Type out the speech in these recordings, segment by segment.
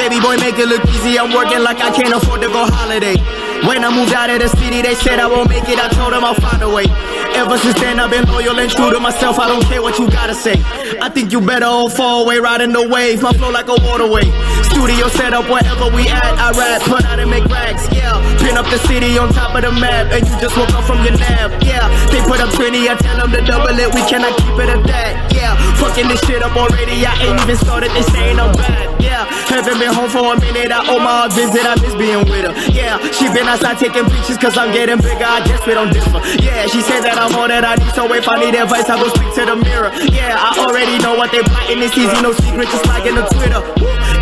Baby boy, make it look easy. I'm working like I can't afford to go holiday. When I moved out of the city, they said I won't make it. I told them I'll find a way. Ever since then, I've been loyal and true to myself. I don't care what you gotta say. I think you better all fall away, riding the wave. My flow like a waterway. Studio set up wherever we at. I rap, put out and make rags. Yeah, pin up the city on top of the map, and you just woke up from your nap. Yeah, they put up 20, I tell them to double it. We cannot keep it at that. Yeah, fucking this shit up already. I ain't even started. They saying I'm bad. Yeah, haven't been home for a minute. I owe my visit. I miss being with her. Yeah, she been outside taking pictures cause I'm getting bigger. I guess we don't differ. Yeah, she said that I'm all that I need. So if I need advice, I go speak to the mirror. Yeah, I already know what they plotting. It's easy, no secret, just like in the Twitter.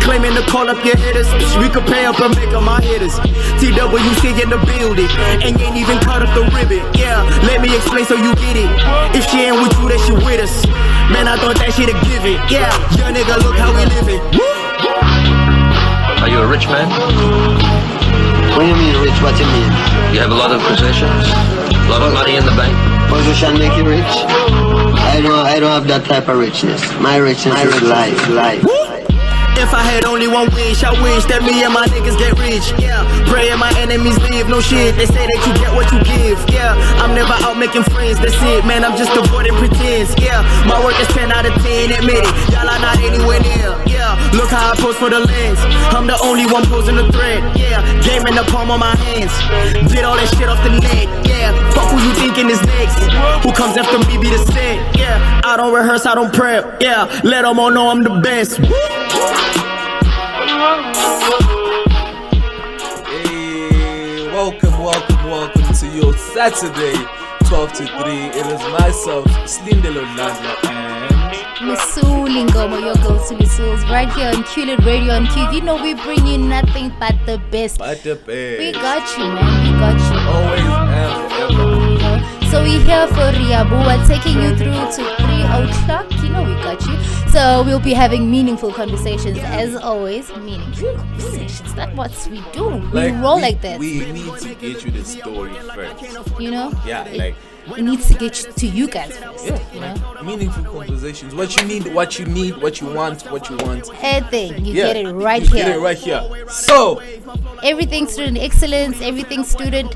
Claiming to call up your hitters. We could pay up and make them my hitters. TWC in the building. And you ain't even cut up the ribbon. Yeah, let me explain so you get it. If she ain't with you, then she with us. Man, I thought that shit a given. Yeah, young nigga, look how we living. Are you a rich man? What do you mean rich? What do you mean? You have a lot of possessions? A lot of money in the bank? Position make you rich? I don't have that type of richness. My richness is life. If I had only one wish, I wish that me and my niggas get rich. Yeah, praying my enemies leave. No shit, they say that you get what you give. Yeah, I'm never out making friends. That's it, man. I'm just avoiding pretense. Yeah, my work is 10 out of 10. Admit it, y'all are not anywhere near. Yeah, look how I pose for the lens. I'm the only one posing the thread. Yeah, game in the palm of my hands. Did all that shit off the net. Yeah, fuck who you thinking is next. Who comes after me be the set. Yeah, I don't rehearse, I don't prep. Yeah, let them all know I'm the best. Hey, welcome to your Saturday 12 to 3. It is myself, Slindelo Landa, and Missouli Ngomo, your go-to Missoula's right here on QLID Radio on Q. You know we bring you nothing but the best. We got you, man. We got you. Always and forever. So we're here for Rea Bua, taking you through to 3 o'clock. You know we got you. So we'll be having meaningful conversations as always. Meaningful conversations. That's what we do. We roll like that. We need to get you the story first. You know? Yeah, like it needs to get to you guys first. Yeah, you know? Meaningful conversations. What you need, what you want. Everything. You get it right you here. Get it right here. So everything student excellence, everything student,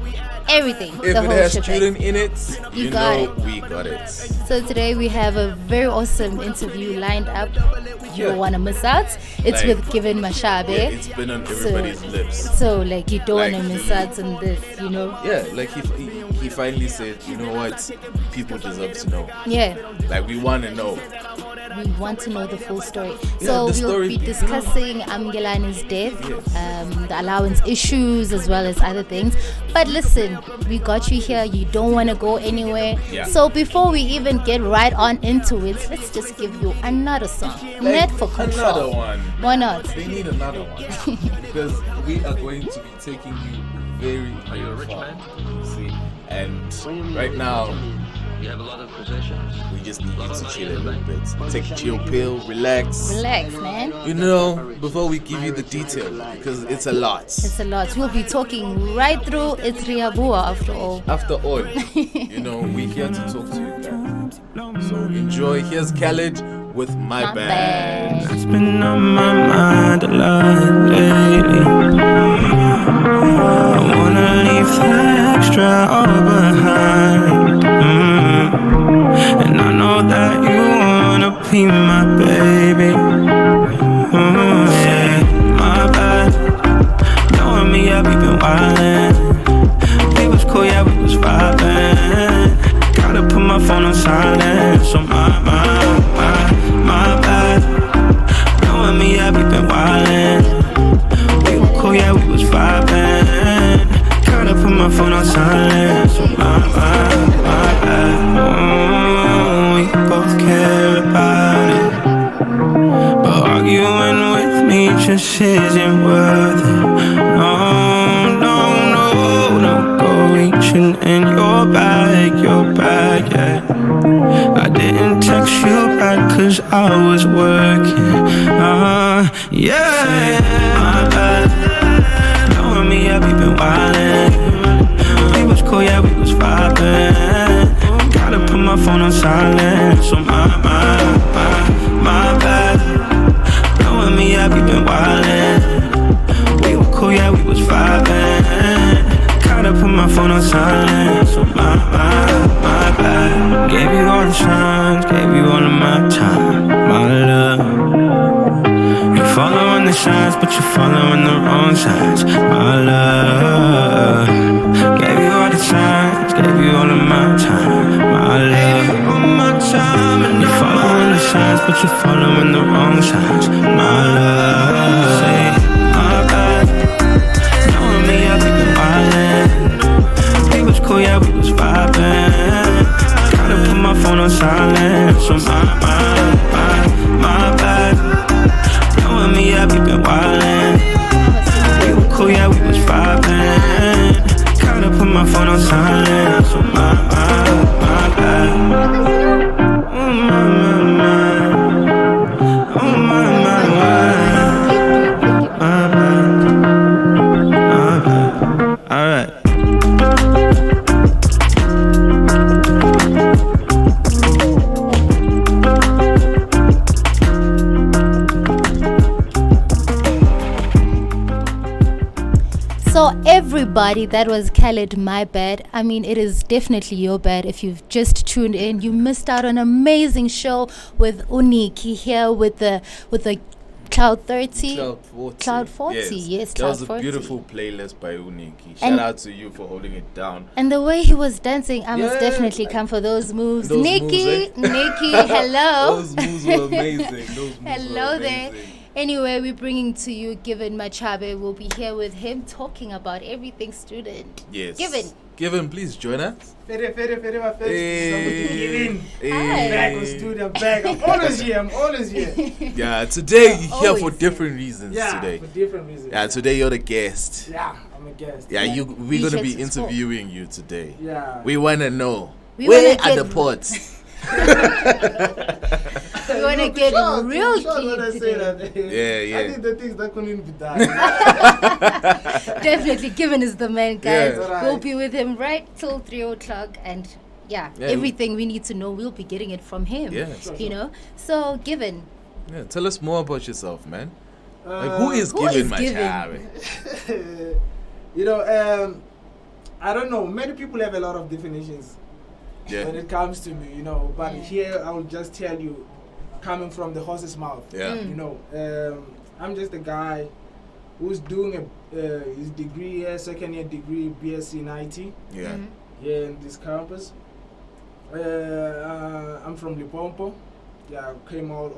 everything. If the it whole has shebang. student in it, you got know it. we got it. So today we have a very awesome interview lined up. You don't want to miss out. It's Like, with Given Mashabe. Yeah, it's been on everybody's lips. So like you don't Like, want to miss out on this, you know? Yeah, like he finally said, you know what, people deserve to know. Yeah. Like we want to know. We want to know the full story. Yeah, So the we'll story. be discussing Amgelani's death, Yes. the allowance issues, as well as other things. But listen, we got you here. You don't want to go anywhere. Yeah. So before we even get right on into it, let's just give you another song. Net for control. Another one. Why not? They need another one. Because we are going to be taking you very, Are you a rich far. man? See? And right now, You have a lot of possessions? we just need you to chill a little bit. Take a chill pill, relax. Relax, man. You know, before we give you the detail, because it's a lot. It's a lot. We'll be talking right through. It's Rea Bua after all. After all, you know, we're here to talk to you guys. So enjoy. Here's Khaled with My Bad. It's been on my mind a lot lately. I wanna leave the extra all behind. And I know that you wanna be my baby. Yeah, my bad. Knowing me, yeah, we been wildin'. We was cool, yeah, we was vibin'. Gotta put my phone on silent. So my bad. Knowing me, yeah, we been wildin'. We were cool, yeah, we was vibin'. Gotta put my phone on silent. So my bad. We both care about it, but arguing with me just isn't worth it. No, go reaching in your bag, yeah. I didn't text you back cause I was working, yeah. My bad, knowing me, yeah, we been wildin'. We was cool, yeah, we was vibin'. Gotta put my phone on silent. So my bad. Knowing me, yeah, we been wildin'. phone on silent, so my bad. Gave you all the signs, gave you all of my time, my love. You following the signs, but you're following the wrong signs, my love. Gave you all the signs, gave you all of my time, my love. You're following the signs, but you're following the wrong signs, my love. Say, my bad. Knowing me, I've been wildin'. We was cool, yeah, we was vibin'. Gotta put my phone on silent, so my bad. Knowing me, I've been wildin'. We were cool, yeah, we was vibin'. Gotta put my phone on silent, so my bad. Oh my. Oh my bad. Alright. So everybody, that was Khaled, My Bad. I mean, it is definitely your bad if you've just tuned in. You missed out on an amazing show with Uniki here with the Cloud 30. Cloud 40, yes, That Cloud was a 40. beautiful playlist by Uniki. Shout And- out to you for holding it down. And the way he was dancing, I must Yeah, definitely come for those moves. those Nikki, moves, Nikki, hello. Those moves were amazing. Hello there. Anyway, we're bringing to you Given Machabe. We'll be here with him talking about everything student. Yes. Given, please join us. Fede, my face. Hey. Back on studio, back. I'm always here. Yeah, today you're here for Always. different reasons Yeah, today. for different reasons. Yeah, today you're the guest. Yeah, I'm a guest. Yeah, we're We gonna get be to talk. interviewing you today. Yeah. We wanna know We where wanna are get- the ports? we want to get real When I deep say today. that, Yeah. I think the things that couldn't be done. Definitely, Given is the man, guys. Yeah. Alright. We'll be with him right till 3 o'clock. And Yeah, everything we need to know, we'll be getting it from him. Yeah. You know? So, Given. Yeah, tell us more about yourself, man. Like, who is who Given is Machabe? You know, I don't know. Many people have a lot of definitions when Yeah, it comes to me, you know. But Yeah. here, I will just tell you, coming from the horse's mouth. yeah, You know, I'm just a guy who's doing his degree, second year degree, BSc in IT, yeah. here in this campus. I'm from Limpopo. Yeah, came out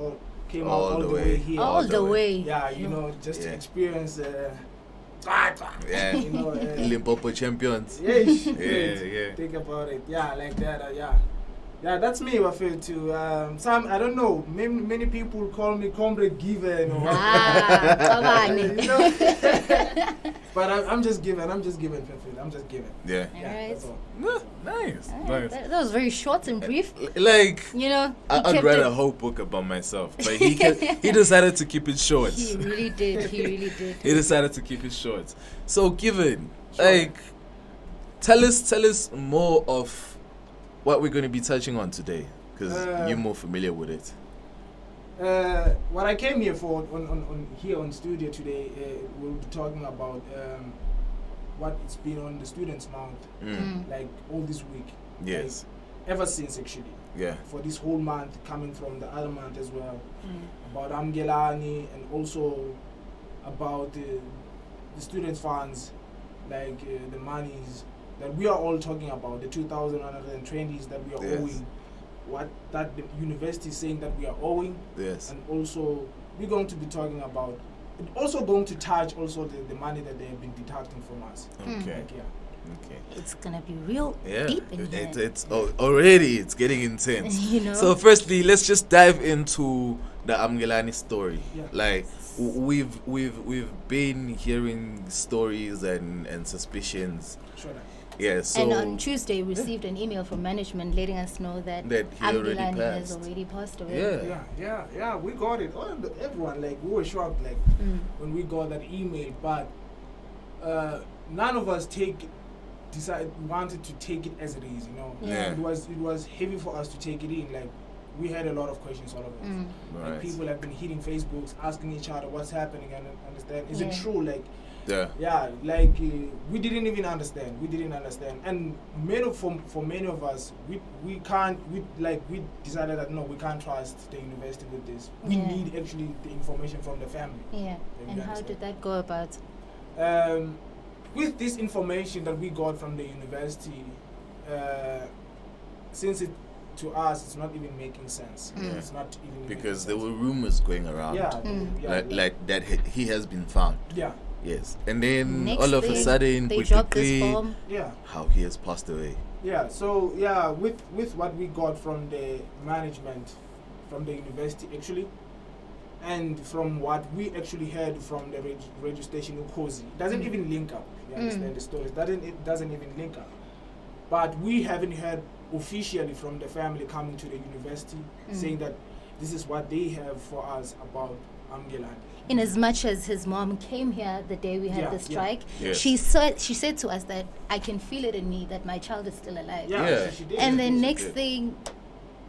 all the way here. All the way. Yeah, you know, just Yeah. to experience. Yeah. You know, Limpopo champions. yeah, Yeah. Think about it. Yeah, like that. Yeah, that's me. I feel too. Some I don't know. Many people call me Comrade Given. Or, you know. But I'm just given. I'm just given. I'm just given. Yeah. Yeah, Alright. that's all. Nice. That was very short and brief. Like, You know, he I'd kept write it- a whole book about myself, but he decided to keep it short. He really did. He really did. He decided to keep it short. So, Given, like, tell us more of what we're going to be touching on today, because you're more familiar with it. What I came here for on here on studio today, we'll be talking about what it's been on the students' month, like all this week. Yes. Like, ever since actually. Yeah. For this whole month, coming from the other month as well, about Amgelani and also about the students' funds, like the monies that we are all talking about, the 2,120s that we are Yes. owing, what that the university is saying that we are owing, Yes. and also we're going to be talking about it, also going to touch also the money that they have been deducting from us. Okay. Like, yeah. Okay. It's gonna be real Yeah. deep in here. It's already it's getting intense. You know? So firstly, let's just dive into the Amgelani story. Yeah. Like we've been hearing stories and suspicions. Sure. Yeah. So And on Tuesday, we received an email from management letting us know that That he already Abdulani has passed. already passed away. Yeah, we got it. Everyone, like, we were shocked, like, when we got that email, but none of us wanted to take it as it is, you know. Yeah. It was heavy for us to take it in, like, we had a lot of questions, all of us. Mm. Like, right. people have been hitting Facebooks, asking each other what's happening, and understand, is it Yeah. true, like, Yeah, like we didn't even understand. And for many of us, we decided that no, we can't trust the university with this. We need actually the information from the family. Yeah. And how did that go about? With this information that we got from the university, since to us it's not even making sense. It's not even because there were rumors going around. Like that he has been found. Yeah. Yes. And then Next all of a sudden they we dropped this decree bomb. how he has passed away. Yeah. So with what we got from the management, from the university actually, and from what we actually heard from the radio station Ukhozi, it doesn't even link up. You understand the story? It doesn't even link up. But we haven't heard officially from the family coming to the university saying that this is what they have for us about Amgelani. In as much as his mom came here the day we had the strike, Yes. she said to us that I can feel it in me that my child is still alive. Yeah. She did. And then She next did. thing,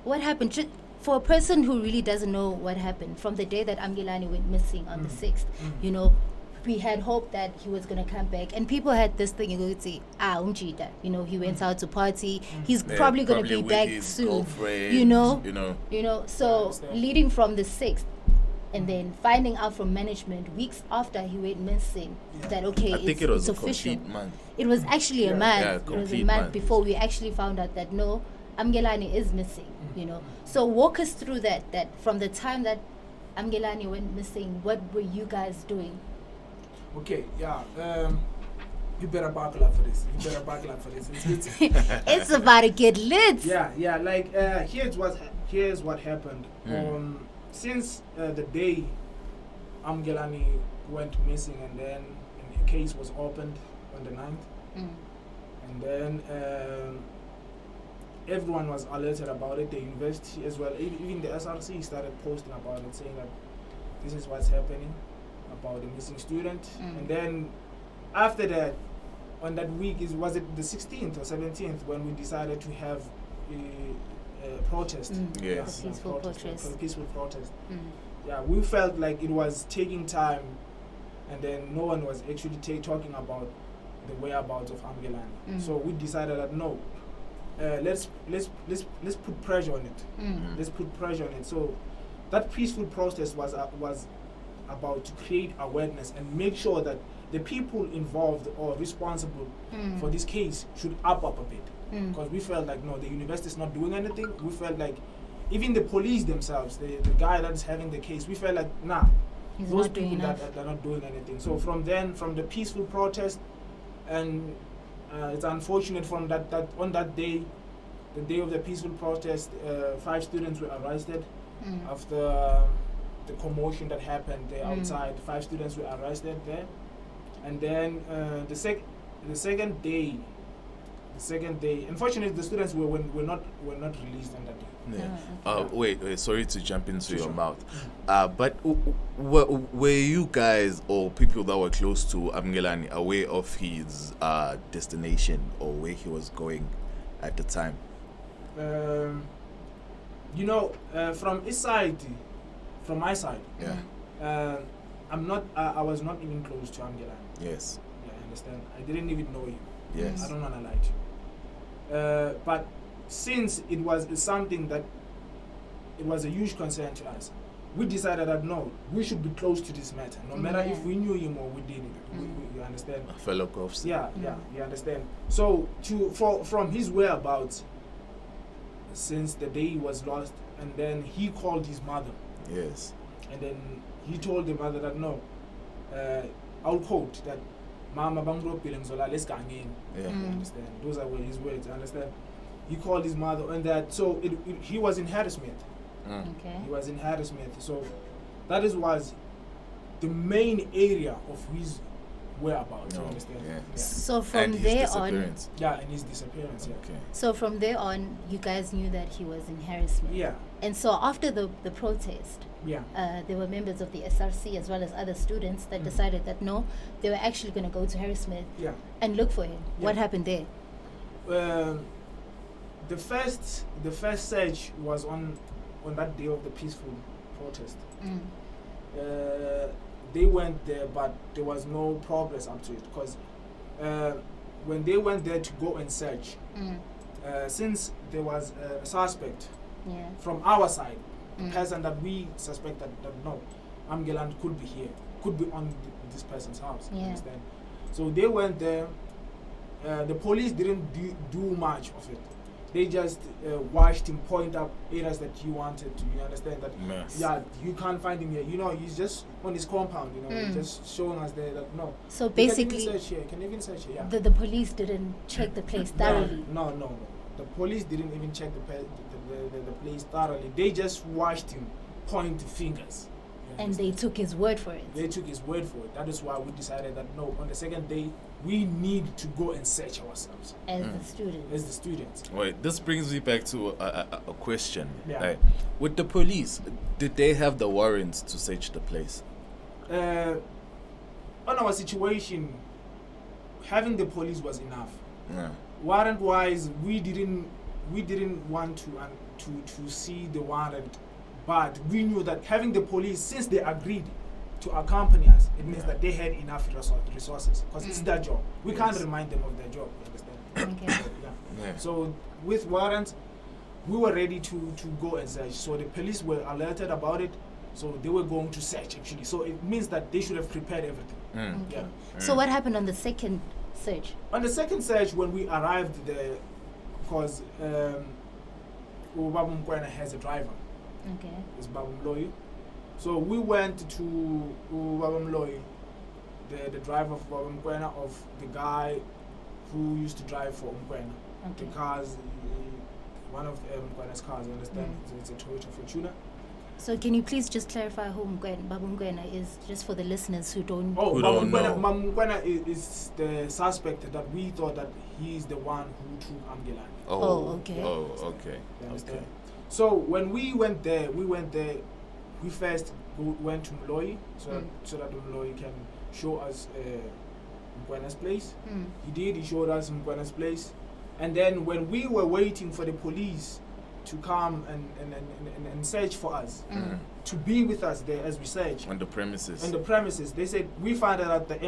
what happened? For a person who really doesn't know what happened, from the day that Amgelani went missing on the 6th, you know, we had hope that he was going to come back. And people had this thing, you know, he went out to party. He's probably going to be with back his soon. girlfriend, You know? So understand. leading from the 6th, and then finding out from management weeks after he went missing that okay, I think it was it's a official. complete month. It was actually a Yeah. month. Yeah, It was a complete month month. before we actually found out that no, Amgelani is missing. You know, so walk us through that. That from the time that Amgelani went missing, what were you guys doing? Okay, you better buckle up for this. It's It's about to get lit. yeah. Like here's what happened. Since the day Amgelani went missing, and then a case was opened on the 9th, and then everyone was alerted about it. The university as well, even the SRC started posting about it, saying that this is what's happening about the missing student. And then after that, on that week, was it the 16th or 17th when we decided to have a protest? Yes. A peaceful protest. A peaceful protest. Yeah, we felt like it was taking time, and then no one was actually talking about the whereabouts of Amgelani. So we decided that no, let's put pressure on it. Let's put pressure on it. So that peaceful protest was about to create awareness and make sure that the people involved or responsible for this case should up a bit, because we felt like no, the university is not doing anything. We felt like even the police themselves, the guy that's having the case, we felt like nah, He's those not doing people enough. they're not doing anything. So from the peaceful protest, and it's unfortunate from that on that day, the day of the peaceful protest, 5 students were arrested after the commotion that happened there outside. 5 students were arrested there, and then the second day, unfortunately, the students were not released on that day. Yeah. Wait, sorry to jump into your mouth. But were you guys or people that were close to Amgelani aware of his destination or where he was going at the time? From his side, from my side, I was not even close to Amgelani. Yes. Yeah, I understand. I didn't even know him. Yes. I don't want to lie to you. But since it was something that it was a huge concern to us, we decided that no, we should be close to this matter. No matter if we knew him or we didn't. You understand? A fellow cops. Yeah, you understand. So from his whereabouts, since the day he was lost, and then he called his mother. Yes. And then he told the mother that no, I'll quote that Mama Bangro Pilingzola, let's go again. Yeah. You understand? Those are his words, you understand? He called his mother, and that so he was in Harrismith. Okay. He was in Harrismith. So that was the main area of his whereabouts, you understand? Yeah. So from And his there on, disappearance. Yeah, and his disappearance, yeah. Okay. so from there on, you guys knew that he was in Harrismith. Yeah, And so after the protest, yeah. there were members of the SRC as well as other students that decided that no, they were actually going to go to Harrismith Yeah. and look for him. Yeah. What happened there? The first search was on that day of the peaceful protest. they went there, but there was no progress up to it because when they went there to go and search, since there was a suspect from our side, a person that we suspect that no, Amgeland could be here, could be on this person's house. You understand? So they went there. The police didn't do much of it. They just watched him point up areas that he wanted to. You understand that? Yes. Yeah, you can't find him here. You know, he's just on his compound. You know, he's just showing us there that no. So You basically, can even search here. Yeah. the police didn't check the place thoroughly. No. The police didn't even check the place thoroughly. They just watched him point fingers. You And they took his word for it. They took his word for it. That is why we decided that no, on the second day, we need to go and search ourselves As the students. as the students. Wait, this brings me back to a question. Yeah. Like, with the police, did they have the warrants to search the place? On our situation, having the police was enough. Yeah. Warrant-wise, we didn't want to see the warrant, but we knew that having the police, since they agreed to accompany us, it means that they had enough resources because it's their job. We can't remind them of their job. You understand? Okay. Yeah. So with warrants, we were ready to go and search. So the police were alerted about it. So they were going to search actually. So it means that they should have prepared everything. Okay. Yeah. So what happened on the second search? On the second search, when we arrived there, because Babu Mkwena has a driver, Okay. it's Babu Mloyi. So we went to Babu Mloyi, the driver of Babu Mkwena, of the guy who used to drive for Mkwena. Okay. The cars, one of Mkwena's cars, you understand? It's a Toyota Fortuna. So can you please just clarify who Babu Mkwena is, just for the listeners who don't? Oh, Who don't know. Babu Mkwena is the suspect that we thought that he is the one who took Amgelani. Oh, okay. Oh, okay. You understand? Okay. So when we went there, we first went to Mloyi so that Mloyi can show us Mkwena's place. He did. He showed us Mkwena's place, and then when we were waiting for the police to come and search for us, to be with us there as we search On the premises. on the premises, they said we found out that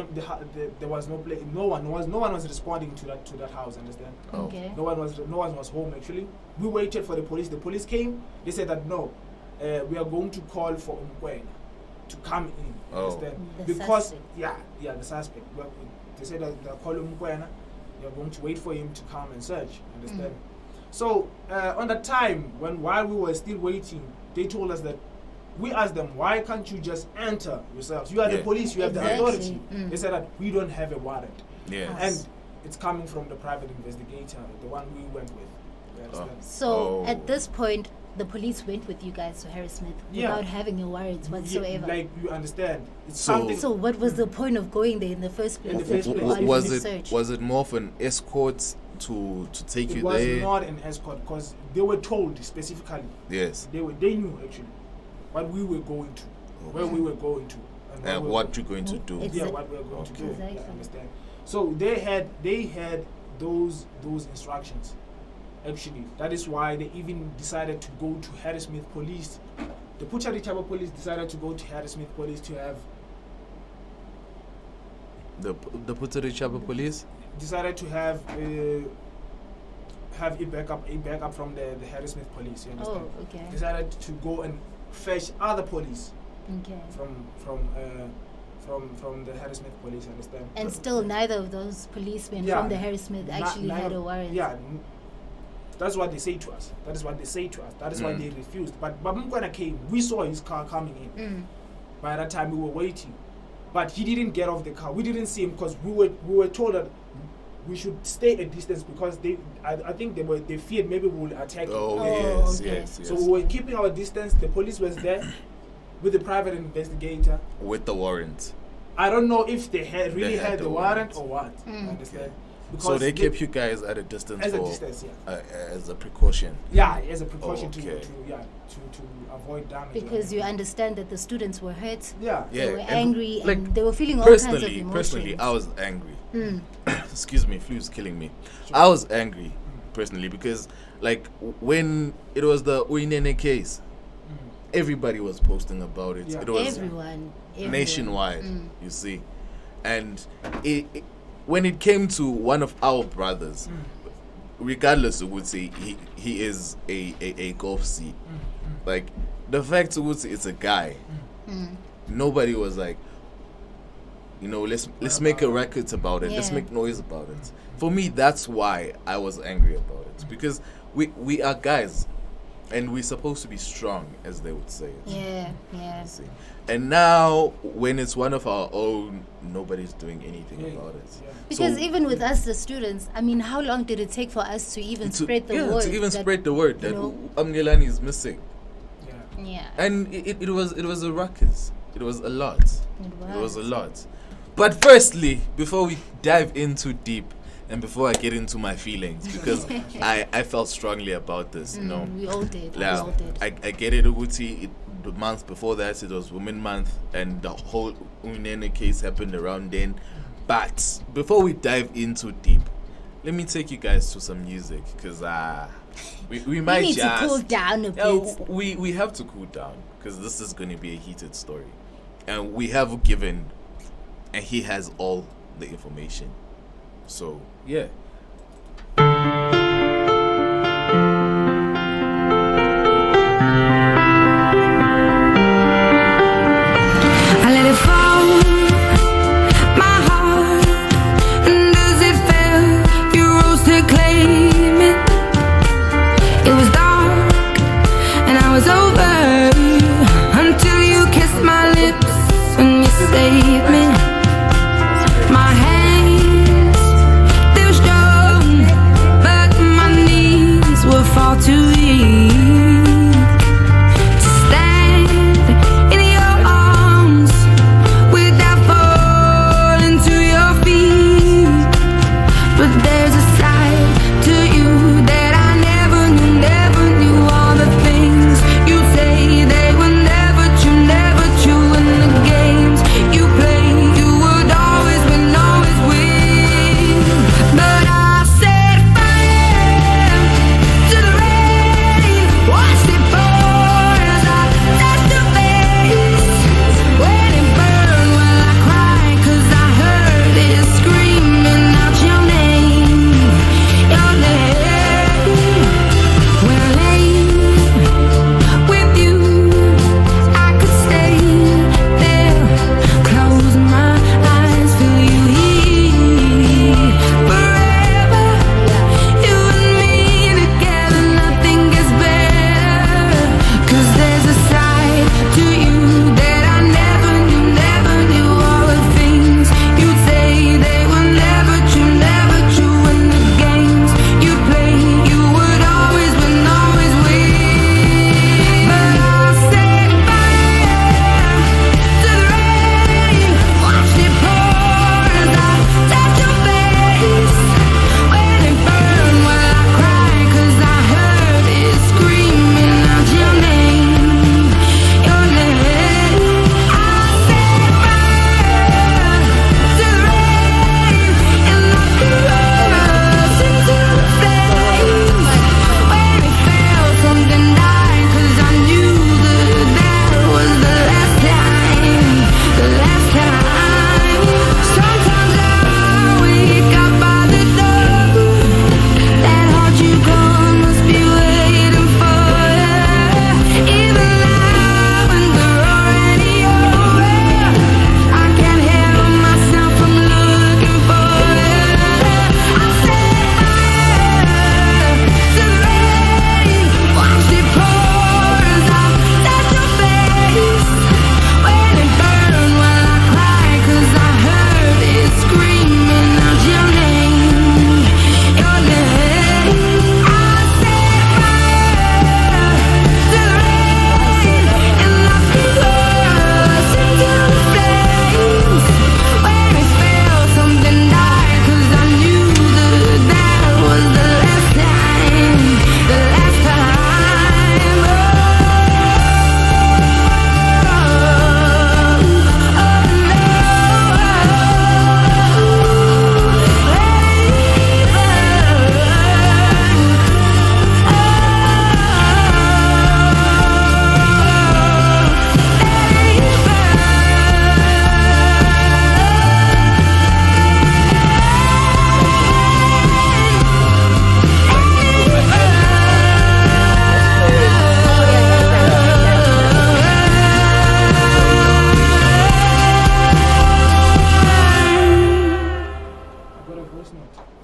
there was no place. No one was responding to that house. Understand? Oh. Okay. No one was home actually. We waited for the police. The police came. They said that no, we are going to call for Mkwena to come in. Oh. Understand? The Because suspect. the suspect. They said that they're calling Mkwena. They are going to wait for him to come and search. Understand? So on that time, while we were still waiting, they told us that. We asked them, why can't you just enter yourselves? You are the Yeah. police. You have the Exactly. authority. They said that we don't have a warrant. Yeah. And it's coming from the private investigator, the one we went with. You understand? So Oh. at this point, the police went with you guys to Harrismith Yeah. without having your warrants whatsoever. Like you understand, it's So- something. So what was the point of going there in the first place? In the if first you place. wanted Was to it search? was it more of an escort to take it you was there? not an escort because they were told specifically. Yes. They knew actually what we were going to, where we were going to, And we what you're going to do? It's yeah, a- what we were going to do. Exactly. Yeah, understand? So they had those instructions. Actually, that is why they even decided to go to Harrismith Police. The Puchari Chaba Police decided to go to Harrismith Police to have The Puteri Chaba police? decided to have a backup from the Harrismith Police. You understand? Oh, okay. Decided to go and fetch other police Okay. from the Harrismith Police. You understand? And still, neither of those policemen Yeah. from the Harrismith actually had a warrant. Yeah, that's what they say to us. That is what they say to us. That is why they refused. But Babumkwana came. We saw his car coming in. By that time, we were waiting, but he didn't get off the car. We didn't see him because we were told that we should stay a distance because I think they feared maybe we will attack him. Oh, Oh, yes, okay. yes, yes. So we were keeping our distance. The police was there with the private investigator. With the warrant. I don't know if they had really had had the the warrant warrant. or what. You understand? So they kept you guys at a distance as a for distance, yeah. as a precaution. Yeah, as a precaution Okay. to avoid damage. Because you understand that the students were hurt, Yeah. Yeah, they were and angry, like, and they were feeling all kinds of Personally, emotions. I was angry. Excuse me, flu's killing me. I was angry personally because, like, when it was the Uinene case, everybody was posting about it. Yeah. It was Everyone. nationwide, you see. And when it came to one of our brothers, regardless of would say he is a golf seat, like the fact would say it's a guy, nobody was like, you know, let's make a record about it, let's Yeah. make noise about it. For me, that's why I was angry about it, because we are guys and we're supposed to be strong, as they would say it. Yeah. See. And now, when it's one of our own, nobody's doing anything about it. Yeah. Because So- even with us, the students, I mean, how long did it take for us to even spread the word? to even that, spread the word you that know, Amngelani is missing. Yeah. Yeah. And it was a ruckus. It was a lot. It was a was. lot. But firstly, before we dive in too deep, and before I get into my feelings, because I felt strongly about this, you know. We all did. Yeah, We all did. I get it, Uguti. The month before that, it was Women Month, and the whole Unene case happened around then. But before we dive in too deep, let me take you guys to some music, because we might We need just to cool down a yeah, bit. we have to cool down, because this is going to be a heated story, and we have given, and he has all the information. So yeah. I let it fall, my heart, and as it fell, you rose to claim it. It was dark, and I was over, until you kissed my lips and you saved me. My hands, they were strong.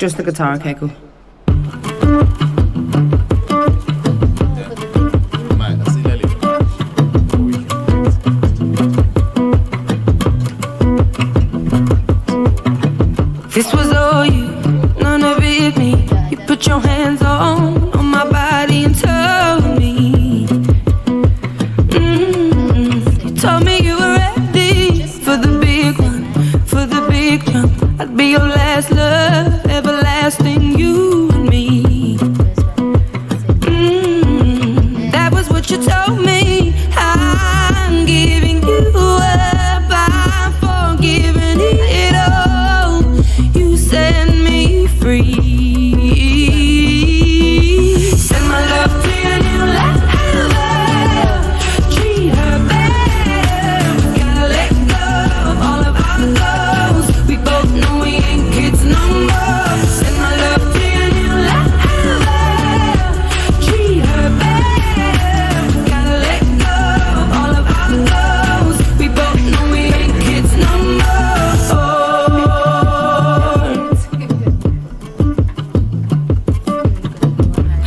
Just the guitar, okay, cool. This was all you, none of it me. You put your hands on my body and told me. You told me you were ready for the big one, for the big jump. I'd be your last love, everlasting, you and me. That was what you told me. I'm giving you up, I'm forgiving it all. You set me free. Send my love to your new life. Treat her better. We gotta let go of all of our goals. We both know we ain't kids no more. Send my love to your new life. Treat her better. We gotta let go of all of our goals. We both know we ain't kids no more.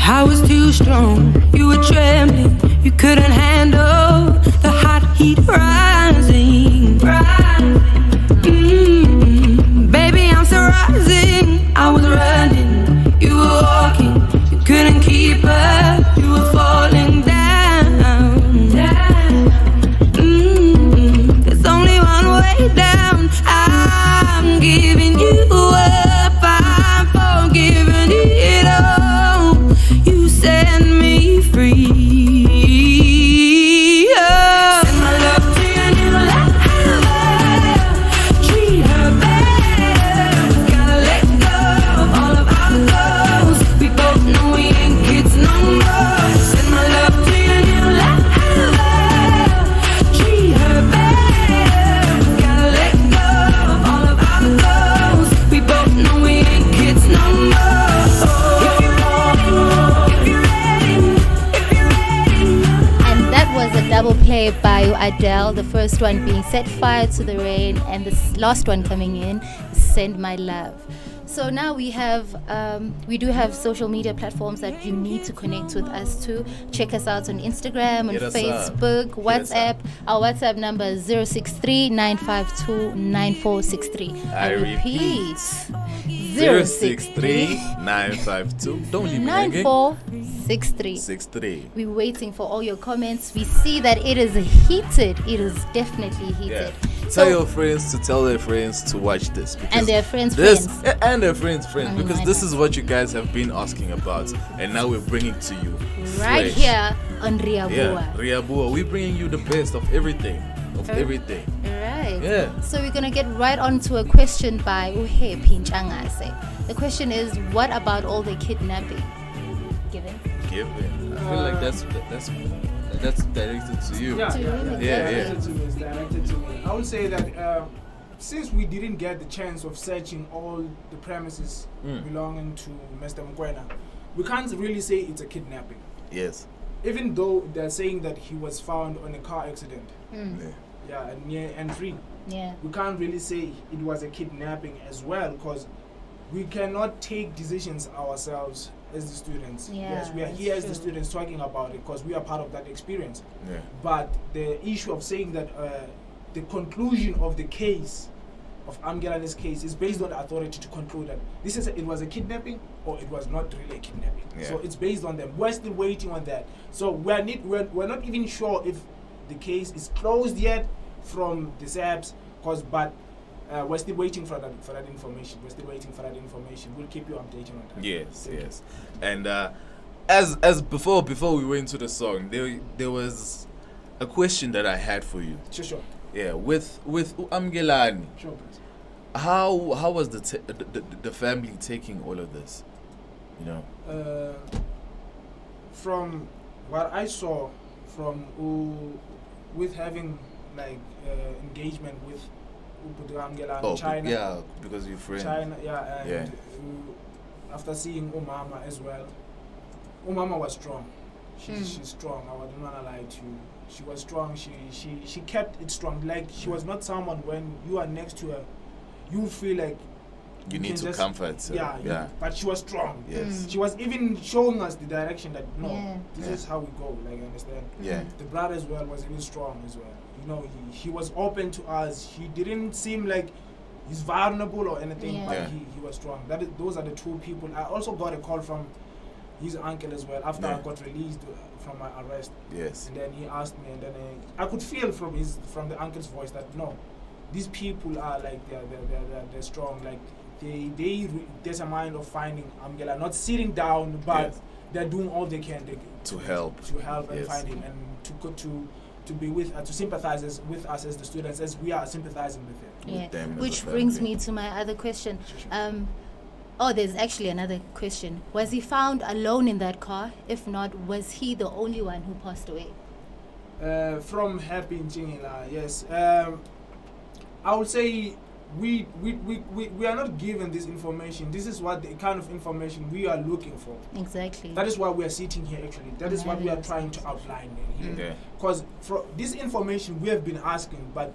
I was too strong, you were trembling, you couldn't handle the hot heat rising. Baby, I'm still rising. I was running, you were walking, you couldn't keep up, you were falling down. There's only one way down. I'm giving you up, I'm forgiving it all. You set me free. Oh. Send my love to your new life. Treat her better. We gotta let go of all of our goals. We both know we ain't kids no more. Send my love to your new life. Treat her better. We gotta let go of all of our goals. We both know we ain't kids no more. If you're ready, And that was a double play by Adele, the first one being Set Fire to the Rain, and the last one coming in, Send My Love. So now we do have social media platforms that you need to connect with us to. Check us out on Instagram, on Hit us Facebook, up. Hit us WhatsApp. Our WhatsApp number is 063-952-9463. I repeat. 063-952. Don't leave me hanging. 9463. 63. We're waiting for all your comments. We see that it is heated. It is definitely heated. Yeah. Tell your friends to tell their friends to watch this. Because And their friends' this, friends. And their friends' friends. Mm, Because I this know. is what you guys have been asking about. And now we're bringing to you. Right fresh. here on Rea Yeah, Bua. Rea Bua. We're bringing you the best of everything. Of everything. Right. Yeah. So we're gonna get right on to a question by Uhe Pinchangase. The question is, what about all the kidnapping? Given. Given. I feel like that's directed to you. Yeah, To yeah, him, yeah. yeah. Directed to me, it's directed to me. I would say that since we didn't get the chance of searching all the premises belonging to Mr. Mkwena, we can't really say it's a kidnapping. Yes. Even though they're saying that he was found on a car accident, Yeah. near N3, Yeah. we can't really say it was a kidnapping as well, because we cannot take decisions ourselves as the students. Yeah, Yes, we are that's here as true. the students talking about it because we are part of that experience. Yeah. But the issue of saying that the conclusion of the case, of Amgelani's case, is based on the authority to conclude that it was a kidnapping or it was not really a kidnapping. Yeah. So it's based on them. We're still waiting on that. So we're not even sure if the case is closed yet from the SAPS, but we're still waiting for that information. We'll keep you updated on that. Yes, yes. And as before we went to the song, there was a question that I had for you. Sure. Yeah, with Amgelani, Sure, please. how was the family taking all of this? You know. From what I saw, with having like engagement with Amgelani, China. Yeah, because you're friends. China, yeah, and Yeah. After seeing Umama as well, Umama was strong. She's strong. I don't wanna lie to you. She was strong. She kept it strong. Like she was not someone when you are next to her, you feel like You need to comfort her. Yeah. But she was strong. Yes. She was even showing us the direction that Yeah. this is how we go. Like, you understand? Yeah. The brother as well was even strong as well. You know, he was open to us. He didn't seem like he's vulnerable or anything, Yeah. but Yeah. he was strong. Those are the two people. I also got a call from his uncle as well after Yeah. I got released from my arrest. Yes. And then he asked me, and then I could feel from the uncle's voice that no, these people are like they're strong. Like they determined of finding Amgela, not sitting down, but Yes. they're doing all they can To help. and Yes. find him and to be with to sympathize with us as the students as we are sympathizing with him. Yeah. them as Which a brings family. me to my other question. Sure. There's actually another question. Was he found alone in that car? If not, was he the only one who passed away? From Happy in Chingila, yes. I would say we are not given this information. This is what the kind of information we are looking for. Exactly. That is why we are sitting here actually. That is what we are trying to outline here. Okay. Because this information we have been asking, but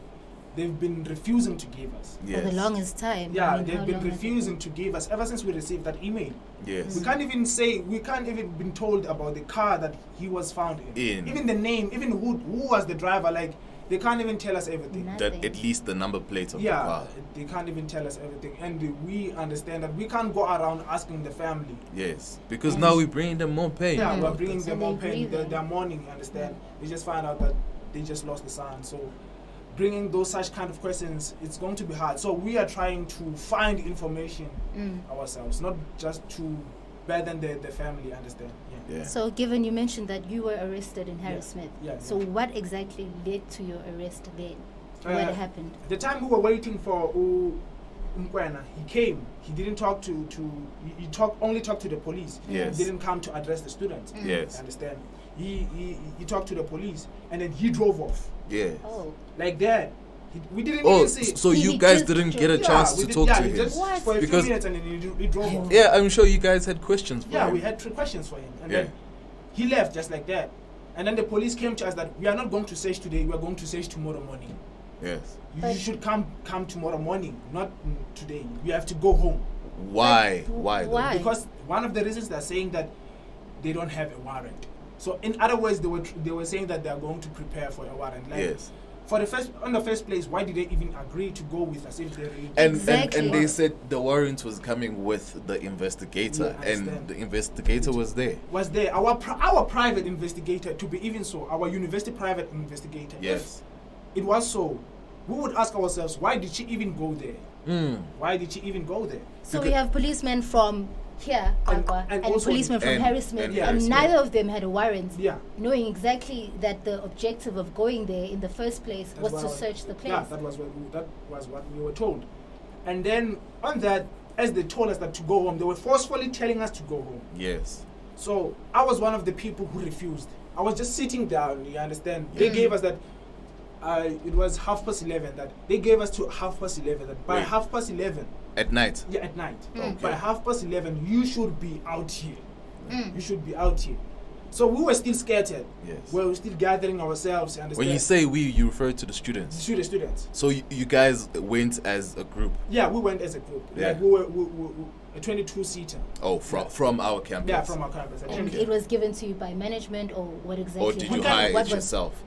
they've been refusing to give us. For Yes. the longest time. Yeah, I mean, they've how been long has it refusing to give us ever since we received that email. Yes. We can't even been told about the car that he was found in. In. Even the name, even who was the driver, like they can't even tell us everything. Nothing. That at least the number plate of the Yeah, car. they can't even tell us everything. And we understand that we can't go around asking the family. Yes. Because now we're bringing them more pain. Yeah, we're Mm. bringing So them they more pain. grieving. They're mourning, you understand? They just find out that they just lost the son. So bringing those such kind of questions, it's going to be hard. So we are trying to find information ourselves, not just to burden the family, understand? Yeah. Yeah. So, given you mentioned that you were arrested in Harris Yeah. Smith, Yeah, so yeah. what exactly led to your arrest then? What happened? The time we were waiting for Mkwena, he came. He didn't talk only talked to the police. Yes. He didn't come to address the students. Yes. Understand? He talked to the police and then he drove off. Yeah. Oh, Like that. We didn't Oh, even see. so He you guys just didn't drove- get a chance we to did- talk to he him? just What? for a Because- few minutes and then he drove off. Yeah, I'm sure you guys had questions for Yeah, him. we had 3 questions for him. And Yeah. then he left just like that. And then the police came to us that we are not going to search today, we are going to search tomorrow morning. Yes. You But- should come tomorrow morning, not today. You have to go home. Why? Why? though? Why? Because one of the reasons they're saying that they don't have a warrant. So in other words, they were saying that they are going to prepare for a warrant. Like, Yes. in the first place, why did they even agree to go with us if they really And, Exactly. and they said the warrant was coming with the investigator, Yeah, I and understand. the investigator was there. was there our private investigator, to be even so, our university private investigator. Yes. If it was so, we would ask ourselves, why did she even go there? Mm. Why did she even go there? so we have policemen from here, And- Qwaqwa, and and also- policemen from and- Harris Smith, and and, Harris Smith. neither of them had a warrant, Yeah. knowing exactly that the objective of going there in the first place That's was why to I- search the place. Yeah, that was what we were told. And then on that, as they told us that to go home, they were forcefully telling us to go home. Yes. So I was one of the people who refused. I was just sitting down, you understand? They gave us that, it was 11:30 that they gave us to 11:30 that by Wait. 11:30, At night. yeah, at night, Okay. by 11:30 you should be out here. You should be out here. So we were still scattered. Yes. We were still gathering ourselves, you understand? When you say we, you refer to the students. Students. So you guys went as a group. Yeah, we went as a group. Yeah. Like we were a 22-seater. Oh, from our campus. Yeah, from our campus. And Okay. it was given to you by management, or what exactly? Or did you We happened? hire What it was- yourself?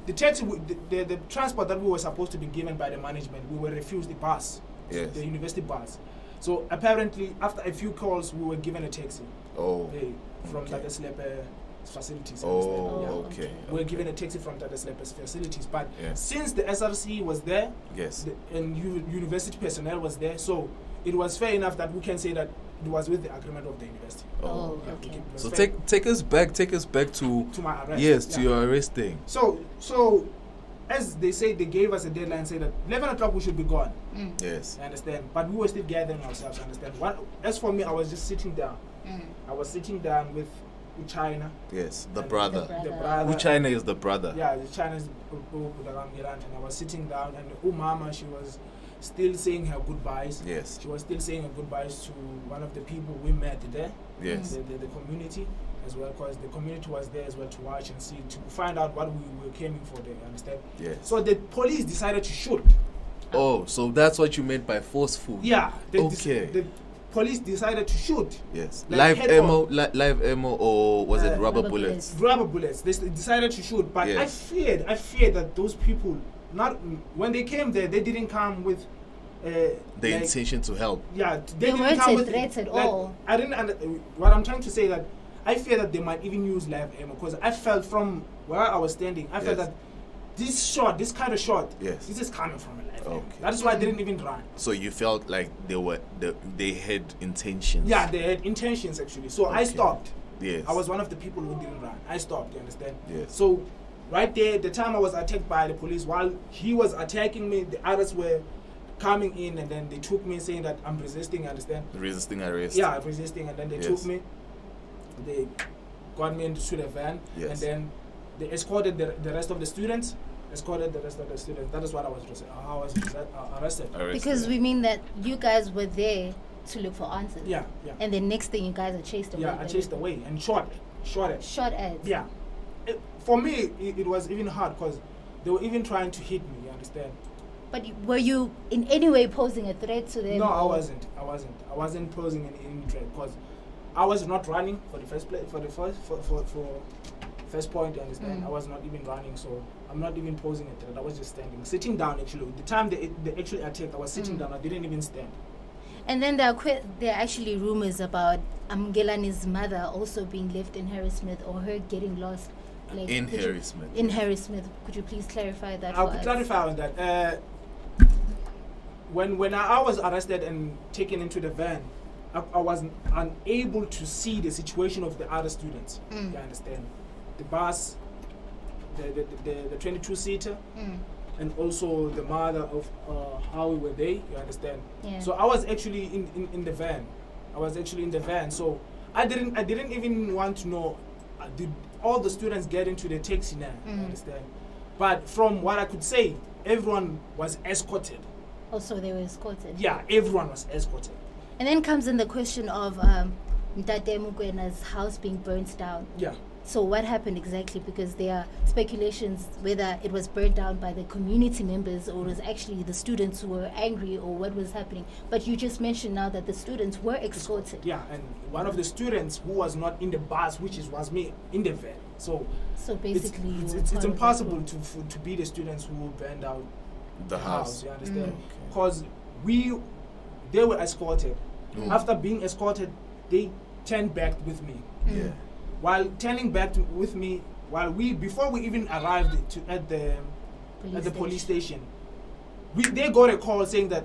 The taxi, the transport that we were supposed to be given by the management, we were refused the bus, Yes. the university bus. So apparently, after a few calls, we were given a taxi Oh. from Okay. Tata Slepe facilities. Oh, understand? Yeah. okay. We were okay. given a taxi from Tata Slepe's facilities. But Yeah. since the SRC was there, Yes. and university personnel was there, so it was fair enough that we can say that it was with the agreement of the university. Oh, Yeah, okay. it was So fair take us back to to my arrest. yes, to Yeah. your arresting. So as they say, they gave us a deadline, say that 11 o'clock we should be gone. Yes. I understand, but we were still gathering ourselves. I understand. As for me, I was just sitting down. I was sitting down with China. Yes. The and brother. The brother. Uchina is the brother. Yeah, the China's and I was sitting down, and Umama, she was still saying her goodbyes. Yes. She was still saying her goodbyes to one of the people we met there. Yes. The community as well, because the community was there as well to watch and see, to find out what we were coming for there, you understand? Yes. So the police decided to shoot. Oh, so that's what you meant by forceful. Yeah. Okay. The police decided to shoot. Yes. Like Live ammo, live ammo, or was it rubber rubber bullets? Rubber bullets. They decided to shoot, but Yes. I feared that those people, not when they came there, they didn't come with The like, intention to help. Yeah, They didn't weren't come a with threat at like, all. I didn't. What I'm trying to say that I fear that they might even use live ammo because I felt from where I was standing, I felt Yes. that this kind of shot, Yes. this is coming from a live ammo. Okay. That is why I didn't even run. So you felt like they had intentions. Yeah, they had intentions actually. So I Okay. stopped. Yes. I was one of the people who didn't run. I stopped. You understand? Yes. So right there, the time I was attacked by the police, while he was attacking me, the others were coming in, and then they took me saying that I'm resisting. You understand? Resisting arrest. Yeah, resisting, and then they Yes. took me. They got me into the van, Yes. and then they escorted the rest of the students. That is what I was arrested. Because we mean that you guys were there to look for answers. Yeah, yeah. And the next thing you guys are chased away. Yeah, I chased away and shot it. Shot at. Yeah. For me, it was even hard because they were even trying to hit me. You understand? But were you in any way posing a threat to them? No, I wasn't. I wasn't posing any threat because I was not running for the first place. For first point, you understand? I was not even running, so I'm not even posing a threat. I was just standing, sitting down. Actually, the time they actually attacked, I was sitting down. I didn't even stand. And then there are actually rumors about Amgelani's mother also being left in Harrismith or her getting lost. Like, In Harrismith. In Harrismith. Could you please clarify that I'll for us? clarify on that. When I was arrested and taken into the van, I was unable to see the situation of the other students. You understand? The bus, the 22-seater, and also the mother of how we were there. You understand? Yeah. So I was actually in the van. I was actually in the van. So I didn't even want to know. Did all the students get into the taxi now? You understand? But from what I could say, everyone was escorted. Also, they were escorted. Yeah, everyone was escorted. And then comes in the question of Mtate Mukwena's house being burnt down. Yeah. So what happened exactly? Because there are speculations whether it was burnt down by the community members or it was actually the students who were angry or what was happening. But you just mentioned now that the students were escorted. Yeah, and one of the students who was not in the bus, which was me, in the van. So basically, it's impossible to be the students who burned out the house. You understand? Because they were escorted. After being escorted, they turned back with me. Yeah. While turning back with me, before we even arrived at the police station, they got a call saying that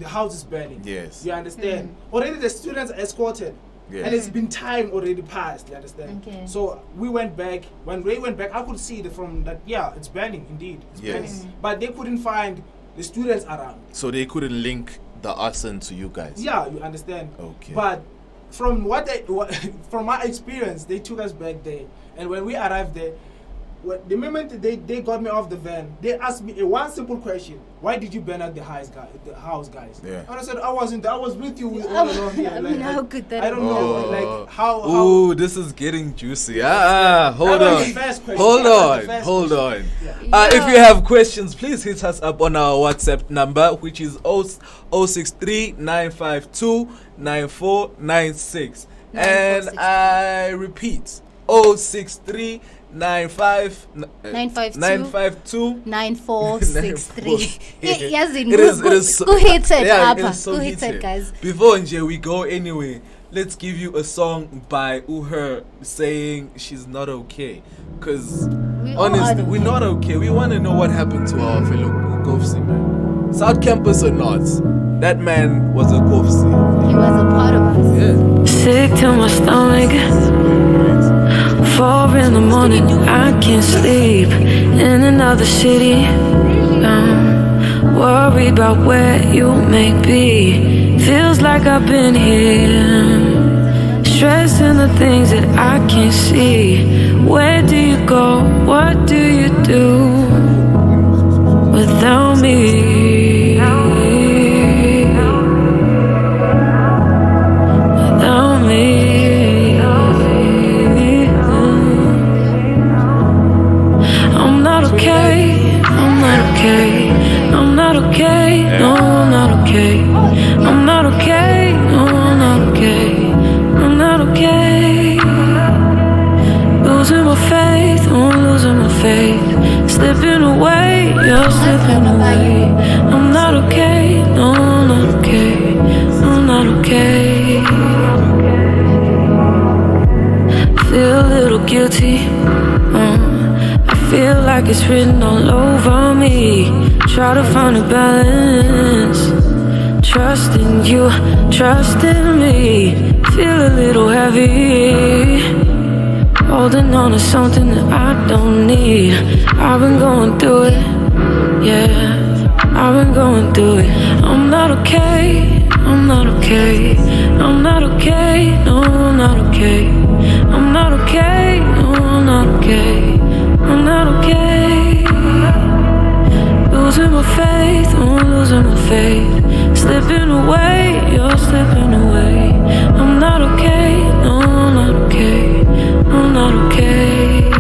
the house is burning. Yes. You understand? Already the students are escorted. Yes. And it's been time already passed, you understand? Okay. So we went back. When Ray went back, I could see from that, yeah, it's burning indeed. It's burning. But they couldn't find the students around. So they couldn't link the arson to you guys. Yeah, you understand? Okay. But from from my experience, they took us back there. And when we arrived there, the moment they got me off the van, they asked me one simple question: why did you burn out the house, guys? Yeah. And I said, I wasn't. I was with you all along here. I mean, how could that I don't know, like how. Ooh, this is getting juicy. Hold That on. was the first question. Hold That was on. the first Hold question. on. If you have questions, please hit us up on our WhatsApp number, which is 063 952 9496. And I repeat, 063 952 9463. Yes, It is so- go hit it, yeah, Papa. it is so Go hit it, heated. guys. Before we go anyway, let's give you a song by Uher saying she's not okay. Because honestly, we're not okay. We want to know what happened to our fellow Gofsi man. South Campus or not, that man was a Gofsi. He was a part of us. Yeah. Sick to my stomach. 4 in the morning, I can't sleep. In another city, worried about where you may be. Feels like I've been here, stressing the things that I can't see. Where do you go? What do you do without me? Without me, I'm not okay. I'm not okay. I'm not okay. I'm not okay, no, I'm not okay. I'm not okay. Losing my faith, oh, I'm losing my faith. Slipping away, you're slipping away. I'm not okay, no, I'm not okay. I'm not okay. Feel a little guilty. I feel like it's written all over me. Try to find a balance. Trust in you, trust in me. Feel a little heavy. Holding on to something that I don't need. I've been going through it, yeah. I've been going through it. I'm not okay, I'm not okay. I'm not okay, no, I'm not okay. I'm not okay, no, I'm not okay. I'm not okay. Losing my faith, oh, I'm losing my faith. Slipping away, you're slipping away. I'm not okay, no, I'm not okay. I'm not okay.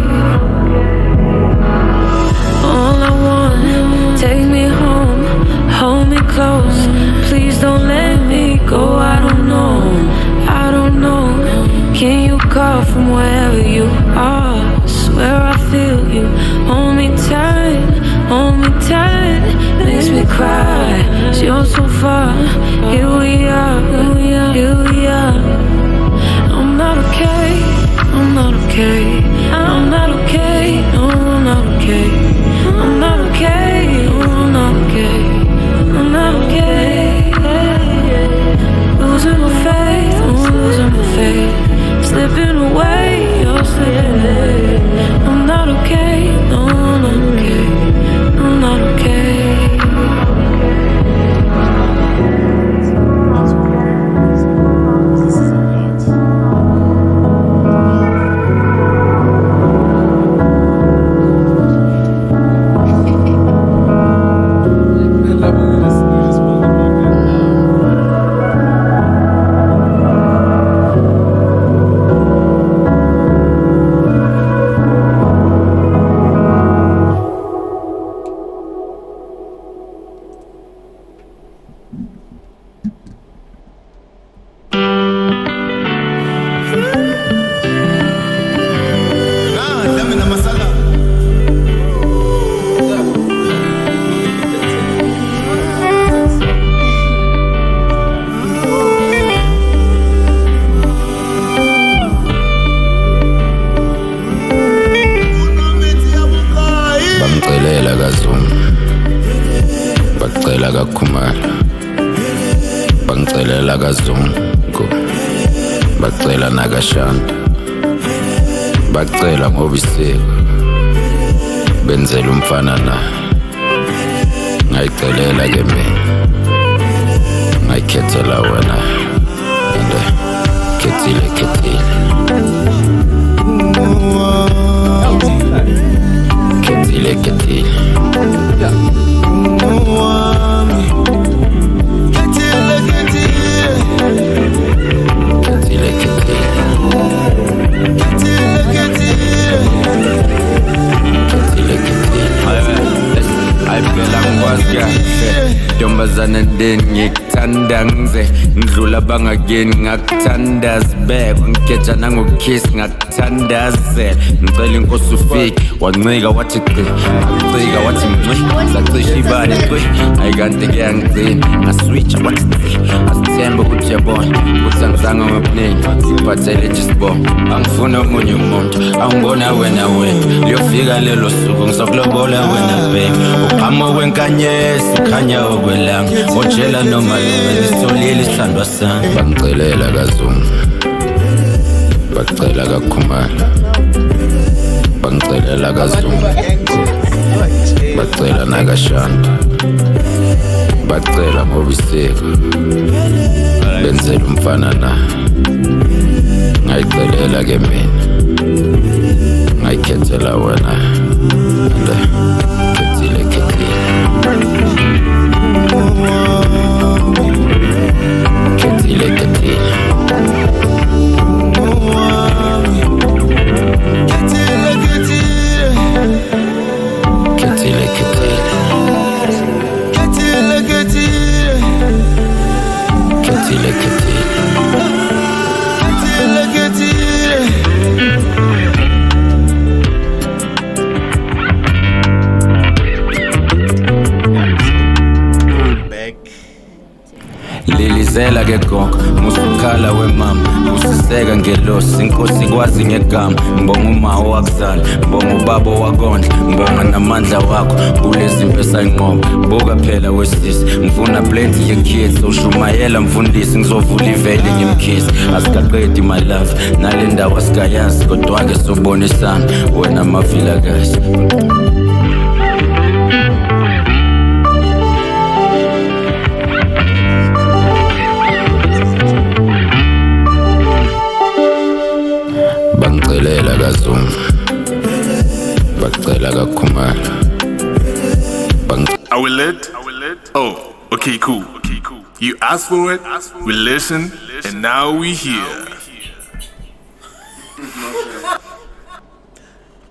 All I want, take me home, hold me close. Please don't let me go. I don't know, I don't know. Can you call from wherever you are? I swear I feel you. Hold me tight, hold me tight. Makes me cry, 'cause you're so far. Here we are, here we are, here we are. I'm not okay, I'm not okay. I'm not okay, no, I'm not okay. I'm not okay, no, I'm not okay. I'm not okay. Losing my faith, I'm losing my faith. Slipping away, you're slipping away. I'm not okay, no, I'm not okay. I'm not okay. Bangicelela kaZungu, bacela nakashanda, bacela ngoba isiko benzela umfana na. Ngayicelela ke mina, ngayikhethela wena, ande khethile khethile khethile khethile. Ntombazana ndeni ngikuthanda ngize ngidlula bangakeni ngakuthanda sibekwa ngikhetha nangokiss ngakuthandazela ngicela inkosi ufike wancika wathi qi ngicika wathi ngci sacisha ibani qi ayikanti kuyangigcina ngaswitcha wathi asithembe ukuthi yabona ukuthi angizange ngobuningi ngiphathele nje isibongo angifuna omunye umuntu angibona wena liyofika lelo suku ngizokulobola wena baby uqhamuka kwenkanyezi ukhanya okwelanga ojela noma lisolile isandwa sami. Bangicelela kaZungu, bacela kaKhumalo, bangicelela kaZungu, bacela nakashanda, bacela ngoba isiko benzela umfana na. Ngayicelela ke mina, ngayikhethela wena, ande khethile khethile khethile khethile. Khethile khethile lilizela ke gogo musukhala wemama usiseka ngelosi inkosi kwazi ngegama ngibonga uma wakuzala ngibonga ubaba wakondla ngibonga namandla wakho kulezi impesa inqobo buka phela wesisi ngifuna plenty ye kids ushumayela mfundisi ngizovula ivele ngimkhisi asikaqedi my love nale ndawo asikayazi kodwa ke sobonisana wena mavila guys bangicelela kazungu bacela kakhumala Are we lit? Oh, okay, cool. You asked for it, we listened, and now we here.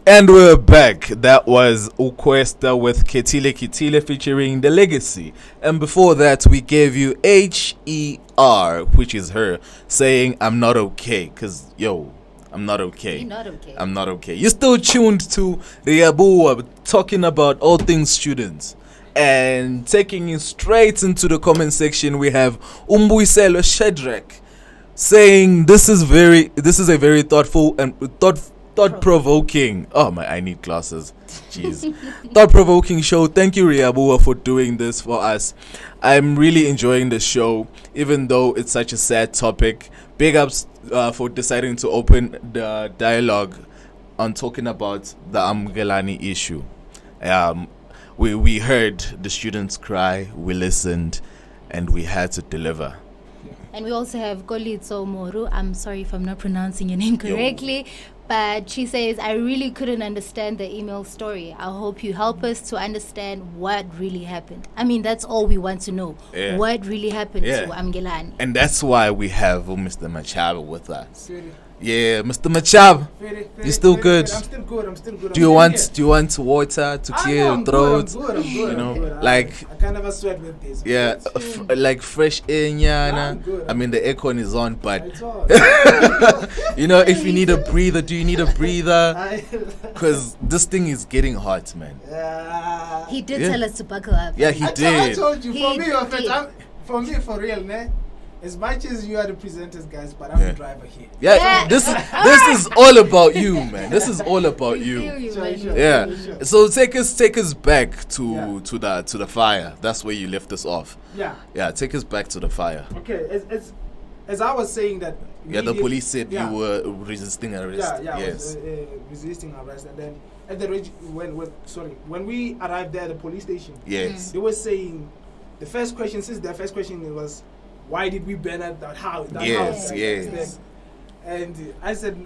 And we're back. That was Ukwesta with Kitile Kitile featuring The Legacy. And before that, we gave you HER, which is her, saying, I'm not okay. Because, yo, I'm not okay. You're not okay. I'm not okay. You're still tuned to Rea Bua, talking about all things students. And taking you straight into the comment section, we have Umbuiselo Shedrack saying, this is a very thoughtful and thought-provoking. Oh my, I need glasses. Jeez. Thought-provoking show. Thank you, Rea Bua, for doing this for us. I'm really enjoying the show, even though it's such a sad topic. Big ups for deciding to open the dialogue on talking about the Amgelani issue. We heard the students cry, we listened, and we had to deliver. And we also have Kolitso Moru. I'm sorry if I'm not pronouncing your name correctly. But she says, I really couldn't understand the email story. I hope you help us to understand what really happened. I mean, that's all we want to know. Yeah. What really happened to Amgelani. And that's why we have Mr. Machaba with us. Yeah, Mr. Machab, you still good? I'm still good. Do you want water to clear your throat? I'm good. You know, I can't ever sweat with this. Yeah, like fresh air, I'm good. I mean, the aircon is on, but It's all. you know, if you need a breather, do you need a breather? Because this thing is getting hot, man. He did tell us to buckle up. Yeah, he I did. told you, He did. for real, ne? As much as you are the presenters, guys, but I'm the driver here. Yeah, this is all about you, man. This is all about you. Sure. Yeah. So take us back to the fire. That's where you left us off. Yeah. Yeah, take us back to the fire. Okay, as I was saying that. Yeah, the police said you were resisting arrest. Yeah, Yes. I was resisting arrest, and then at the when we arrived there at the police station, Yes. they were saying the first question was, why did we burn out that house? Yes. And I said,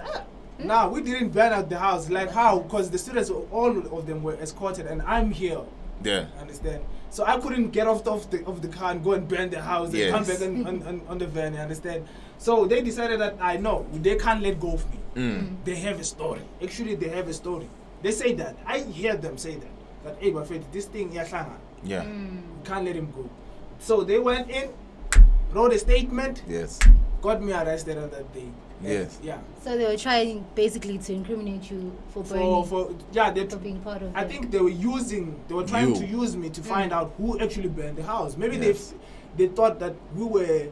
nah, we didn't burn out the house. Like how? Because the students, all of them were escorted, and I'm here. Yeah. Understand? So I couldn't get off the car and go and burn the house and come back on the van. You understand? So they decided that they can't let go of me. They have a story. Actually, they have a story. They say that. I hear them say that. That hey, my friend, this thing, yeah, Yeah. we can't let him go. So they went in, wrote a statement. Yes. Got me arrested on that day. Yes. Yeah. So they were trying basically to incriminate you for burning. For being part of I it. think they were trying to use me to find out who actually burned the house. Maybe they thought that we were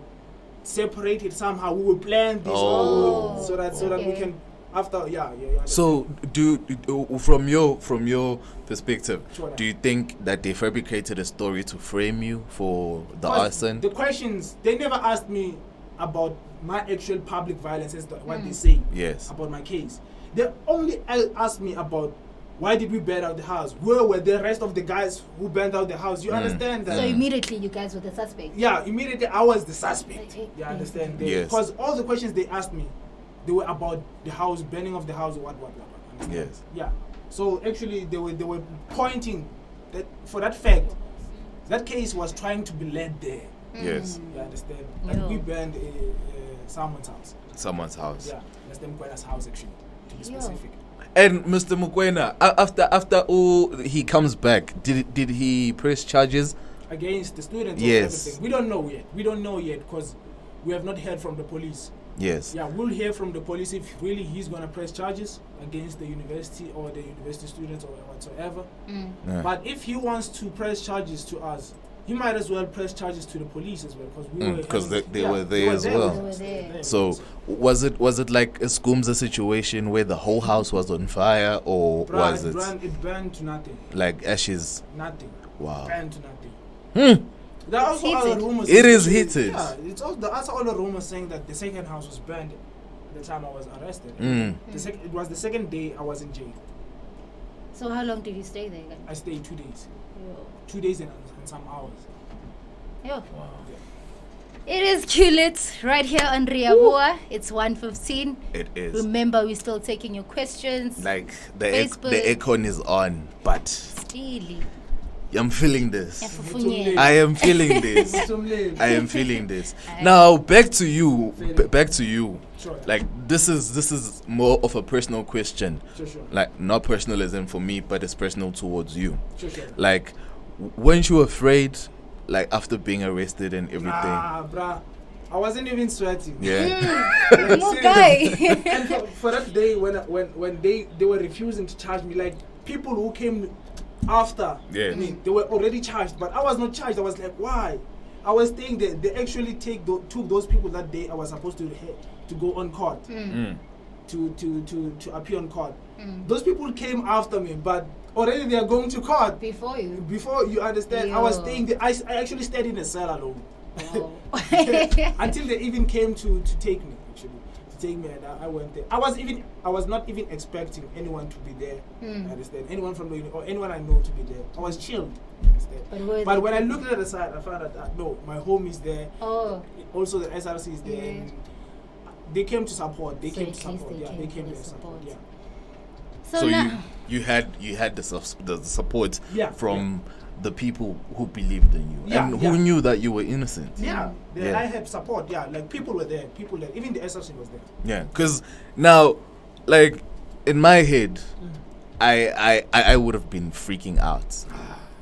separated somehow. We were planned this so that we can after So from your perspective, Sure. do you think that they fabricated a story to frame you for the arson? The questions, they never asked me about my actual public violence, is what they say about my case. They only asked me about why did we burn out the house? Where were the rest of the guys who burned out the house? You understand that? So immediately you guys were the suspect? Yeah, immediately I was the suspect. You understand? Yes. Because all the questions they asked me, they were about the house, burning of the house, what. Understand? Yes. Yeah. So actually they were pointing that for that fact, that case was trying to be led there. Yes. You understand? And we burned someone's house. Someone's house. Yeah, that's the Mkwena's house actually, to be specific. And Mr. Mukwena, after all he comes back, did he press charges Against the students? Yes. Or everything? We don't know yet because we have not heard from the police. Yes. Yeah, we'll hear from the police if really he's gonna press charges against the university or the university students or whatsoever. Yeah. But if he wants to press charges to us, he might as well press charges to the police as well because they were they there as well. They were there. So was it like a Skumza situation where the whole house was on fire, or was it it burned to nothing? like ashes? Nothing. Wow. Burned to nothing. There are also It's other heated. rumors. It is heated. Yeah, it's also there are also other rumors saying that the second house was burned at the time I was arrested. It was the second day I was in jail. So how long did you stay there? I stayed 2 days. Yo. 2 days and some hours. Yo. It is Q-Lit right here on Rea Bua. It's 1:15. It is. Remember, we're still taking your questions. Like the Facebook. aircon is on, but Steely. I'm feeling this. Yafufunyela. I am feeling this. I am feeling this. Now back to you. Back to you. Sure. Like this is more of a personal question. Sure. Like not personalism for me, but it's personal towards you. Sure. Like, weren't you afraid? Like after being arrested and everything. Nah, bruh. I wasn't even sweating. Yeah. Poor guy. And for that day when they were refusing to charge me, like people who came after me, they were already charged, but I was not charged. I was like, why? I was staying there. They actually took those people that day. I was supposed to go on court to appear on court. Those people came after me, but already they are going to court Before you understand. Yo. I was staying there. I actually stayed in a cell alone. Oh. Until they even came to take me, actually. To take me, and I went there. I was not even expecting anyone to be there. Understand? Anyone from the uni or anyone I know to be there. I was chilled. Understand? But when I looked at the side, I found out that no, my home is there. Oh. Also the SRC is there. Yeah. And they came to support. They So came at to least support. they Yeah, came they for came the to support. support. Yeah. So now, you had the support Yeah, from the people who believed in you Yeah, and yeah. who knew that you were innocent. Yeah, Yeah. I had support. Yeah, like people were there. Even the SRC was there. Yeah, because now, like in my head, I would have been freaking out.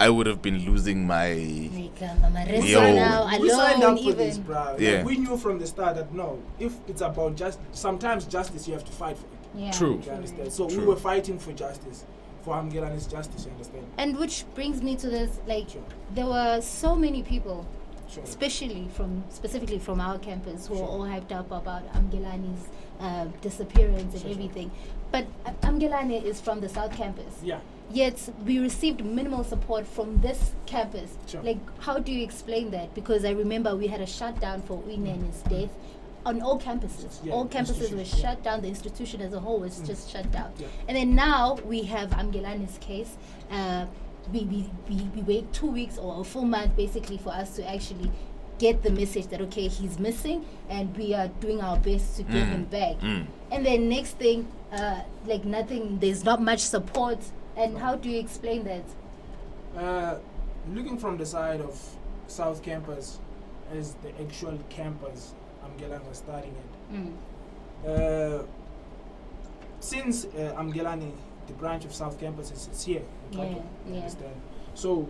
I would have been losing my. I'm arrested Yo. now, We signed alone up for this, even. bro. Like, Yeah. we knew from the start that no, if it's about sometimes justice, you have to fight for it. Yeah. True. You understand? So True. we were fighting for justice, for Amgelani's justice. You understand? And which brings me to this, like, Sure. there were so many people, Sure. specifically from our campus, who were all hyped up about Amgelani's disappearance and Sure. everything. But Amgelani is from the South Campus. Yeah. Yet we received minimal support from this campus. Sure. Like, how do you explain that? Because I remember we had a shutdown for Uinen's death on all campuses. Yeah, All campuses were institution, yeah. shut down. The institution as a whole was just shut down. Yeah. And then now we have Amgelani's case. We wait 2 weeks or a full month basically for us to actually get the message that okay, he's missing, and we are doing our best to get him back. And then next thing, like nothing. There's not much support. And how do you explain that? Looking from the side of South Campus as the actual campus Amgelani was starting at. Since Amgelani, the branch of South Campus, is here. In Cape Town, you yeah. understand? So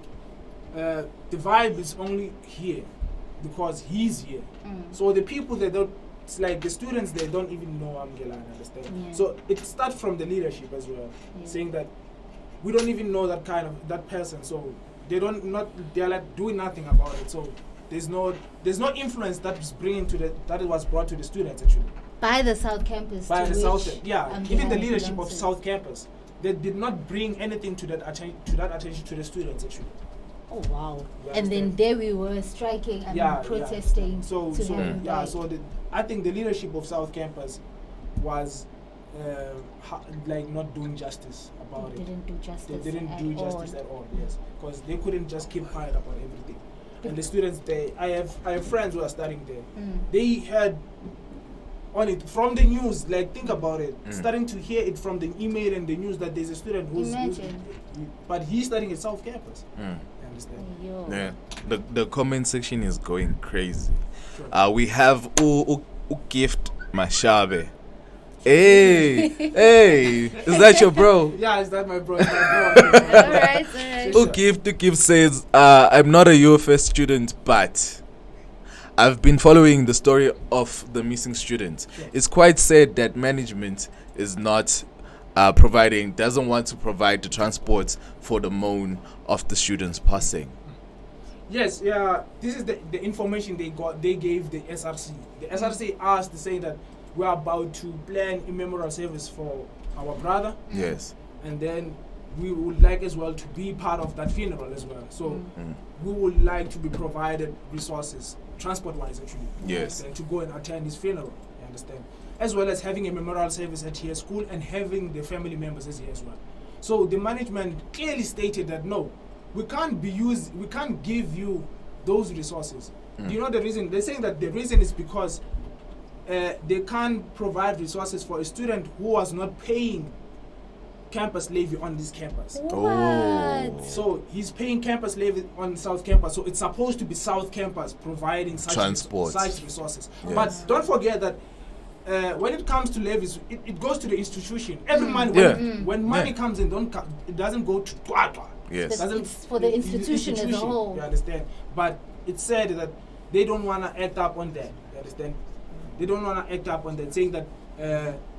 the vibe is only here because he's here. So the people they don't, it's like the students they don't even know Amgelani, understand? Yeah. So it starts from the leadership as well, saying that we don't even know that person, so they're like doing nothing about it. So there's no influence that was brought to the students actually By the South Campus. by to the which South. Yeah, Amgelani even the leadership of belongs to. South Campus, they did not bring anything to that attention to the students actually. Oh wow! You And then understand? there we were striking and Yeah, protesting So to have him back. I think the leadership of South Campus was like not doing justice about They it. didn't do justice. They didn't do justice all. at all. Yes, because they couldn't just keep quiet about everything. And the students, I have friends who are studying there. They heard on it from the news. Like think about it, starting to hear it from the email and the news that there's a student who's but he's studying at South Campus. You understand? Yo. Yeah, the comment section is going crazy. Sure. We have Gift Mashabe. Hey, is that your bro? Yeah, is that my bro? It's my bro. Alright. Gift says, I'm not a UFS student, but I've been following the story of the missing student. It's quite sad that management is not doesn't want to provide the transport for the moan of the students passing. Yes, yeah. This is the information they got. They gave the SRC. The SRC asked to say that we're about to plan a memorial service for our brother. Yes. And then we would like as well to be part of that funeral as well. So we would like to be provided resources, transport-wise actually. Yes. And to go and attend his funeral. You understand? As well as having a memorial service at his school and having the family members as here as well. So the management clearly stated that no, we can't give you those resources. Do you know the reason? They're saying that the reason is because they can't provide resources for a student who was not paying campus levy on this campus. What? So he's paying campus levy on South Campus. So it's supposed to be South Campus providing such transport, such resources. Yes. But don't forget that when it comes to levies, it goes to the institution. Every money, when money comes in, it doesn't go to Twatwa. Yes. It's for the institution as a whole. You understand? But it's said that they don't want to act up on that. You understand? They don't want to act up on that, saying that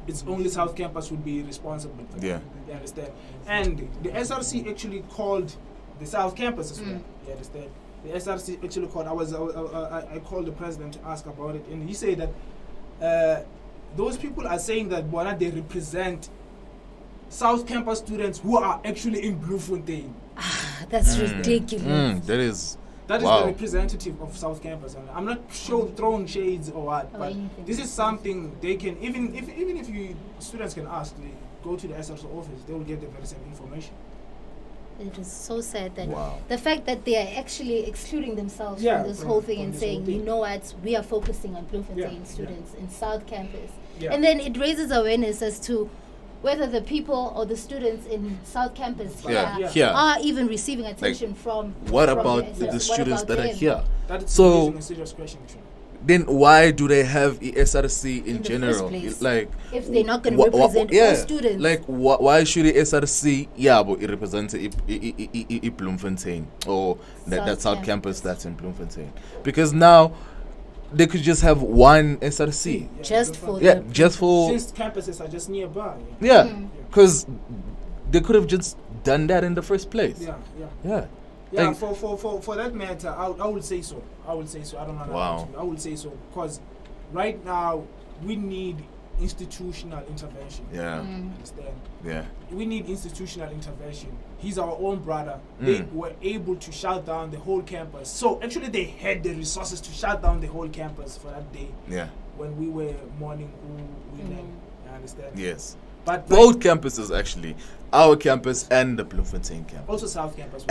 it's only South Campus would be responsible for that. You understand? And the SRC actually called the South Campus as well. You understand? The SRC actually called. I called the president to ask about it, and he said that those people are saying that Bona, they represent South Campus students who are actually in Bloemfontein. That's ridiculous. That is the representative of South Campus. And I'm not sure throwing shades or what, but this is something they can, even if you students can ask, they go to the SRC office, they will get the very same information. It is so sad that the fact that they are actually excluding themselves from this whole thing and saying, you know what, we are focusing on Bloemfontein students in South Campus. And then it raises awareness as to whether the people or the students in South Campus are even receiving attention from about the students that are here? That's a serious question. Then why do they have SRC in general? Like, if they're not going to represent all students, like why should the SRC but it represents Bloemfontein or that South Campus that's in Bloemfontein? Because now they could just have one SRC just for since campuses are just nearby. Because they could have just done that in the first place. Yeah, for that matter, I would say so. I don't know. I would say so because right now we need institutional intervention. Understand? We need institutional intervention. He's our own brother. They were able to shut down the whole campus. So actually, they had the resources to shut down the whole campus for that day. When we were mourning I understand? Yes. But both campuses actually, our campus and the Bloemfontein campus. Also South Campus.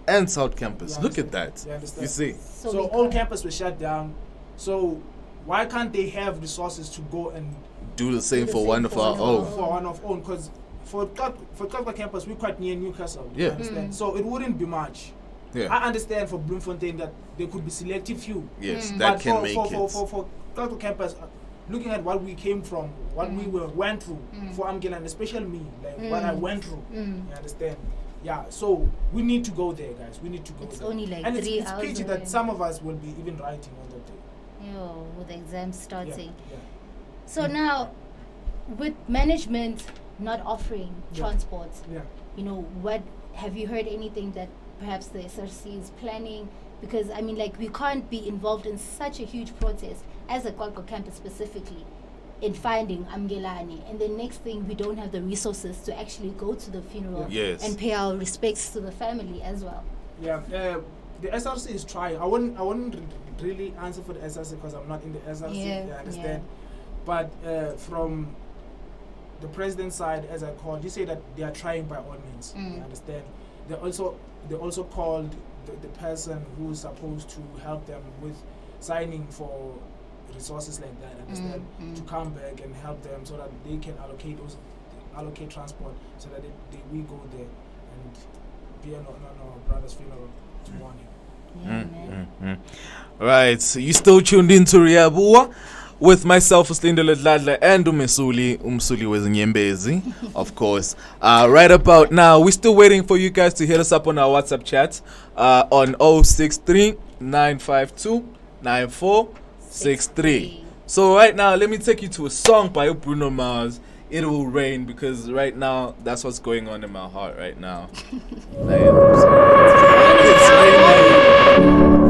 And South Campus. Look at that. You see. So all campus was shut down. So why can't they have resources to go and do the same for one of our own? For one of our own, because for Kalpa campus we're quite near Newcastle. You understand? So it wouldn't be much. I understand for Bloemfontein that there could be selective few. That but can make it. For Kalpa campus, looking at what we came from, what we went through, for Amgela and especially me, like what I went through, you understand? Yeah, so we need to go there, guys. We need to go there. It's only like and 3 it's hours pity that some of us will be even writing on that day. With the exams starting. Yeah. So now, with management not offering transport, you know, what have you heard anything that perhaps the SRC is planning? Because I mean, like, we can't be involved in such a huge protest as a Kwakwa campus specifically in finding Amgelani, and the next thing we don't have the resources to actually go to the funeral and pay our respects to the family as well. The SRC is trying. I wouldn't really answer for the SRC because I'm not in the SRC. I understand. But from the president's side, as I called, you say that they are trying by all means. You understand? They also called the person who's supposed to help them with signing for resources like that, understand, to come back and help them so that they can allocate transport so that we go there and be on our brother's funeral to mourn him. Right, so you still tuned into Rea Bua with myself, Slindele Dladla, and Umsuli Wezinyembezi, of course. Right about now, we're still waiting for you guys to hit us up on our WhatsApp chat on 063 952 9463. So right now, let me take you to a song by Bruno Mars, It Will Rain, because right now, that's what's going on in my heart right now. It's raining.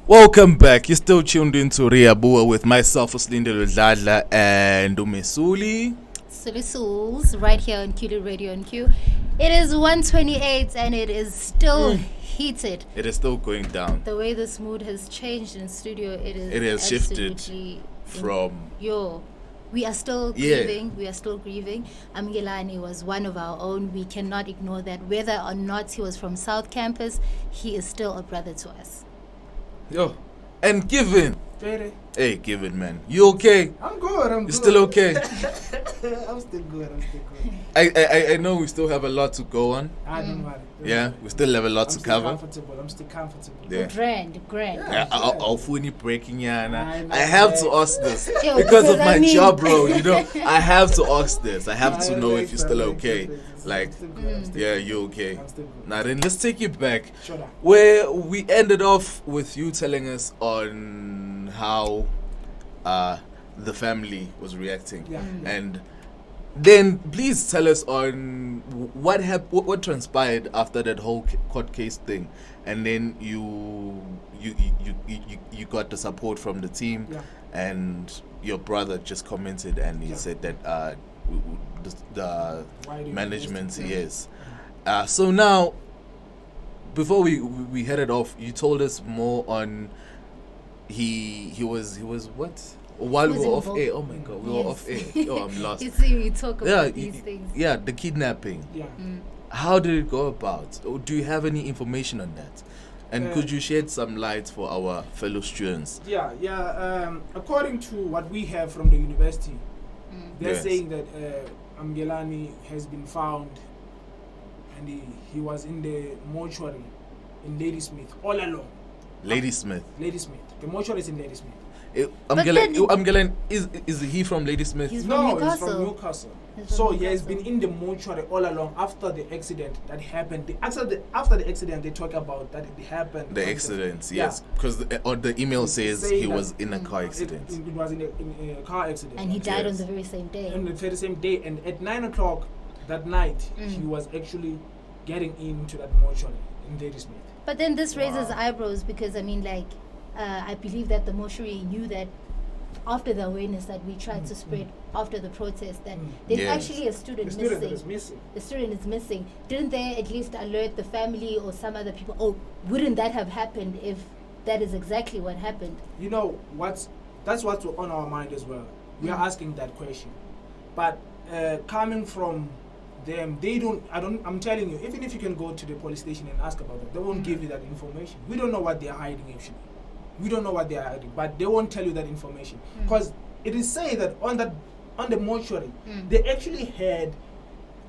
Welcome back. You're still tuned into Rea Bua with myself, Uslinde Ludladla, and Umesuli. Souls right here on Q Radio and Q. It is 1:28 and it is still heated. It is still going down. The way this mood has changed in studio, it has shifted absolutely from we are still grieving. We are still grieving. Amgelani was one of our own. We cannot ignore that. Whether or not he was from South Campus, he is still a brother to us. And Given. Hey, Given, man. You okay? I'm good. You still okay? I'm still good. I know we still have a lot to go on. I don't worry. Yeah, we still have a lot to cover. I'm still comfortable. Yeah. Grand. I'll fully breaking I have to ask this because because of my I mean- job, bro. You know, I have to ask this. I have to know if you're still okay. Like, yeah, you okay? I'm still good. Now then, let's take you back Sure. where we ended off with you telling us on how the family was reacting, Yeah. and then please tell us on what transpired after that whole court case thing, and then you got the support from the team, and your brother just commented and he said that the management, yes. So now, before we headed off, you told us more on he was what? While we were off air, oh my god, we were off air. Oh, I'm lost. You see, we talk about these things. Yeah, the kidnapping. Yeah. How did it go about? Or do you have any information on that? And could you shed some light for our fellow students? According to what we have from the university, they're Yes. saying that Amgelani has been found and he was in the mortuary in Ladysmith all along. Ladysmith. The mortuary is in Ladysmith. Amgelan, is he from Ladysmith? He's No, from he's from Newcastle. Newcastle. He's So from he has Newcastle. been in the mortuary all along after the accident that happened. After the accident, they talk about that it happened. The on accident, yeah. yes. Because the email says Saying he that- was in a car accident. It was in a car accident. And he died on Yes. the very same day. On the very same day, and at 9 o'clock that night, he was actually getting into that mortuary in Ladysmith. But then this raises eyebrows because I believe that the mortuary knew that after the awareness that we tried to spread after the protest that there's Yes. actually a student The student missing. is missing. The student is missing. Didn't they at least alert the family or some other people? Oh, wouldn't that have happened if that is exactly what happened? You know that's what's on our mind as well. We are asking that question, but coming from them, I'm telling you, even if you can go to the police station and ask about it, they won't give you that information. We don't know what they are hiding actually. We don't know what they are hiding, but they won't tell you that information because it is said that on the mortuary they actually had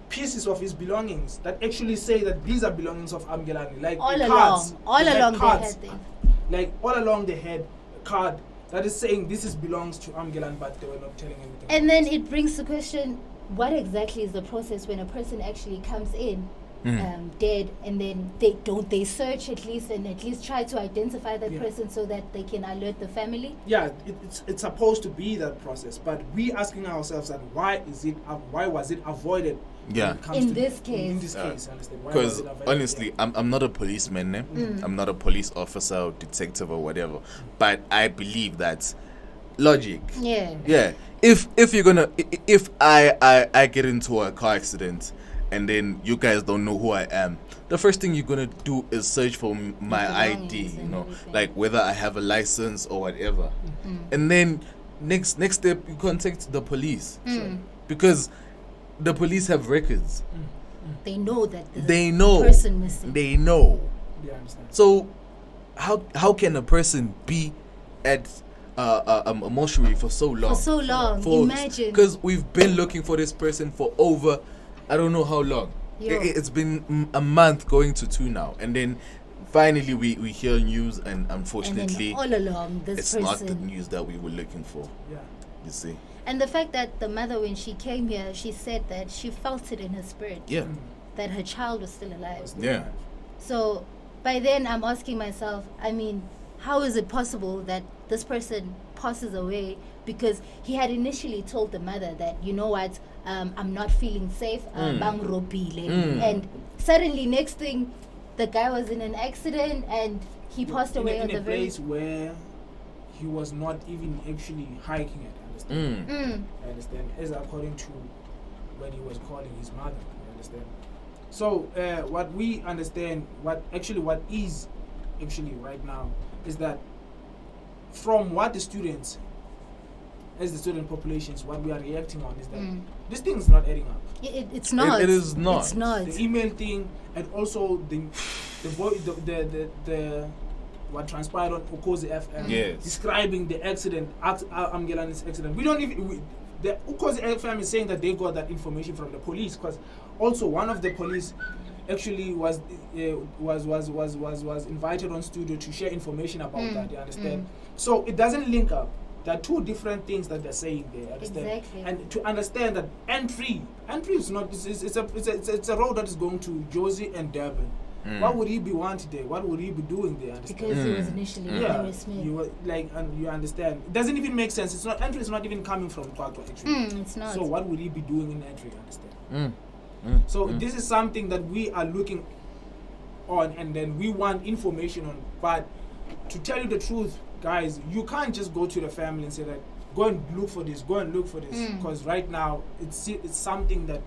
pieces of his belongings that actually say that these are belongings of Amgelani, like All the along, cards. all They had along they cards. had things. Like all along they had a card that is saying this belongs to Amgelan, but they were not telling anything. And then it brings the question, what exactly is the process when a person actually comes in dead, and then they search at least and at least try to identify that person so that they can alert the family? Yeah, it's supposed to be that process, but we asking ourselves that why was it avoided? Yeah. when it comes In to this in case. this case, understand? Why Because was it avoided? honestly, I'm not a policeman, I'm not a police officer or detective or whatever, but I believe that logic. Yeah. If you're gonna, if I get into a car accident and then you guys don't know who I am, the first thing you're gonna do is search for my belongings ID, you and know, everything. like whether I have a license or whatever, and then next step you contact the police because the police have records. They know that there's They a know. person missing. They know. Yeah, I understand. So, how can a person be at a mortuary for so long? For so long, imagine. Because we've been looking for this person for over, I don't know how long. Yo. It's been a month going to 2 now, and then finally we hear news, and And unfortunately, then all along, this it's person. not the news that we were looking for. Yeah. You see? And the fact that the mother, when she came here, she said that she felt it in her spirit Yeah. that her child was still alive. Yeah. So by then, I'm asking myself, I mean, how is it possible that this person passes away? Because he had initially told the mother that, you know what, I'm not feeling safe, bang robile. And suddenly, next thing, the guy was in an accident and he passed away in on a the very. place where he was not even actually hiking it. Understand? I understand. As according to when he was calling his mother. You understand? So what we understand, what is actually right now, is that from what the students, as the student populations, what we are reacting on is that this thing is not adding up. It's not. It is not. It's not. The email thing, and also the what transpired on Ukozi FM, describing the accident, Amgelani's accident. We don't even. The Ukozi FM is saying that they got that information from the police, because also one of the police actually was invited on studio to share information about that. You understand? So it doesn't link up. There are two different things that they're saying there. Understand? Exactly. And to understand that entry is not. It's a road that is going to Josie and Durban. What would he be wanted there? What would he be doing there? Understand? Because he was initially Harry Smith. You were like, and you understand. It doesn't even make sense. It's not entry. Is not even coming from Kwakwa actually. It's not. So what would he be doing in entry? Understand? So this is something that we are looking on, and then we want information on. But to tell you the truth, guys, you can't just go to the family and say that go and look for this, because right now it's something that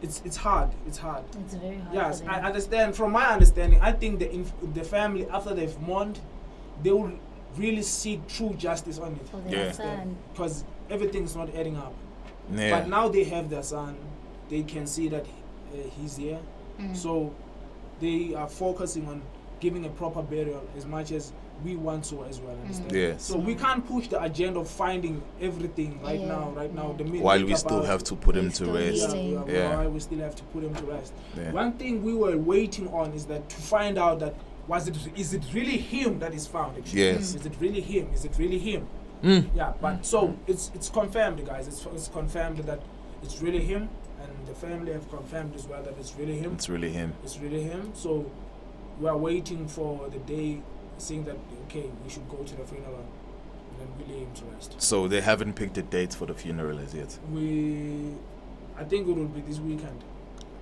it's hard. It's hard. It's very hard. Yes, I understand. From my understanding, I think the family, after they've mourned, they will really seek true justice on it. For their son. Because everything's not adding up. Yeah. But now they have their son. They can see that he's here. So they are focusing on giving a proper burial as much as we want to as well. Understand? Yes. So we can't push the agenda of finding everything right now. While we still have to put him to rest. While we still have to put him to rest. Yeah. One thing we were waiting on is that to find out that is it really him that is found? Actually? Yes. Is it really him? Is it really him? Yeah. But so it's confirmed, guys. It's confirmed that it's really him, and the family have confirmed as well that it's really him. It's really him. It's really him. So we are waiting for the day, saying that okay, we should go to the funeral and then we lay him to rest. So they haven't picked a date for the funeral as yet. I think it will be this weekend.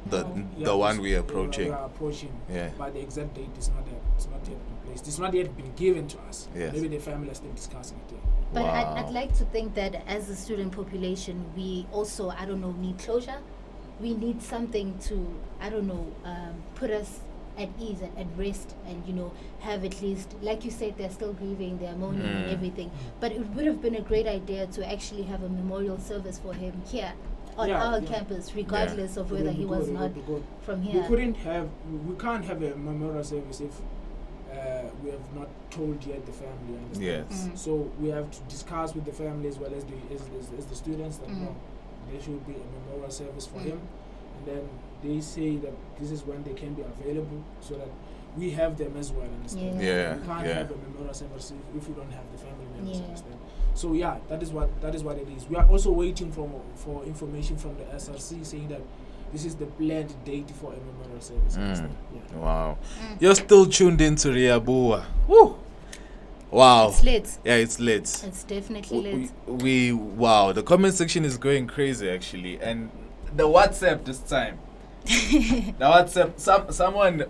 The one we are approaching. We are approaching. Yeah. But the exact date is not yet. It's not yet in place. It's not yet been given to us. Yes. Maybe the family are still discussing it. But I'd like to think that as a student population, we also, need closure. We need something to, put us at ease and at rest, and have at least, like you said, they're still grieving, they're mourning and everything. But it would have been a great idea to actually have a memorial service for him here on our campus, regardless of whether he was not from here. We can't have a memorial service if we have not told yet the family. Yes. So we have to discuss with the family as well as the students that there should be a memorial service for him, and then they say that this is when they can be available, so that we have them as well. Understand? Yeah. We can't have a memorial service if we don't have the family members. Yeah. Understand? So that is what it is. We are also waiting for information from the SRC saying that this is the planned date for a memorial service. Yeah. Wow. You're still tuned into Rea Bua. Woo! Wow. It's lit. Yeah, it's lit. It's definitely lit. Wow, the comment section is going crazy actually. And the WhatsApp this time. The WhatsApp, someone,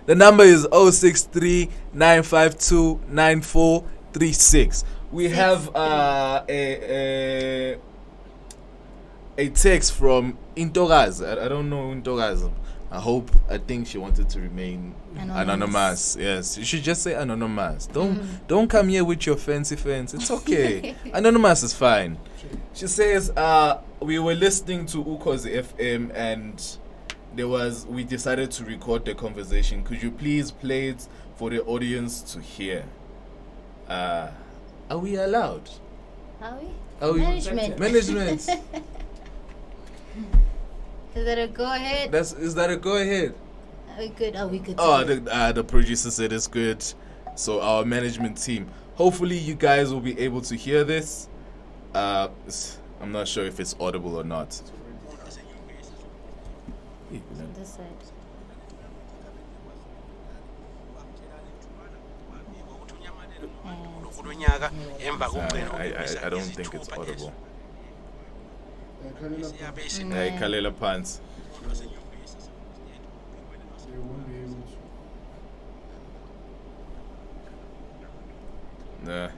the number is 063-952-9436. We have a text from Intogaz. I don't know Intogaz. I think she wanted to remain anonymous. Yes, you should just say anonymous. Don't come here with your fancy fence. It's okay. Anonymous is fine. She says, we were listening to Ukozi FM and we decided to record the conversation. Could you please play it for the audience to hear? Are we allowed? Are we? Management. Is that a go ahead? Is that a go ahead? Are we good? Are we good? Oh, the producer said it's good. So our management team. Hopefully you guys will be able to hear this. I'm not sure if it's audible or not. On this side. I don't think it's audible. Kalela Pants. They won't be able to. Nah.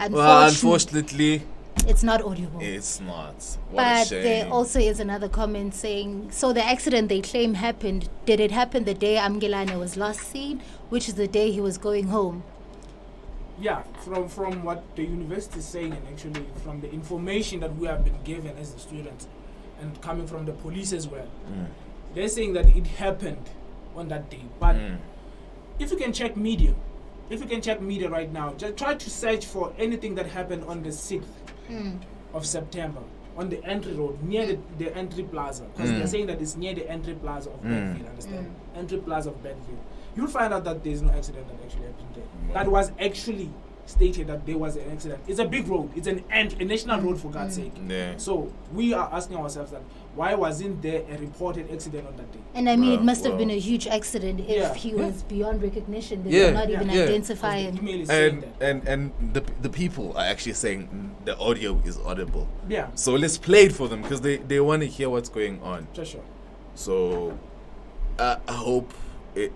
Unfortunately, Unfortunately, it's not audible. it's not. What a But shame. there also is another comment saying, so the accident they claim happened, did it happen the day Amgelane was last seen, which is the day he was going home? Yeah, from what the university is saying, and actually from the information that we have been given as the students, and coming from the police as well, they're saying that it happened on that day. But if you can check media, right now, just try to search for anything that happened on the 6th of September on the entry road near the entry plaza, because they're saying that it's near the entry plaza of Bedville. Understand? Entry plaza of Bedville. You'll find out that there's no accident that actually happened there. That was actually stated that there was an accident. It's a big road. It's a national road, for God's sake. Yeah. So we are asking ourselves that why wasn't there a reported accident on that day? And I mean, it must have been a huge accident if he was beyond recognition. They could not even identify him. The email is saying that. And the people are actually saying the audio is audible. Yeah. So let's play it for them because they want to hear what's going on. Sure. So I hope it.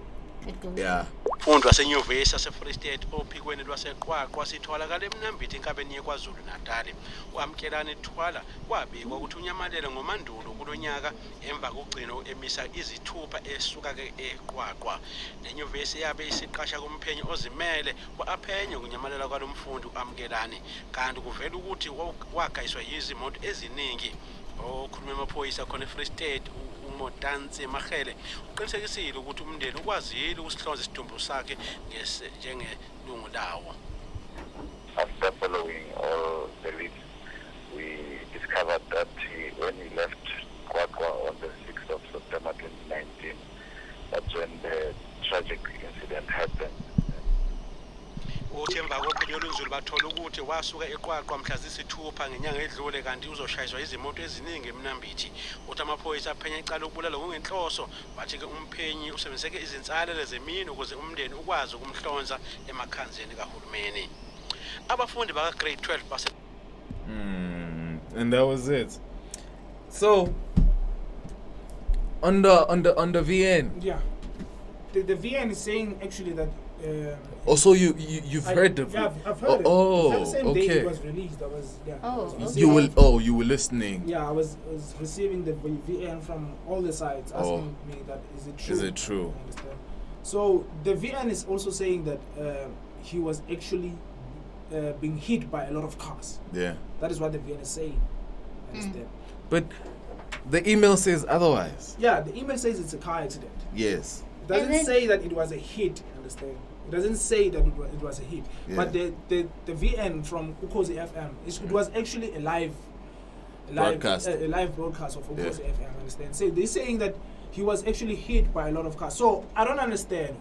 Yeah. Mfundi wasenyuvesi yase-Free State ophikweni lwaseqwaqwa sitholakala eMnambithi enkabeni yeKwaZulu Natali. Kwamkelane Thwala kwabikwa ukuthi unyamalele ngomandulo kulo nyaka emva kokugcino emisa izithupha esuka-ke eqwaqwa. Le nyuvesi yabe isiqasha kumphenyi ozimele kwa-aphenye kunyamalala kwalo mfundi uAmkelane, kanti kuvela ukuthi wagayiswa yizimoto eziningi. Okhuluma amaphoyisa khona eFree State uMotansi Mahele uqinisekisile ukuthi umndeni ukwazile ukusihlonza isidumbu sakhe njengelungu lawo. After following all the leads, we discovered that when he left Kwakwa on the 6th of September 2019, that's when the tragic incident happened. Uthi emva kophiko olunzulu bathola ukuthi wasuka eqwaqwa mhla zisithupha ngenyanga edlule kanti uzoshayiswa izimoto eziningi eMnambithi. Uthi amaphoyisa aphenya icala ukubulala ngokungenhloso, bathi-ke umphenyi usebenziseke izinsalelo zemini ukuze umndeni ukwazi ukumhlonza emakhanzeni kahulumeni. Abafundi baka-grade 12 base And that was it. So on the VN. Yeah. The VN is saying actually that. Also, you've heard the. Yeah, I've heard it. Oh, the same okay. day it was released. I was. Yeah. You were listening. Yeah, I was receiving the VN from all the sides asking me that is it true? Is it true? Understand? So the VN is also saying that he was actually being hit by a lot of cars. Yeah. That is what the VN is saying. Understand? But the email says otherwise. Yeah, the email says it's a car accident. Yes. It doesn't say that it was a hit. Understand? It doesn't say that it was a hit. Yeah. But the VN from Ukozi FM, it was actually a live broadcast of Ukozi FM. Understand? So they're saying that he was actually hit by a lot of cars. So I don't understand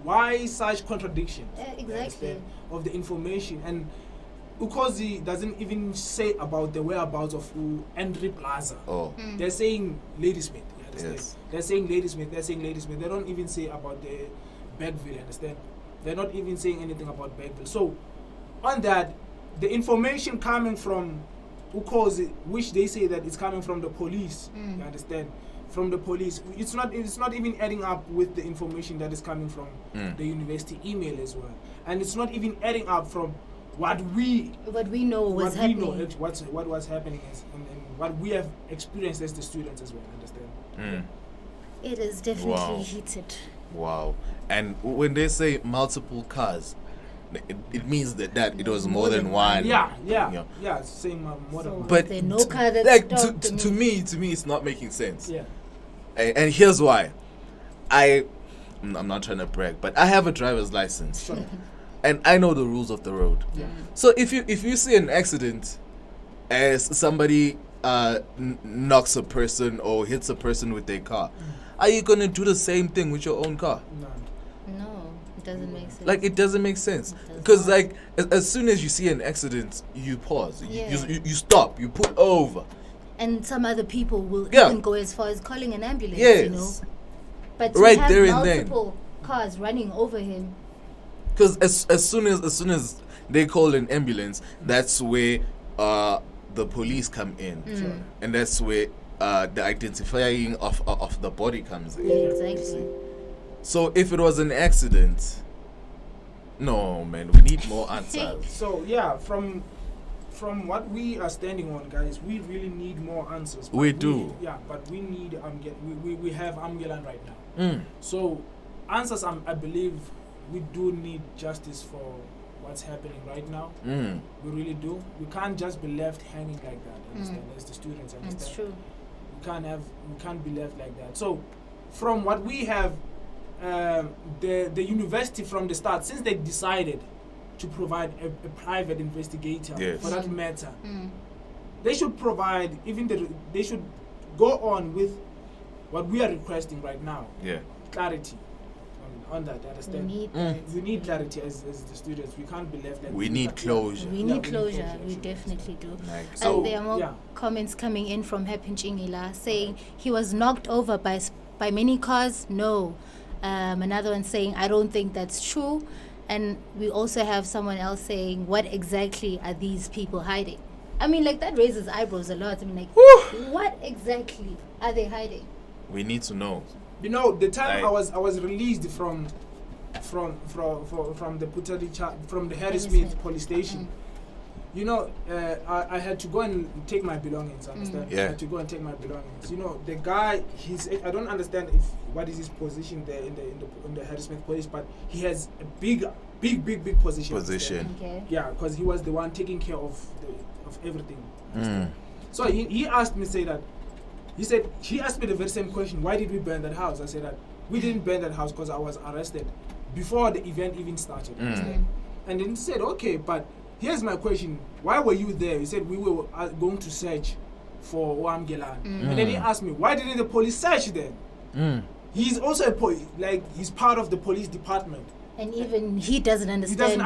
why such contradiction Exactly. of the information. And Ukozi doesn't even say about the whereabouts of Entry Plaza. They're saying Ladysmith. You understand? Yes. They're saying Ladysmith. They don't even say about the Bedville. Understand? They're not even saying anything about Bedville. So on that, the information coming from Ukozi, which they say that it's coming from the police. You understand? From the police, it's not even adding up with the information that is coming from the university email as well, and it's not even adding up from what we know was happening. What was happening is, and what we have experienced as the students as well. Understand? It is definitely heated. Wow. And when they say multiple cars, it means that it was more than one. Yeah. You know. Yeah. Same more than one. But there's no car that's like stopped. to me, it's not making sense. Yeah. And here's why. I'm not trying to brag, but I have a driver's license. Sure. And I know the rules of the road. Yeah. So if you see an accident as somebody knocks a person or hits a person with their car, are you gonna do the same thing with your own car? No, it doesn't make sense. Like, it doesn't make sense because like as soon as you see an accident, you pause, you stop, you pull over, and some other people will even go as far as calling an ambulance. Yes. You know, but to right have there and multiple cars running over him. Because as soon as they call an ambulance, that's where the police come in, and that's where the identifying of the body comes in. Exactly. So if it was an accident, no man, we need more answers. So yeah, from what we are standing on, guys, we really need more answers. We do. Yeah, but we need we have Amgelan right now. So answers, I believe we do need justice for what's happening right now. We really do. We can't just be left hanging like that. Understand? As the students understand. That's true. We can't be left like that. So from what we have, the university from the start, since they decided to provide a private investigator for that matter, they should provide they should go on with what we are requesting right now. Clarity on that. Understand? We need clarity as the students. We can't be left like we need closure. We need closure. We definitely do. So, there are more comments coming in from Happy Chingila saying he was knocked over by many cars. No. Another one saying I don't think that's true. And we also have someone else saying, what exactly are these people hiding? I mean, like, that raises eyebrows a lot. I mean, like, what exactly are they hiding? We need to know. You know, the time I was released from the from the Harrismith police station. You know, I had to go and take my belongings. Understand? I had to go and take my belongings. You know, the guy, I don't understand what is his position there in the Harrismith police, but he has a big position. Okay. Yeah, because he was the one taking care of everything. So he asked me, he asked me the very same question. Why did we burn that house? I said that we didn't burn that house because I was arrested before the event even started. And then he said, okay, but here's my question. Why were you there? He said we were going to search for Oamgelan. And then he asked me, why didn't the police search then? He's also he's part of the police department. And even he doesn't understand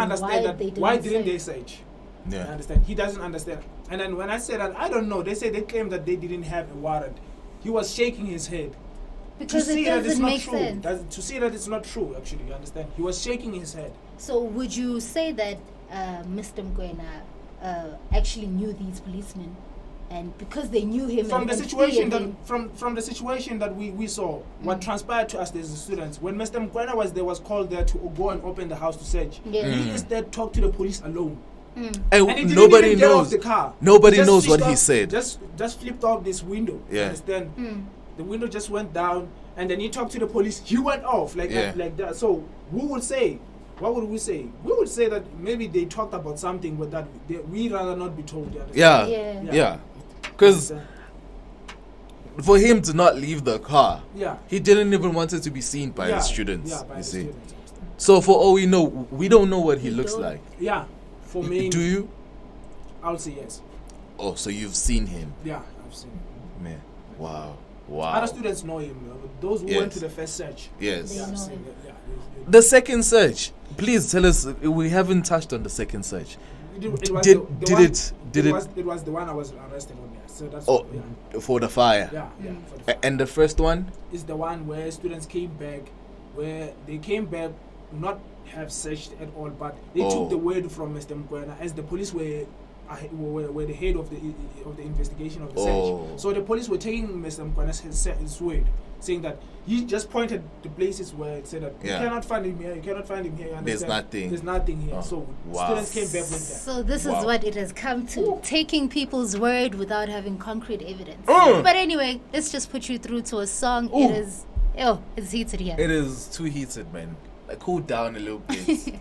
why didn't they search. Yeah. Understand? He doesn't understand. And then when I said that, I don't know, they claimed that they didn't have a warrant. He was shaking his head. Because it doesn't make sense. To see that it's not true, actually, you understand? He was shaking his head. So would you say that Mr. Mkwena actually knew these policemen, and because they knew him from the situation that we saw, what transpired to us as students, when Mr. Mkwena was called there to go and open the house to search, he instead talked to the police alone. And nobody knows the car. Nobody knows what he said. Just flipped off this window. Understand? The window just went down, and then he talked to the police. He went off like that. So who would say? What would we say? We would say that maybe they talked about something, but that we rather not be told. Yeah. Because for him to not leave the car, he didn't even want it to be seen by the students. By the students. So for all we know, we don't know what he looks like. Yeah. For me, do you? I'll say yes. Oh, so you've seen him? Yeah, I've seen him. Man, wow. Other students know him. Those who went to the first search. Yes. They know him. The second search. Please tell us. We haven't touched on the second search. It was the one I was arrested on. So that's for the fire. Yeah. For the fire. And the first one is the one where students came back, not have searched at all, but they took the word from Mr. Mkwena as the police were the head of the investigation of the search. So the police were taking Mr. Mkwena's word, saying that he just pointed the places where it said that you cannot find him here, you cannot find him here. There's nothing here. So students came back with that. So this is what it has come to, taking people's word without having concrete evidence. But anyway, let's just put you through to a song. It's heated here. It is too heated, man. Like, cool down a little bit.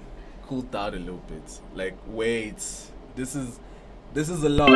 Cool down a little bit. Like, wait. This is a lot.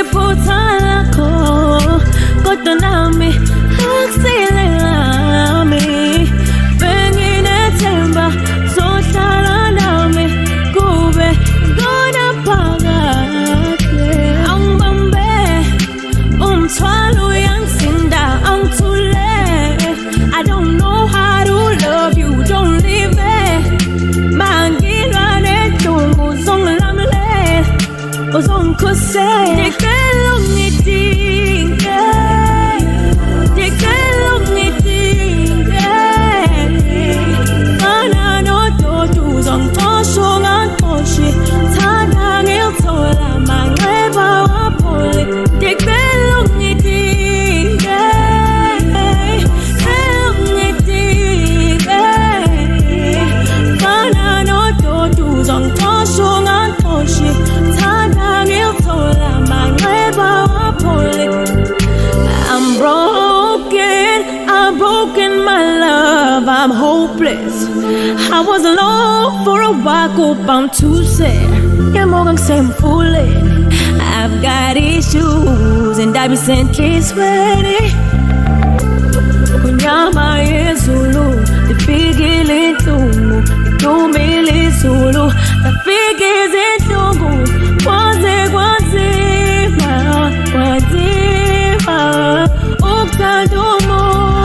iphutha lakho kodwa nami akusile lami benginethemba zohlala nami kube khona phakade angibambe umthwalo uyangisinda angithule I don't know how to love you don't leave me mangilwa nedumbu zongilamulela uzongikhusela ngicela ungidinge ngicela ungidinge fana nododo uzongixosha ungaxoshi thanda ngilithola manxeba waphole ngicela ungidinge fana nododo uzongixosha ungaxoshi thanda ngilithola manxeba waphole I'm broken, my love, I'm hopeless. I was alone for a while, I'm too sad. Yeah, more I'm fooling. I've got issues and I be simply sweaty. Kunyama yezulu, the biggie lintungu, the dumili zulu, the figures intungu, kwazima, uktadumu,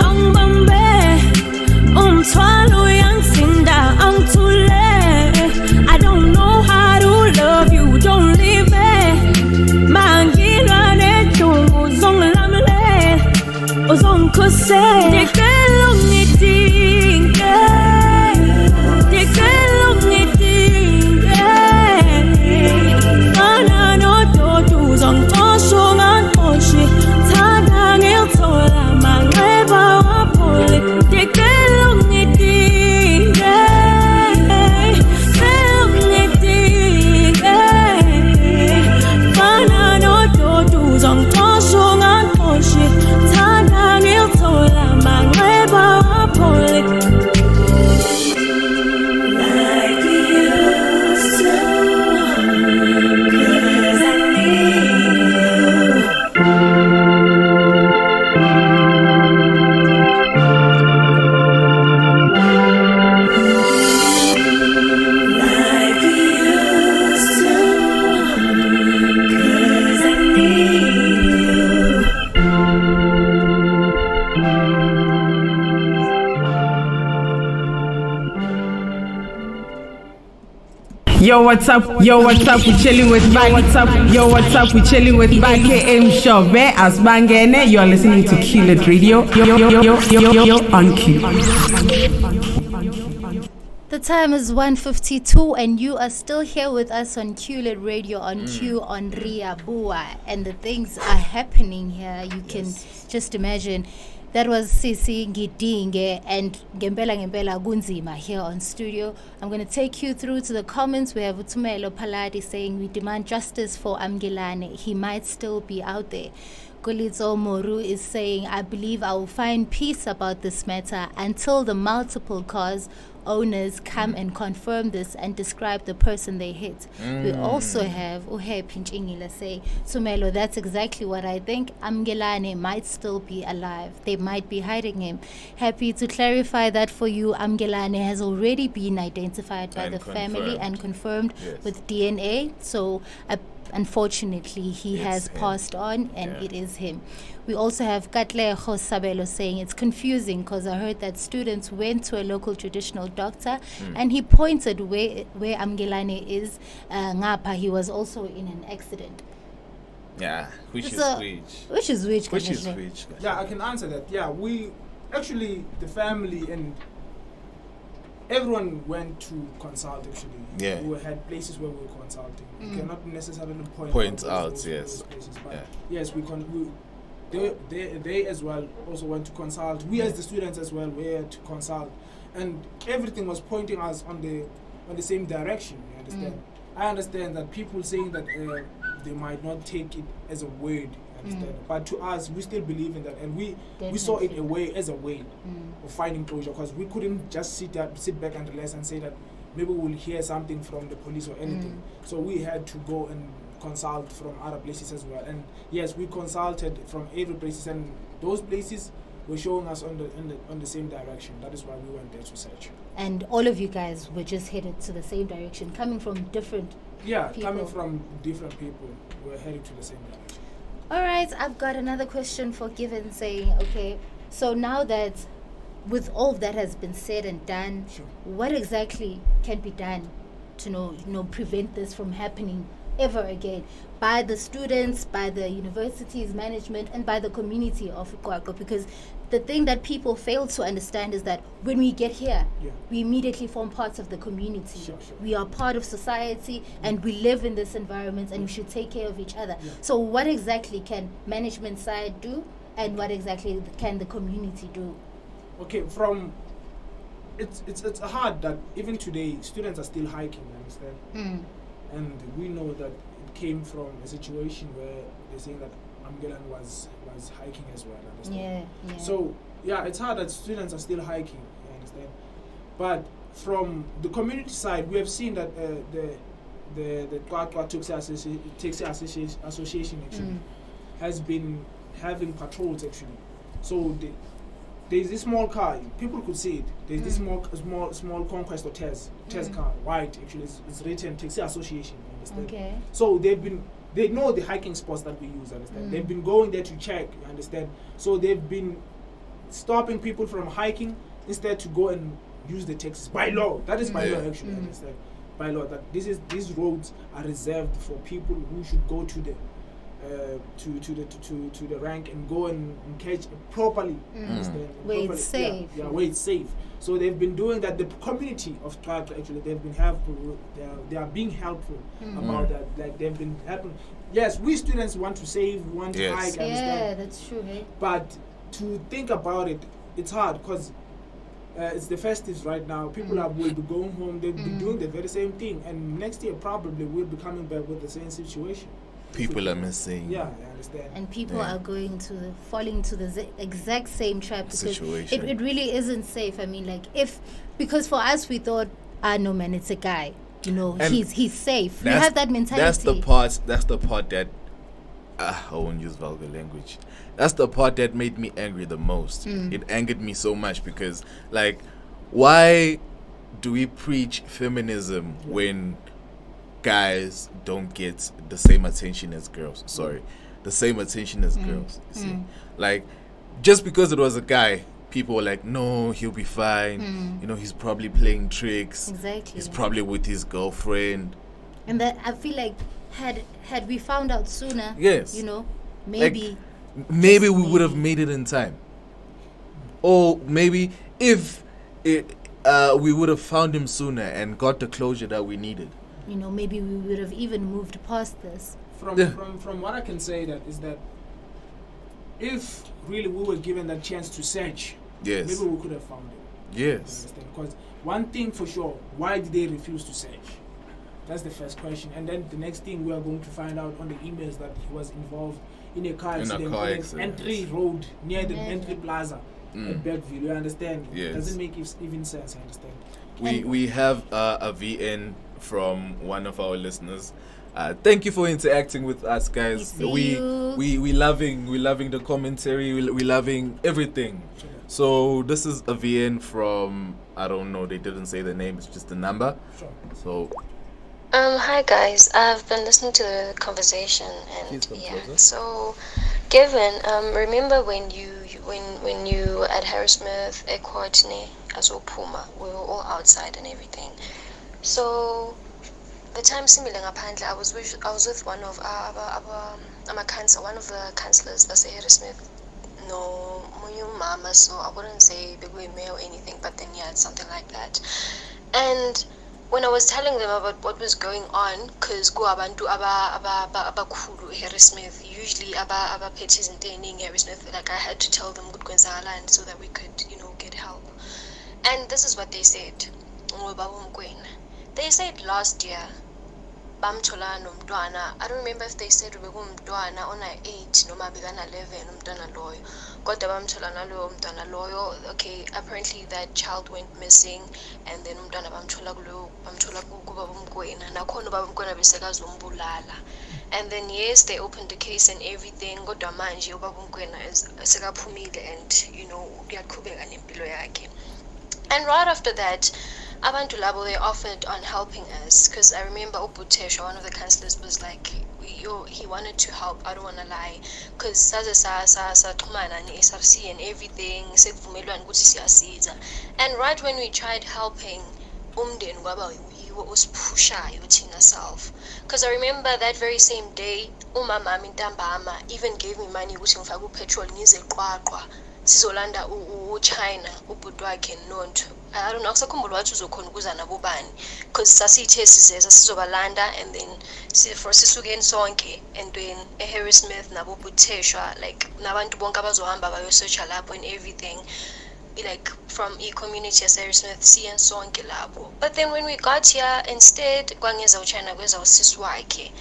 angibambe, umthwalo uyangisinda, angithule. I don't know how to love you, don't leave me. Mangilwa nedumbu, uzongilamulela, uzongikhusela. Ngicela ungidinge, ngicela ungidinge. Fana nododo, uzongixosha ungaxoshi. Thanda ngilithola manxeba waphole. Ngicela ungidinge, ungidinge. Fana nododo, uzongixosha ungaxoshi. Thanda ngilithola manxeba waphole. Like you used to, 'cause I Yo, what's up? Yo, what's up? We chilling with Bang. What's up? Yo, what's up? We chilling with Bang. KM Shove as Bangene. You are listening to QLED Radio. Yo, on Q. The time is 1:52 and you are still here with us on QLED Radio on Q on Rea Bua, and the things are happening here. You can just imagine. That was Sisi Ngidinge and Ngempela Gunzima here on studio. I'm going to take you through to the comments. We have Utumelo Paladi saying, we demand justice for Amgelane. He might still be out there. Golitzo Moru is saying, I believe I will find peace about this matter until the multiple cause owners come and confirm this and describe the person they hit. We also have Uhe Pinchingila say, Tumelo, that's exactly what I think. Amgelane might still be alive. They might be hiding him. Happy to clarify that for you. Amgelane has already been identified by the family and confirmed with DNA. So unfortunately, he has passed on, and it is him. We also have Katle Sabelo saying it's confusing because I heard that students went to a local traditional doctor and he pointed where Amgelane is. Ngapa, he was also in an accident. Yeah, which is which? Yeah, I can answer that. Yeah, we actually, the family and everyone went to consult actually. Yeah. We had places where we were consulting. We cannot necessarily point out, those yes. places, but yes, they as well also went to consult. We as the students as well were to consult, and everything was pointing us on the same direction. You understand? I understand that people saying that they might not take it as a word. Understand? But to us, we still believe in that, and we saw it as a way of finding closure, because we couldn't just sit back and relax and say that maybe we'll hear something from the police or anything. So we had to go and consult from other places as well. And yes, we consulted from every places, and those places were showing us on the same direction. That is why we went there to search. And all of you guys were just headed to the same direction, coming from different people. Coming from different people, we're heading to the same direction. All right, I've got another question for Given, saying, okay, so now that with all that has been said and done, what exactly can be done to prevent this from happening ever again by the students, by the university's management, and by the community of Kwakwa? Because the thing that people fail to understand is that when we get here, we immediately form parts of the community. We are part of society, and we live in this environment, and we should take care of each other. So what exactly can management side do, and what exactly can the community do? Okay, it's hard that even today students are still hiking, you understand? And we know that it came from a situation where they're saying that Amgelan was hiking as well, understand? Yeah. So it's hard that students are still hiking, you understand? But from the community side, we have seen that the Kwakwa Taxi Association actually has been having patrols actually. So there's this small car, people could see it. There's this small Conquest or Tez car, white actually. It's written Taxi Association, you understand? Okay. So they know the hiking spots that we use, understand? They've been going there to check, you understand? So they've been stopping people from hiking instead to go and use the taxis by law. That is by law actually, understand? By law, that these roads are reserved for people who should go to the to the rank and go and catch properly, understand? Where it's safe. Where it's safe. So they've been doing that. The community of Kwakwa actually, they've been helpful. They are being helpful about that. Like they've been helping. Yes, we students want to save, want to hike, understand? Yeah, that's true. Hey? But to think about it, it's hard because it's the festives right now. People will be going home. They'll be doing the very same thing, and next year probably we'll be coming back with the same situation. People are missing. Yeah, I understand. And people are going to fall into the exact same trap because situation. It really isn't safe. I mean, because for us we thought, no man, it's a guy. He's safe. We have that mentality. That's the part that I won't use vulgar language. That's the part that made me angry the most. It angered me so much because, why do we preach feminism when guys don't get the same attention as girls? The same attention as girls. You see, just because it was a guy, people were like, "No, he'll be fine. He's probably playing tricks. Exactly. He's probably with his girlfriend." And that I feel like had we found out sooner, maybe we would have made it in time, or maybe if we would have found him sooner and got the closure that we needed. Maybe we would have even moved past this. From what I can say is that if really we were given that chance to search, maybe we could have found it. Yes. Because one thing for sure, why did they refuse to search? That's the first question. And then the next thing we are going to find out on the emails that he was involved in a car accident on an entry road near the entry plaza at Bergville. You understand? Yes. Doesn't make even sense, I understand. We have a VN from one of our listeners. Thank you for interacting with us, guys. We loving the commentary. We loving everything. Sure. So this is a VN from, I don't know, they didn't say the name, it's just the number. Sure. So hi guys, I've been listening to the conversation and so Given, remember when you at Harrismith, Equatine, as Puma, we were all outside and everything. So the time similar apparently I was with one of one of the councillors that's at Harrismith. No mama, so I wouldn't say big male or anything, but then it's something like that. And when I was telling them about what was going on, because go abantu abakhulu Harrismith, usually abaphethe izinto Harrismith, I had to tell them good kwenzakala and so that we could, get help. And this is what they said. They said last year, bamthola nomntwana. I don't remember if they said ubekunomntwana ona 8 noma bekana 11 umntwana loyo. Kodwa bamthola naloyo umntwana loyo. Okay, apparently that child went missing and then umntwana bamthola kuba umkwena. Nakhona baba umkwena besekazombulala. And then yes, they opened the case and everything. Kodwa manje ubaba uMkwena is sekaphumile and uyaqhubeka nempilo yakhe. And right after that, abantu labo, they offered on helping us, because I remember Ubutesha, one of the councillors, was like, he wanted to help. I don't want to lie, because saxhumana ne-SRC and everything, sekuvumelwana ukuthi siyasiza. And right when we tried helping, umndeni kwaba yiwo osiphushayo thina self. Because I remember that very same day, umama intambama even gave me money ukuthi ngifake upetrol ngize Qwaqwa sizolanda uChina ubhuti wakhe Nonto. I don't know, kusakhumbula wathi uzokhona ukuza nabo bani, because sasithe sizeza sizobalanda and then sisukeni sonke and then eHarrismith nabo Buteshwa, like nabantu bonke abazohamba bayosearcha lapho and everything, like from community yaseHarrismith siye sonke lapho. But then when we got here, instead kwangeza uChina kweza usisi wakhe.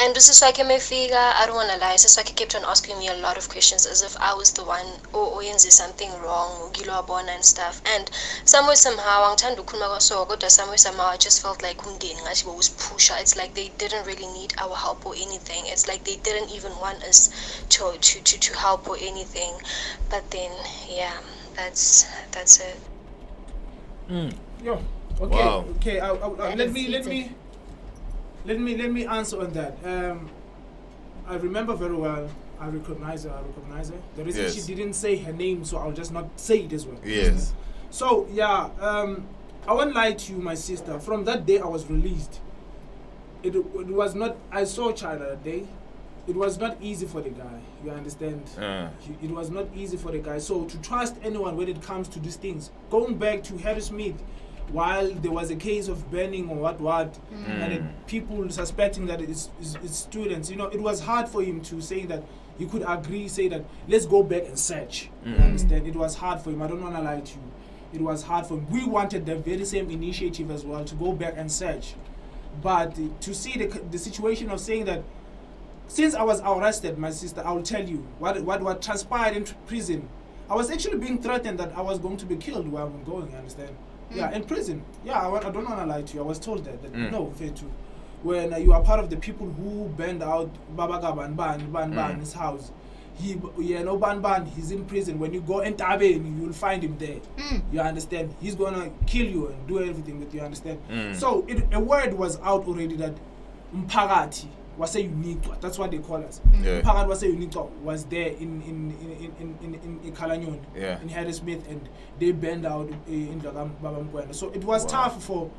And usisi wakhe mefika, I don't want to lie, usisi wakhe kept on asking me a lot of questions as if I was the one oyenze something wrong, ugilo wabona and stuff. And somewhere somehow angithanda ukukhuluma kwaso, kodwa somewhere somehow I just felt like umndeni ngathi bowusphusha. It's like they didn't really need our help or anything. It's like they didn't even want us to help or anything. But then yeah, that's it. Yeah. Okay. Wow. Okay. Let me answer on that. I remember very well. I recognize her. The reason Yes. she didn't say her name, so I'll just not say it as well. Yes. So yeah, I won't lie to you, my sister. From that day I was released, it was not. I saw China that day. It was not easy for the guy. You understand? It was not easy for the guy. So to trust anyone when it comes to these things, going back to Harrismith, while there was a case of burning or what, and people suspecting that it's students, it was hard for him to say that he could say that let's go back and search. You understand? It was hard for him. I don't want to lie to you. It was hard for him. We wanted the very same initiative as well to go back and search, but to see the situation of saying that since I was arrested, my sister, I will tell you what transpired in prison. I was actually being threatened that I was going to be killed where I'm going. You understand? Yeah, in prison. Yeah, I don't want to lie to you. I was told that no, fair too. When you are part of the people who burned out Baba Ban his house, Ban, he's in prison. When you go in Tabe, you will find him there. You understand? He's gonna kill you and do everything with you. Understand? So a word was out already that Mpagati was a unique. That's what they call us. Mpagati was a unique. Was there in Kalanyon, in Harrismith, and they burned out in Baba Mkwena. So it was tough for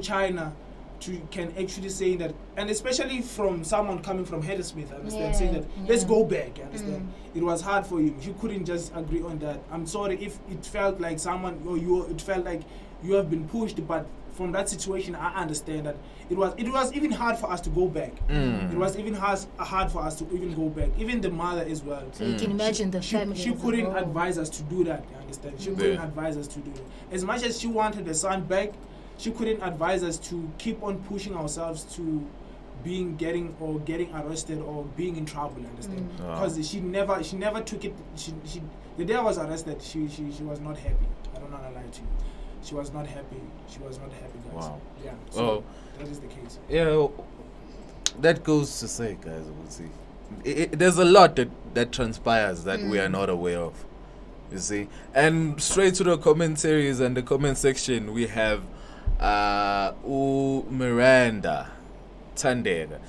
China to can actually say that, and especially from someone coming from Harrismith, understand, saying that let's go back. Understand? It was hard for him. He couldn't just agree on that. I'm sorry if it felt like it felt like you have been pushed, but from that situation, I understand that it was even hard for us to go back. It was even hard for us to even go back. Even the mother as well. So you can imagine the family. She couldn't advise us to do that. You understand? She couldn't advise us to do that. As much as she wanted the son back, she couldn't advise us to keep on pushing ourselves to getting arrested or being in trouble. Understand? Because she never took it. She the day I was arrested, she was not happy. I don't want to lie to you. She was not happy. She was not happy, guys. Wow. Yeah. So that is the case. Yeah, that goes to say, guys, we'll see. There's a lot that transpires that we are not aware of. You see, and straight to the commentaries and the comment section, we have Miranda Tandega.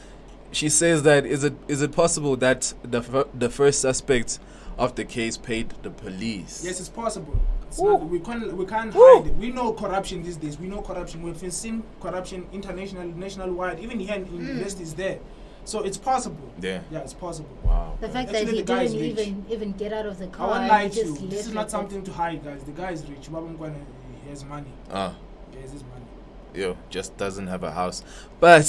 She says that is it possible that the first suspect of the case paid the police? Yes, it's possible. We can't hide it. We know corruption these days. We know corruption. We've seen corruption international, nationwide. Even here in the West is there. So it's possible. Yeah, it's possible. Wow. The fact that he didn't even get out of the car. I won't lie to you. This is not something to hide, guys. The guy is rich. He has money. He has his money. Yo, just doesn't have a house, but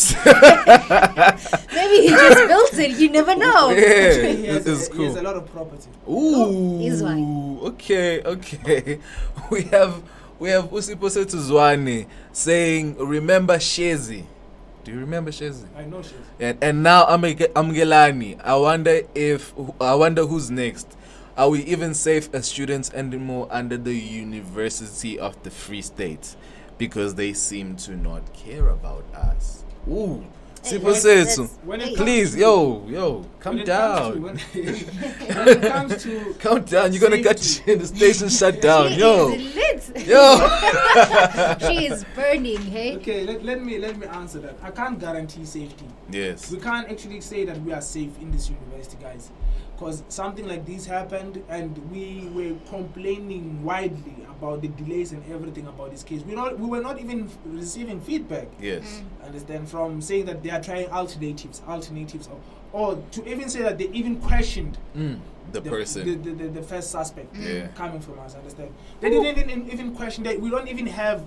maybe he just built it. You never know. Yeah, he has a lot of property. Ooh, he's right. Okay. We have Usipose Tuzwane saying, "Remember Shezi." Do you remember Shezi? I know Shezi. And now Amgelani. I wonder who's next. Are we even safe as students anymore under the University of the Free State? Because they seem to not care about us. Ooh. Sipho Sethu, when it please, comes yo, calm down. when it comes to Calm down. You're gonna get the station shut down, yo. She is burning, hey. Okay, let me answer that. I can't guarantee safety. Yes. We can't actually say that we are safe in this university, guys, because something like this happened and we were complaining widely about the delays and everything about this case. We were not even receiving feedback. Yes. Understand, from saying that they are trying alternatives, or to even say that they even questioned the person, the first suspect Yeah. coming from us. Understand? They didn't even question that. We don't even have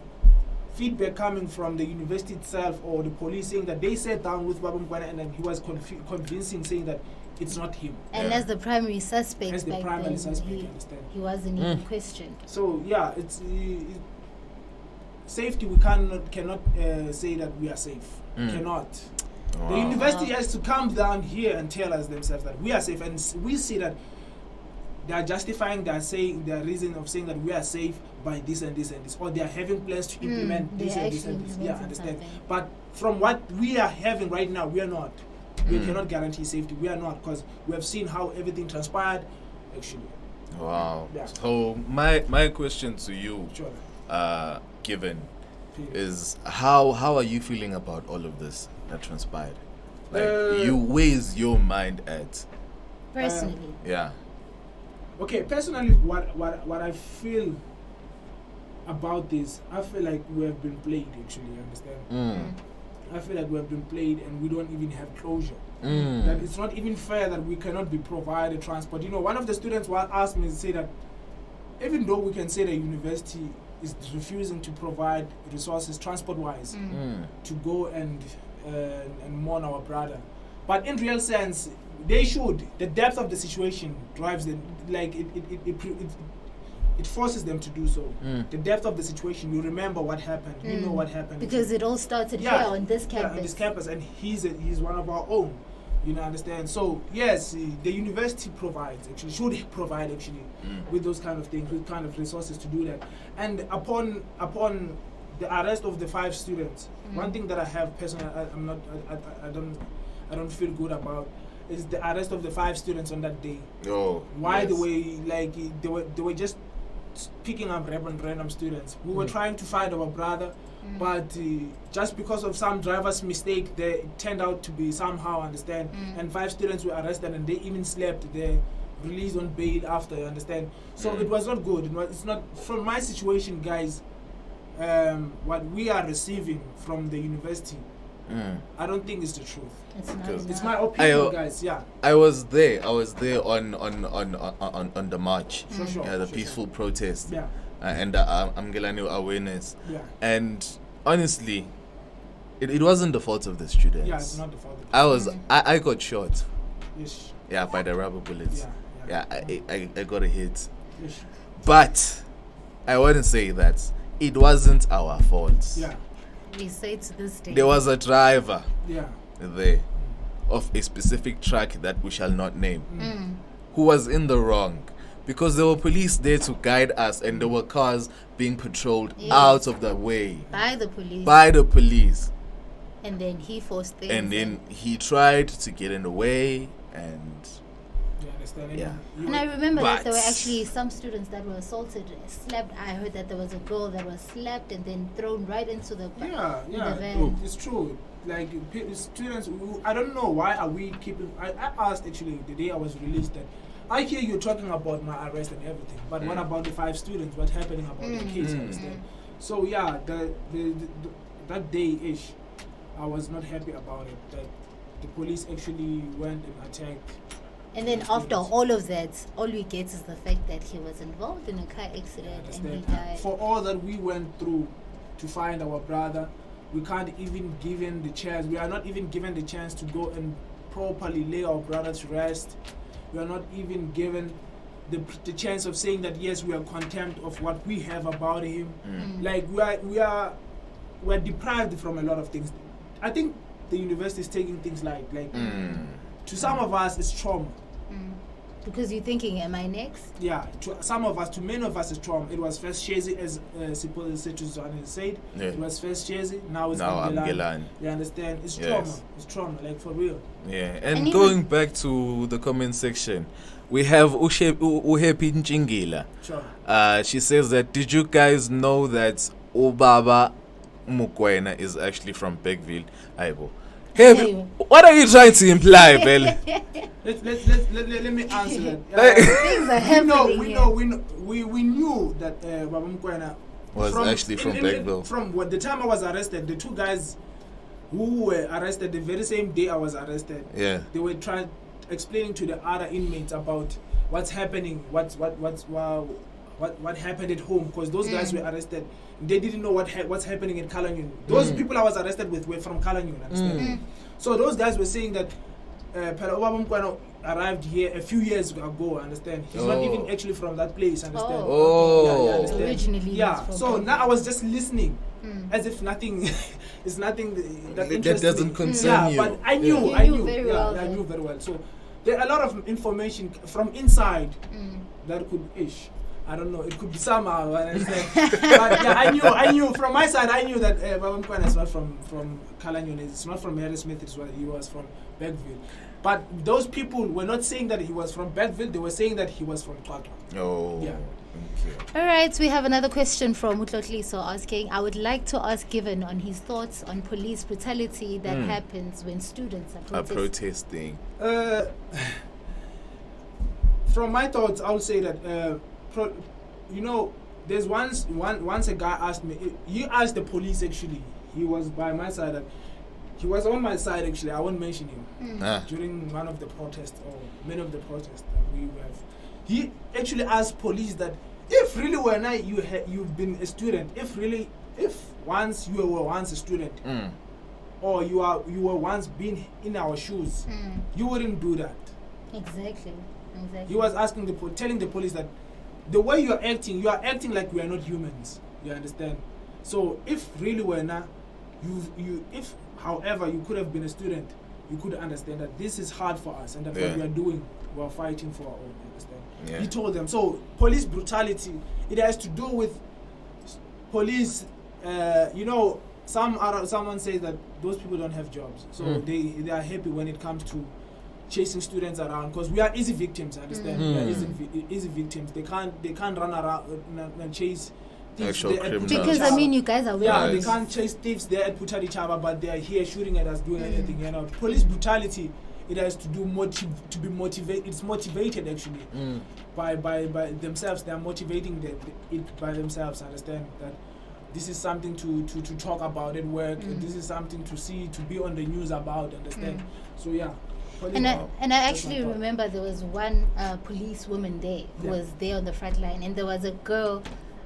feedback coming from the university itself or the police saying that they sat down with Babu Mkwana and then he was convincing, saying that it's not him. And as the primary suspect, As the back primary then, suspect, you understand? he wasn't even questioned. So yeah, it's safety. We cannot say that we are safe. Cannot. Wow. The university has to come down here and tell us themselves that we are safe, and we see that they are justifying their reason of saying that we are safe by this and this and this, or they are having plans to implement this and this and this. Yeah, understand. Something. But from what we are having right now, we are not. We cannot guarantee safety. We are not, because we have seen how everything transpired. Actually. Wow. Yeah. So my question to you, Sure. given, is how are you feeling about all of this that transpired? Like, where's your mind at? Personally. Yeah. Okay, personally, what I feel about this, I feel like we have been played. Actually, you understand? I feel like we have been played, and we don't even have closure. That it's not even fair that we cannot be provided transport. You know, one of the students asked me to say that even though we can say the university is refusing to provide resources transport-wise to go and mourn our brother, but in real sense, they should. The depth of the situation drives them. Like it forces them to do so. The depth of the situation. You remember what happened. You know what happened. Because it all started here on this campus. Yeah, on this campus, and he's one of our own. You know, understand? So yes, the university should provide with those kind of things, with kind of resources to do that. And upon the arrest of the 5 students, one thing that I have personally, I don't feel good about is the arrest of the 5 students on that day. Why yes. the way they were just picking up random students. We were trying to find our brother, but just because of some driver's mistake, they turned out to be somehow, understand, and 5 students were arrested, and they even slept. They released on bail after, you understand. So it was not good. It's not, from my situation, guys. What we are receiving from the university, I don't think it's the truth. It's my opinion, guys. Yeah. I was there on the march. Sure. The peaceful protest. Yeah. And Amgelani awareness. Yeah. And honestly, it wasn't the fault of the students. Yeah, it's not the fault of the I got shot. Yes. Yeah, by the rubber bullets. Yeah. I got a hit. Yes. But I wouldn't say that it wasn't our fault. Yeah. We say to this day. There was a driver there of a specific truck that we shall not name who was in the wrong, because there were police there to guide us, and there were cars being patrolled out of the way by the police. And then he forced things. And then he tried to get in the way, and and I remember that there were actually some students that were assaulted, slapped. I heard that there was a girl that was slapped and then thrown right into the van. It's true. Like students, I don't know why are we keeping. I asked actually the day I was released that I hear you talking about my arrest and everything, but what about the 5 students? What's happening about the case? Understand? So yeah, that day-ish, I was not happy about it. That the police actually went and attacked. And then after all of that, all we get is the fact that he was involved in a car accident and he died. For all that we went through to find our brother, we can't even given the chance. We are not even given the chance to go and properly lay our brother to rest. We are not even given the chance of saying that yes, we are contempt of what we have about him. Like we're deprived from a lot of things. I think the university is taking things like to some of us it's trauma. Because you're thinking, am I next? Yeah, to many of us, it's trauma. It was first Shezi, as Setuzane said. Yeah. It was first Shezi, now it's Now Amgelani. You understand? It's trauma. It's trauma, like for real. Yeah, and going back to the comment section, we have Uhepi Njingila. Sure. She says that, did you guys know that Obaba Mukwena is actually from Beckville? Aibo. Hey, what are you trying to imply, Belle? Let me answer that. Things are happening. We knew that Baba Mukwena was actually from Beckville. From the time I was arrested, the two guys who were arrested the very same day I was arrested, they were explaining to the other inmates about what's happening, what happened at home, because those guys were arrested. They didn't know what's happening in Kalanyun. Those people I was arrested with were from Kalanyun, understand? So those guys were saying that Obaba Mukwena arrived here a few years ago, understand? He's not even actually from that place, understand? Yeah, understand? Originally, So now I was just listening, as if nothing is nothing that interesting. That doesn't concern you. But I knew very well. I knew very well. So there are a lot of information from inside that could I don't know. It could be somehow. But yeah, I knew from my side. I knew that Baba Mukwena is not from Kalanyun. It's not from Harrismith. He was from Beckville. But those people were not saying that he was from Beckville. They were saying that he was from Kwakwa. Oh. Yeah. All right, we have another question from Mutlotliso asking, I would like to ask Given on his thoughts on police brutality that happens when students are protesting. From my thoughts, I would say that there's once a guy asked me. He asked the police actually. He was by my side. He was on my side actually. I won't mention him during one of the protests or many of the protests that we have. He actually asked police that if really you've been a student, if once you were once a student, or you were once been in our shoes, you wouldn't do that. Exactly. He was asking telling the police that the way you are acting like we are not humans. You understand? So if really we're not, if however you could have been a student, you could understand that this is hard for us and that what we are doing, we are fighting for our own. Understand? Yeah. He told them. So police brutality, it has to do with police. Someone says that those people don't have jobs, so they are happy when it comes to chasing students around, because we are easy victims. Understand? We are easy victims. They can't run around and chase thieves. Because you guys are they can't chase thieves there at Putarichaba, but they are here shooting at us, doing anything. Police brutality. It has to do to be motivated. It's motivated actually by themselves. They are motivating it by themselves. Understand that this is something to talk about at work. This is something to see, to be on the news about. Understand? So yeah. And I actually remember there was one police woman there who was there on the front line, and there was a girl,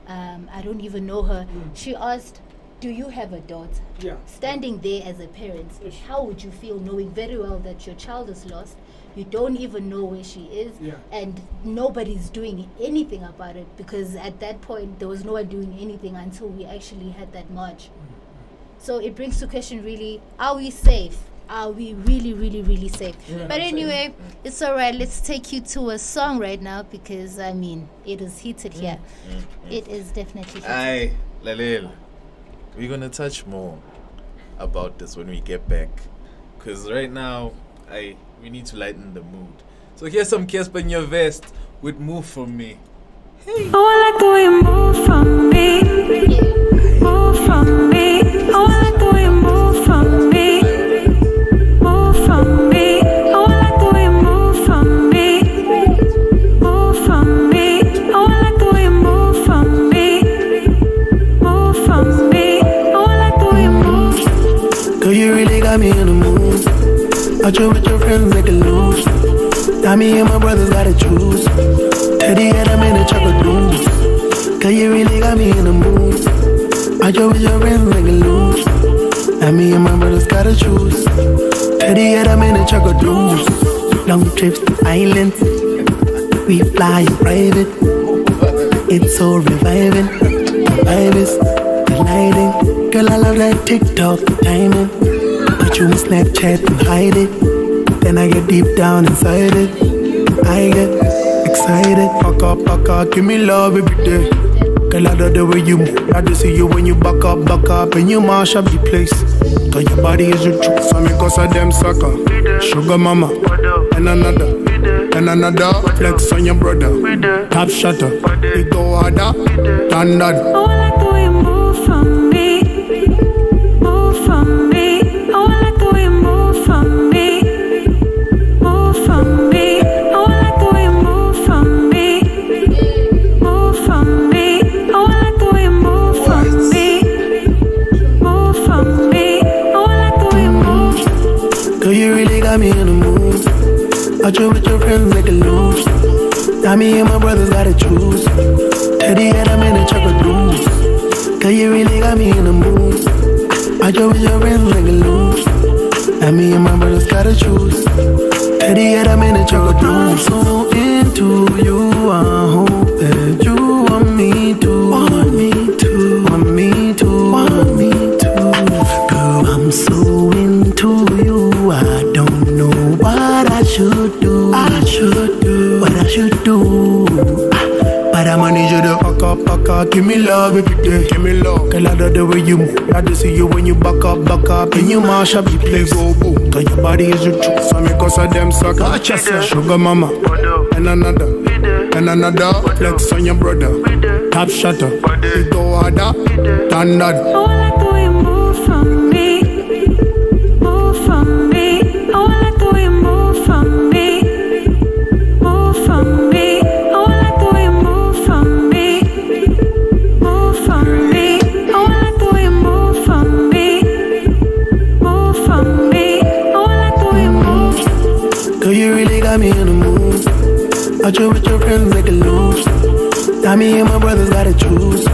I don't even know her. She asked, do you have a daughter? Yeah. Standing there as a parent, how would you feel knowing very well that your child is lost? You don't even know where she is, and nobody's doing anything about it, because at that point there was no one doing anything until we actually had that march. So it brings to question really, are we safe? Are we really, really, really safe? But anyway, it's all right. Let's take you to a song right now, because it is heated here. It is definitely heated. Aye, Lalil, we're gonna touch more about this when we get back, because right now we need to lighten the mood. So here's some Casper in your vest with Move From Me. Hey. Oh, I like the way you move from me. Move from me. Oh, I like the way you move from me. Move from me. Oh, I like the way you move from me. Move from me. Oh, I like the way you move from me. Move from me. Oh, I like the way you move. Girl, you really got me in the mood. Out you with your friends, make it loose. Now me and my brothers gotta choose. Teddy and I'm in the chocolate room. Girl, you really got me in the mood. Out you with your friends, make it loose. Now me and my brothers gotta choose. Teddy and I'm in the chocolate room. Long trips to islands. We fly private. It's so reviving. Vibe is delighting. Girl, I love that TikTok timing. But you Snapchat and hide it. Then I get deep down inside it. I get excited. Back up, give me love every day. Girl, I love the way you move. I just see you when you back up, and you mash up the place. Cause your body is the truth, so me cause of them sucker. Sugar mama, and another. Flex on your brother, top shutter. We go harder, than that. Oh, I like the way you move from me. Move from me. Oh, I like the way you move from me. Move from me. Oh, I like the way you move from me. Move from me. Oh, I like the way you move from me. Move from me. Oh, I like the way you move. Girl, you really got me in the mood. Out you with your friends like a loose. Now me and my brothers gotta choose. Teddy and I'm in a chocolate loose. Girl, you really got me in the mood. Out you with your friends like a loose. Now me and my brothers gotta choose. Teddy and I'm in a chocolate loose. So into you, I hope that you want me to. Want me to. Want me to. Want me to. Girl, I'm so into you. I don't know what I should do. What I should do. But I'ma need you to back up, give me love every day. Give me love. Girl, I love the way you move. I just see you when you back up, and you mash up the place. Go boom. Cause your body is the truth, so me cause of them sucker. Watch yourself, sugar mama, and another. Flex on your brother, top shutter. We go harder, than that. Oh, I like the way you move from me. Move from me. Oh, I like the way you move from me. Move from me. Oh, I like the way you move from me. Move from me. Oh, I like the way you move from me. Move from me. Oh, I like the way you move. Girl, you really got me in the mood. Out you with your friends like a loose. Now me and my brothers gotta choose.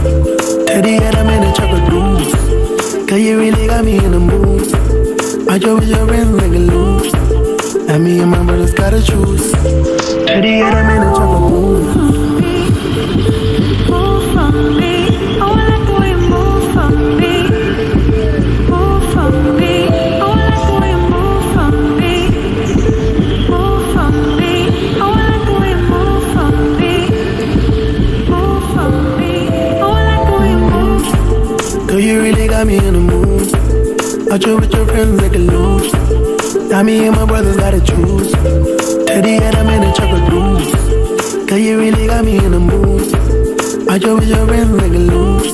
Teddy and I'm in a chocolate loose. Girl, you really got me in the mood. Out you with your friends like a loose. Now me and my brothers gotta choose. Teddy and I'm in a chocolate loose. Move from me. Oh, I like the way you move from me. Move from me. Oh, I like the way you move from me. Move from me. Oh, I like the way you move from me. Move from me. Oh, I like the way you move. Girl, you really got me in the mood. Out you with your friends like a loose. Now me and my brothers gotta choose. Teddy and I'm in a chocolate loose. Girl, you really got me in the mood. Out you with your friends like a loose.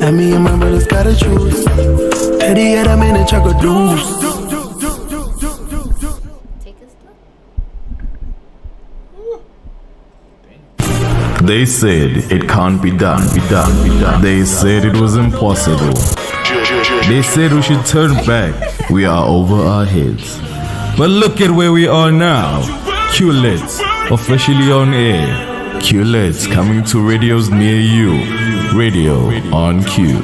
Now me and my brothers gotta choose. Teddy and I'm in a chocolate loose. They said it can't be done. They said it was impossible. They said we should turn back. We are over our heads. But look at where we are now. QLEDs officially on air. QLEDs coming to radios near you. Radio on Q.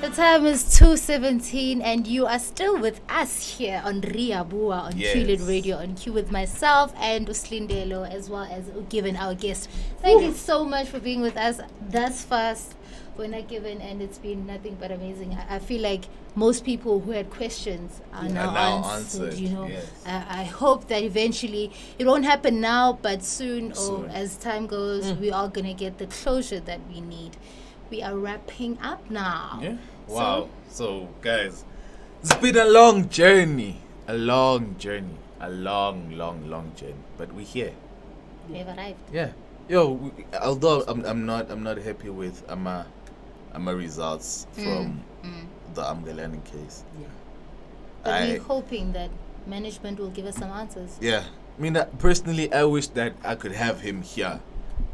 The time is 2:17 and you are still with us here on Rea Bua on QLED Radio on Q with myself and Uslindelo as well as Given, our guest. Thank you so much for being with us thus fast. We're not Given, and it's been nothing but amazing. I feel like most people who had questions are now answered. You know, I hope that eventually it won't happen now, but soon or as time goes, we are gonna get the closure that we need. We are wrapping up now. Yeah. Wow. So guys, it's been a long journey. A long journey. But we're here. We have arrived. Yeah. Yo, although I'm not happy with my results from the Amgelani case. Yeah. But we're hoping that management will give us some answers. Yeah. I mean, personally, I wish that I could have him here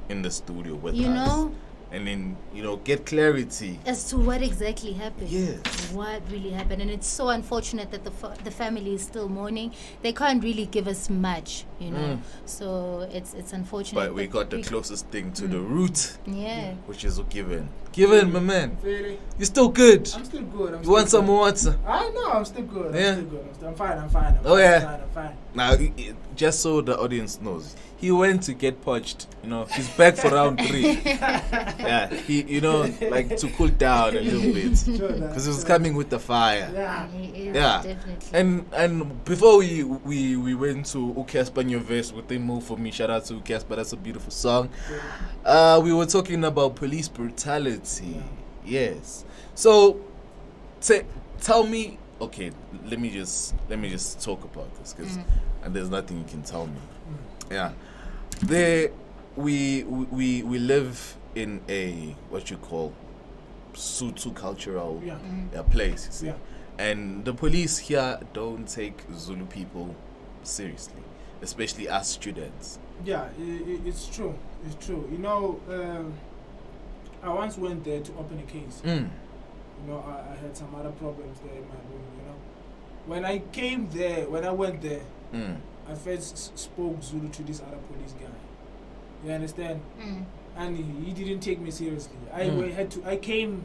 in the studio with us. You know? And then, get clarity as to what exactly happened. Yes. What really happened. And it's so unfortunate that the family is still mourning. They can't really give us much, So it's unfortunate. But we got the closest thing to the root. Yeah. Which is Given. Given, my man. Really? You still good? I'm still good. You want some more water? I know, I'm still good. Yeah? I'm still good. I'm fine. I'm fine. I'm fine. Now, just so the audience knows, he went to get poached. He's back for round 3. Yeah, he, like to cool down a little bit because he was coming with the fire. Yeah, definitely. And before we went to Ukespa New Verse with the move for me. Shout out to Ukespa, that's a beautiful song. We were talking about police brutality. Yes. So, tell me. Okay, let me just talk about this because and there's nothing you can tell me. Yeah, we live in a what you call Sutu cultural place. You see, and the police here don't take Zulu people seriously, especially us students. Yeah, it's true. It's true. I once went there to open a case. I had some other problems there in my room. When I went there, I first spoke Zulu to this other police guy. You understand? And he didn't take me seriously. I came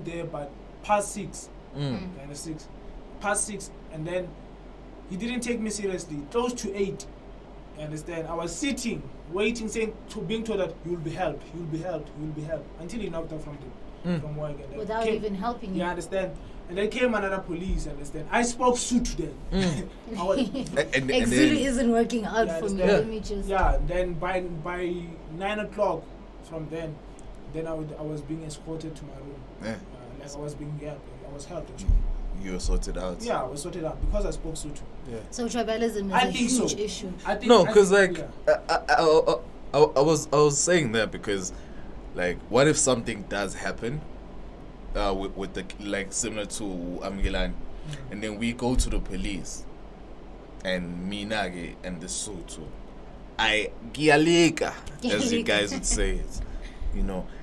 there but past 6. Kind of 6. Past 6, and then he didn't take me seriously. Close to 8. You understand? I was sitting, waiting, being told that you will be helped, until he knocked out from work. Without even helping you. You understand? And then came another police, understand? I spoke Zulu to them. Zulu isn't working out for me. Let me just... Yeah, then by 9 o'clock from then I was being escorted to my room. I was helped actually. You were sorted out? Yeah, I was sorted out because I spoke Zulu. Yeah. So tribalism is a huge issue. I was saying that because, like, what if something does happen with the, like, similar to Amgilani, and then we go to the police and Minage and the Soto, I gialika, as you guys would say it,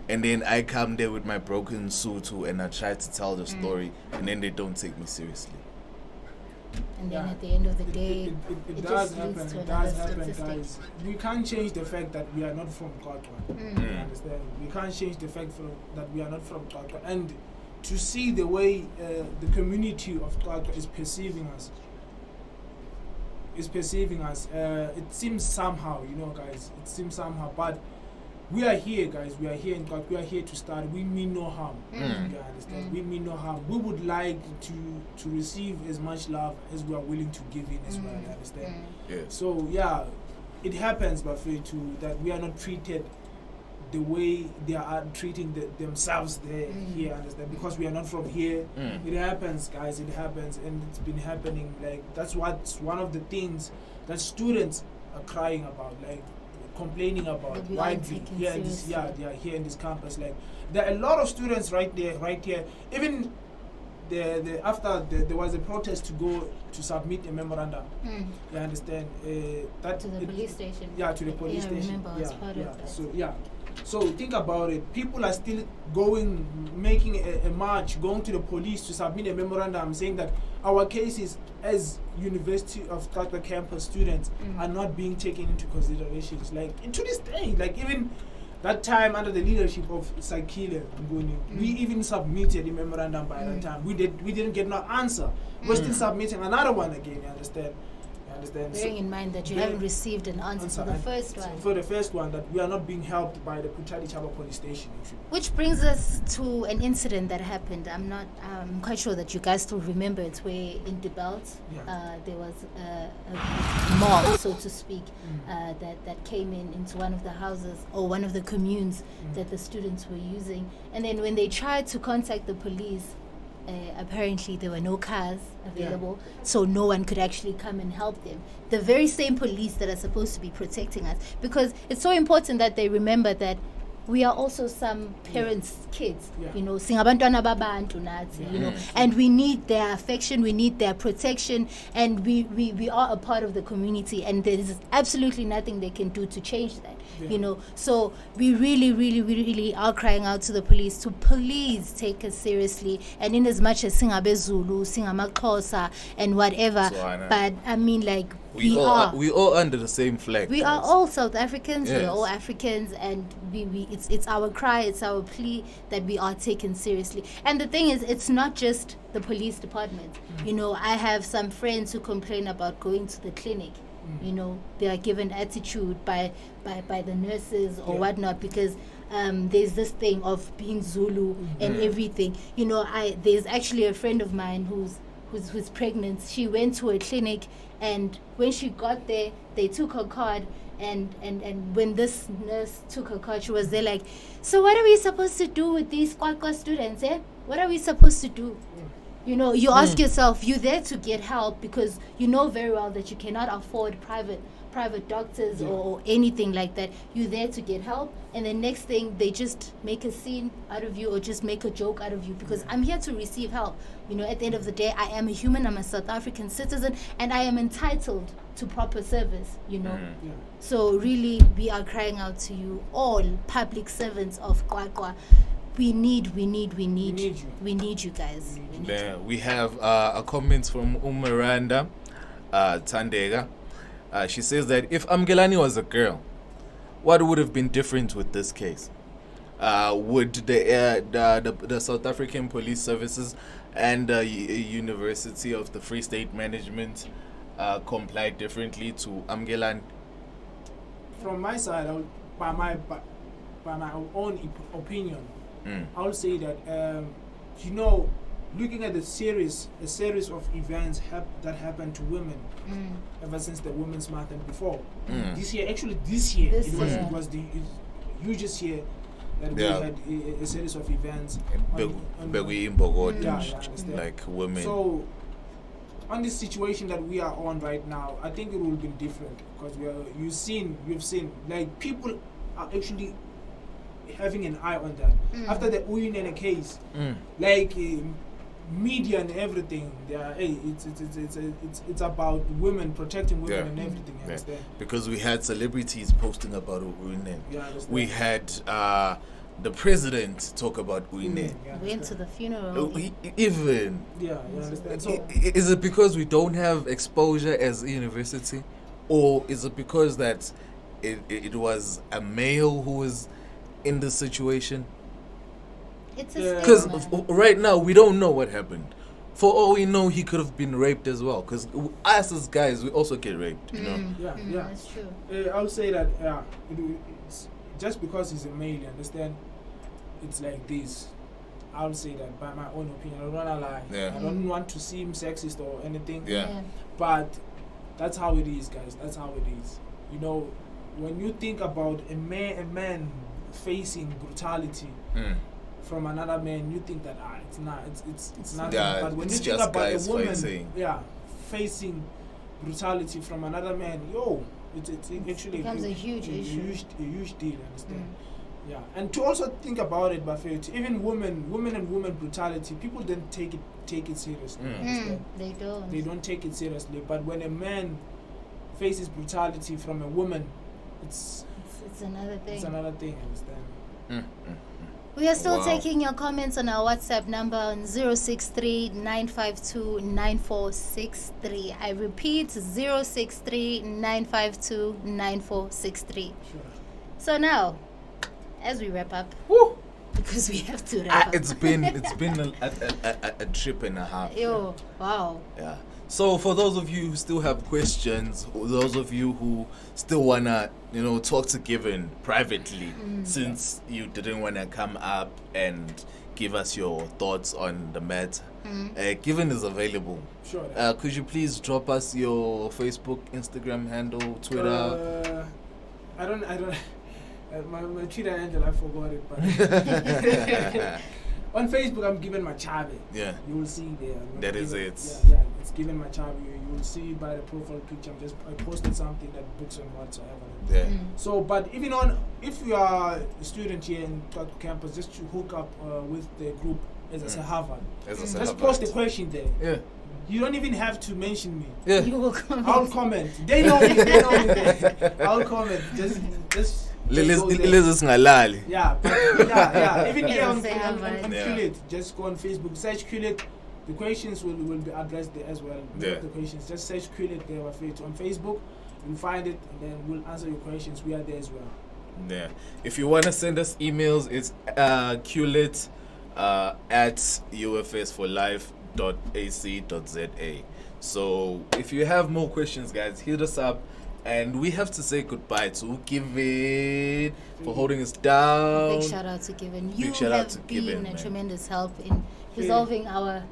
and then I come there with my broken Soto and I try to tell the story, and then they don't take me seriously. And then at the end of the day, it does happen. It does happen, guys. We can't change the fact that we are not from Katwa. You understand? We can't change the fact that we are not from Katwa. And to see the way the community of Katwa is perceiving us, it seems somehow, guys. It seems somehow, but we are here, guys. We are here in God. We are here to start. We mean no harm. You understand? We mean no harm. We would like to receive as much love as we are willing to give in as well. You understand? Yeah. So yeah, it happens, Buffet, too, that we are not treated the way they are treating themselves there here. Understand? Because we are not from here. It happens, guys. It happens, and it's been happening. Like, that's what's one of the things that students are crying about. Like, complaining about widely here in this here in this campus. Like, there are a lot of students right here. Even after there was a protest to go to submit a memorandum. You understand? That to the police station. Yeah, to the police station. I remember, I was part of that. So so think about it. People are still making a march, going to the police to submit a memorandum saying that our cases as University of Katwa campus students are not being taken into considerations. Like, to this day, like, even that time under the leadership of Sakile Nguni, we even submitted a memorandum by that time. We didn't get no answer. We're still submitting another one again. You understand? Bearing in mind that you haven't received an answer for the first one. For the first one, that we are not being helped by the Putali Chaba police station. Which brings us to an incident that happened. I'm quite sure that you guys still remember it, where in the belt there was a mob, so to speak, that came into one of the houses or one of the communes that the students were using. And then when they tried to contact the police, apparently there were no cars available, so no one could actually come and help them. The very same police that are supposed to be protecting us, because it's so important that they remember that we are also some parents' kids, singabantwana babantu nathi, and we need their affection, we need their protection, and we are a part of the community, and there is absolutely nothing they can do to change that. So we really are crying out to the police to please take us seriously, and in as much as singabe Zulu, singamaXhosa and whatever, but I mean, like, We all under the same flag. We are all South Africans. Yes. We're all Africans, and it's our cry, it's our plea that we are taken seriously. And the thing is, it's not just the police department. You know, I have some friends who complain about going to the clinic. You know, they are given attitude by the nurses or whatnot because there's this thing of being Zulu and everything. You know, there's actually a friend of mine who's pregnant. She went to a clinic, and when she got there, they took her card, and when this nurse took her card, she was there like, so what are we supposed to do with these Kwakwa students, eh? What are we supposed to do? You know, you ask yourself, you're there to get help because you know very well that you cannot afford private doctors or anything like that. You're there to get help, and the next thing, they just make a scene out of you or just make a joke out of you because I'm here to receive help. You know, at the end of the day, I am a human, I'm a South African citizen, and I am entitled to proper service, you know. So really, we are crying out to you, all public servants of Kwakwa. We need you guys. We have a comment from Miranda Tandega. She says that if Amgelani was a girl, what would have been different with this case? Would the South African Police Services and University of the Free State Management comply differently to Amgelani? From my side, by my own opinion, I would say that you know, looking at a series of events that happened to women ever since the Women's Month and before. This year, it was the hugest year that we had a series of events like women. So on this situation that we are on right now, I think it will be different because you've seen like people are actually having an eye on that after the Uyinene case, like media and everything. It's about women, protecting women and everything. You understand? Because we had celebrities posting about Uyinene. We had the president talk about Uyinene. Went to the funeral. Even. You understand? So Is it because we don't have exposure as a university, or is it because that it was a male who was in this situation? Because right now we don't know what happened. For all we know, he could have been raped as well. Because us as guys, we also get raped. You know. That's true. I would say that it's just because he's a male, you understand? It's like this. I would say that by my own opinion. I don't wanna lie. I don't want to seem sexist or anything. But that's how it is, guys. That's how it is. You know, when you think about a man facing brutality from another man, you think that it's not. But when you think about a woman, facing brutality from another man, it actually becomes a huge issue. A huge deal. Understand? And to also think about it, but even women and women brutality, people don't take it seriously. They don't take it seriously. But when a man faces brutality from a woman, it's another thing. It's another thing, understand? We are still taking your comments on our WhatsApp number on 063-952-9463. I repeat, 063-952-9463. So now, as we wrap up, because we have to wrap up. It's been a trip and a half. Wow. Yeah. So for those of you who still have questions, or those of you who still wanna, talk to Given privately, since you didn't wanna come up and give us your thoughts on the matter, Given is available. Sure. Could you please drop us your Facebook, Instagram handle, Twitter? I don't. My Twitter handle, I forgot it, but on Facebook I'm Given my Chavi. Yeah. You will see there. That is it. Yeah, it's Given my Chavi. You will see by the profile picture. I posted something that books on whatsoever. Yeah. So, but if you are a student here in Kwakwa campus, just to hook up with the group as a Sahava. Just post a question there. Yeah. You don't even have to mention me. Yeah. You will comment. I'll comment. They know me. I'll comment. Just Singalali. Yeah. Even here on Qlet, just go on Facebook, search Qlet, The questions will be addressed there as well. Yeah. The questions. Just search QLET Rea Bua on Facebook. You'll find it, and then we'll answer your questions. We are there as well. Yeah. If you want to send us emails, it's qlit at ufsforlife.ac.za. So if you have more questions, guys, hit us up. And we have to say goodbye to Given for holding us down. Big shout out to Given. You Big shout out have to been Given, a man. tremendous help in resolving our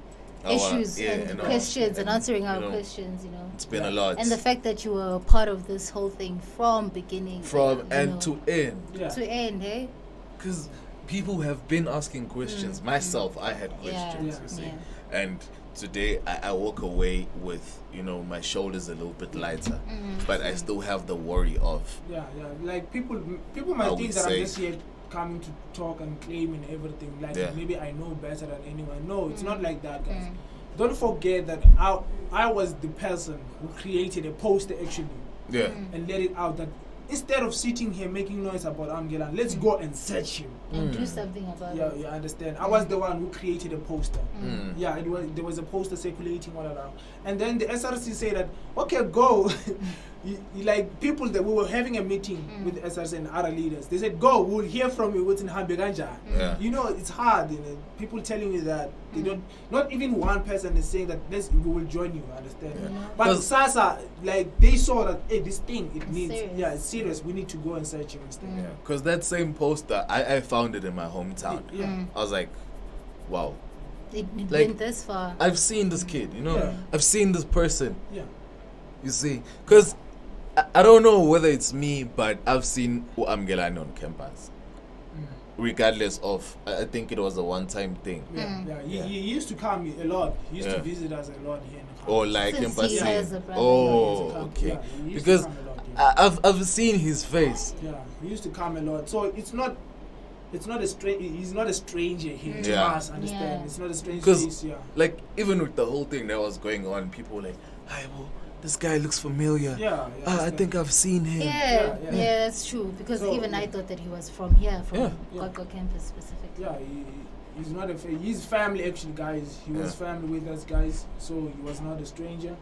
issues and questions and answering our questions, you know. It's been a lot. And the fact that you were a part of this whole thing from beginning. To end. To end, hey? Because people have been asking questions. Myself, I had questions, you see. And today I walk away with, you know, my shoulders a little bit lighter. But I still have the worry of... Like people might think that I'm just here coming to talk and claim and everything. Like maybe I know better than anyone. No, it's not like that, guys. Don't forget that I was the person who created a poster actually. And let it out that instead of sitting here making noise about Amgelan, let's go and search him. And do something about it. Yeah, you understand. I was the one who created a poster. Yeah, there was a poster circulating all around. And then the SRC said that, okay, go. Like people that we were having a meeting with the SRC and other leaders. They said, go, we'll hear from you what's in Hambeganja. You know, it's hard. You know, people telling you that they don't, not even one person is saying that we will join you, understand? But Sasa, like they saw that, hey, this thing, it needs, it's serious. We need to go and search him instead. Because that same poster, I found it in my hometown. I was like, wow. It went this far. I've seen this kid, you know. I've seen this person. You see, because I don't know whether it's me, but I've seen Amgelani on campus. Regardless of, I think it was a one-time thing. He used to come a lot. He used to visit us a lot here in the campus. Oh, like Since campus. he has a brother. Oh, okay. Because I've seen his face. He used to come a lot. So it's not a strange. He's not a stranger here to us. Understand? It's not a strange face. Like even with the whole thing that was going on, people were like, "Hi, well, this guy looks familiar. I think I've seen him." Yeah, that's true. Because even I thought that he was from here, from Kwakwa campus specifically. Yeah, he's not he's family actually, guys. He was family with us, guys. So he was not a stranger.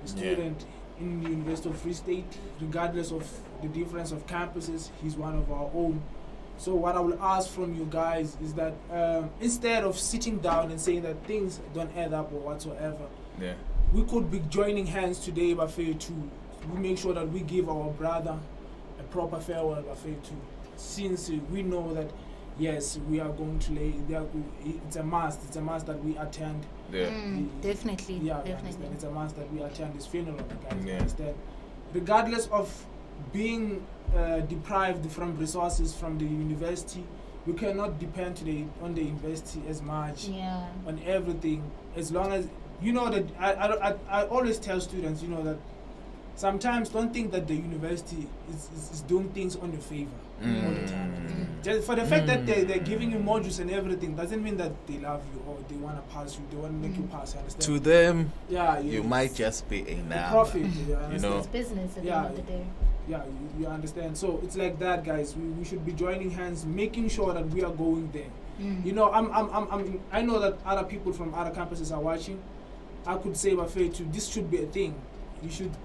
A student in the University of Free State, regardless of the difference of campuses, he's one of our own. So what I will ask from you guys is that instead of sitting down and saying that things don't add up or whatsoever, we could be joining hands today, Buffet, to make sure that we give our brother a proper farewell, Buffet, too. Since we know that, yes, we are going to lay, it's a must that we attend. Definitely. Definitely. It's a must that we attend this funeral, guys. Understand? Regardless of being deprived from resources from the university, we cannot depend on the university as much on everything. As long as you know that I always tell students, you know, that sometimes don't think that the university is doing things on your favor all the time. Just for the fact that they're giving you modules and everything doesn't mean that they love you or they want to pass you, they want to make you pass. Understand? To them, you might just be a number. Profit, you know. It's business at the end of the day. You understand. So it's like that, guys. We should be joining hands, making sure that we are going there. You know, I know that other people from other campuses are watching. I could say, Buffet, too, this should be a thing. You should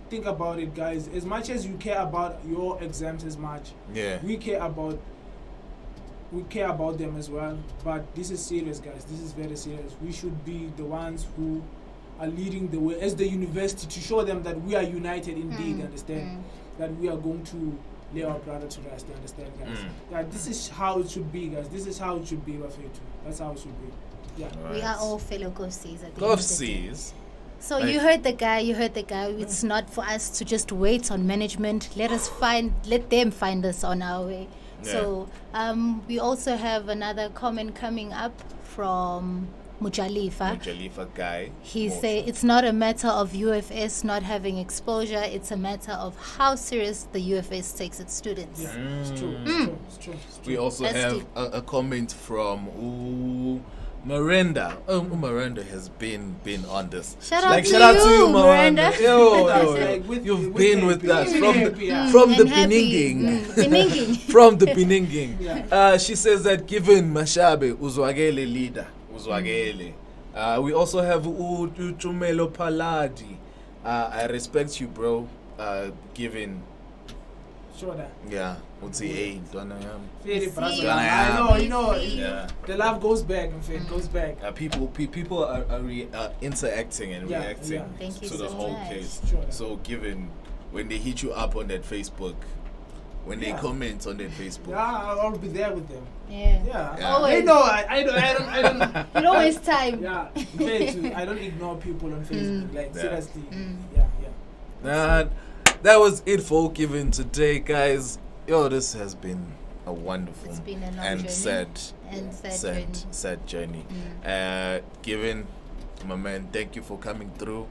think about it, guys. As much as you care about your exams as much, we care about them as well. But this is serious, guys. This is very serious. We should be the ones who are leading the way as the university to show them that we are united indeed. Understand that we are going to lay our brother to rest. Understand, guys? This is how it should be, guys. This is how it should be, Buffet, too. That's how it should be. Right. We are all fellow Kofsis at the Kofsis. So you heard the guy. It's not for us to just wait on management. Let them find us on our way. So we also have another comment coming up from Mujalifa guy. He say it's not a matter of UFS not having exposure, it's a matter of how serious the UFS takes its students. It's true. It's true. We also have a comment from Miranda. Miranda has been on this. Shout out to you, Miranda. You've been with us from the beginning. From the beginning. She says that given Mashabe Uzwagele leader, We also have Uchumelo Paladi. I respect you, bro. Given. Sure that. Yeah. What's the age? I know, Yeah. The love goes back, in fact, goes back. People are interacting and reacting Thank you to the so whole much. case. Sure. So given when they hit you up on that Facebook, when they comment on that Facebook, Yeah, I'll be there with them. Yeah. Yeah. Always. They know I don't. You don't waste time. Yeah. In fact, I don't ignore people on Facebook. Like Yeah. seriously. Mm. Yeah. that was it for Given today, guys. Yo, this has been a wonderful It's been a long and journey. sad journey. Given, my man, thank you for coming through.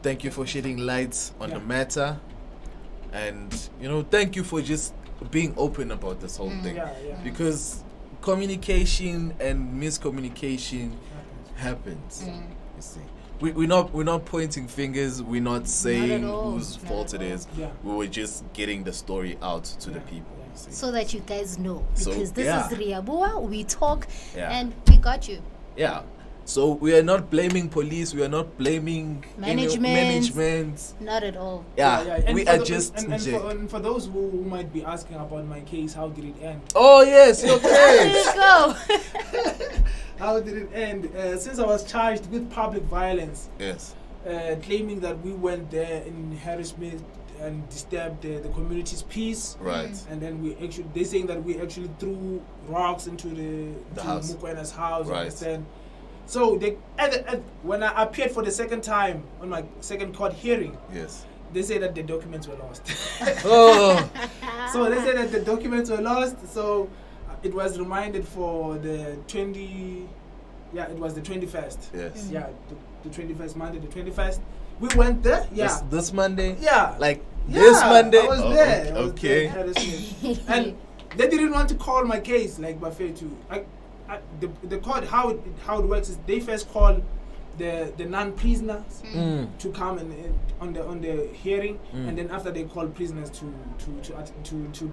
Thank you for shedding lights on the matter, and thank you for just being open about this whole thing. Because communication and miscommunication happens. You see, we're not pointing fingers. We're not saying whose fault it is. We were just getting the story out to the people. You see. So that you guys know. So, Because this is Rea Bua. We talk and we got you. Yeah. So we are not blaming police. We are not blaming management. Not at all. Yeah. And We for are the- just. and for those who might be asking about my case, how did it end? Oh yes, your There case. you go. How did it end? Since I was charged with public violence, Yes. claiming that we went there in Harrismith and disturbed the community's peace. Right. And then they saying that we actually threw rocks into the house. Mukwena's house. Right. Understand? So when I appeared for the second time on my second court hearing, Yes. they say that the documents were lost. Oh. So they said that the documents were lost. So it was reminded for the it was the 21st. Yes. Yeah, the 21st, Monday, the 21st. We went there. Yeah. This Monday. Yeah. Like this Yeah, Monday. I was there. I was Okay. there in Harrismith. And they didn't want to call my case, like Buffet too. The court, how it works is they first call the non-prisoners to come and on the hearing, and then after they call prisoners to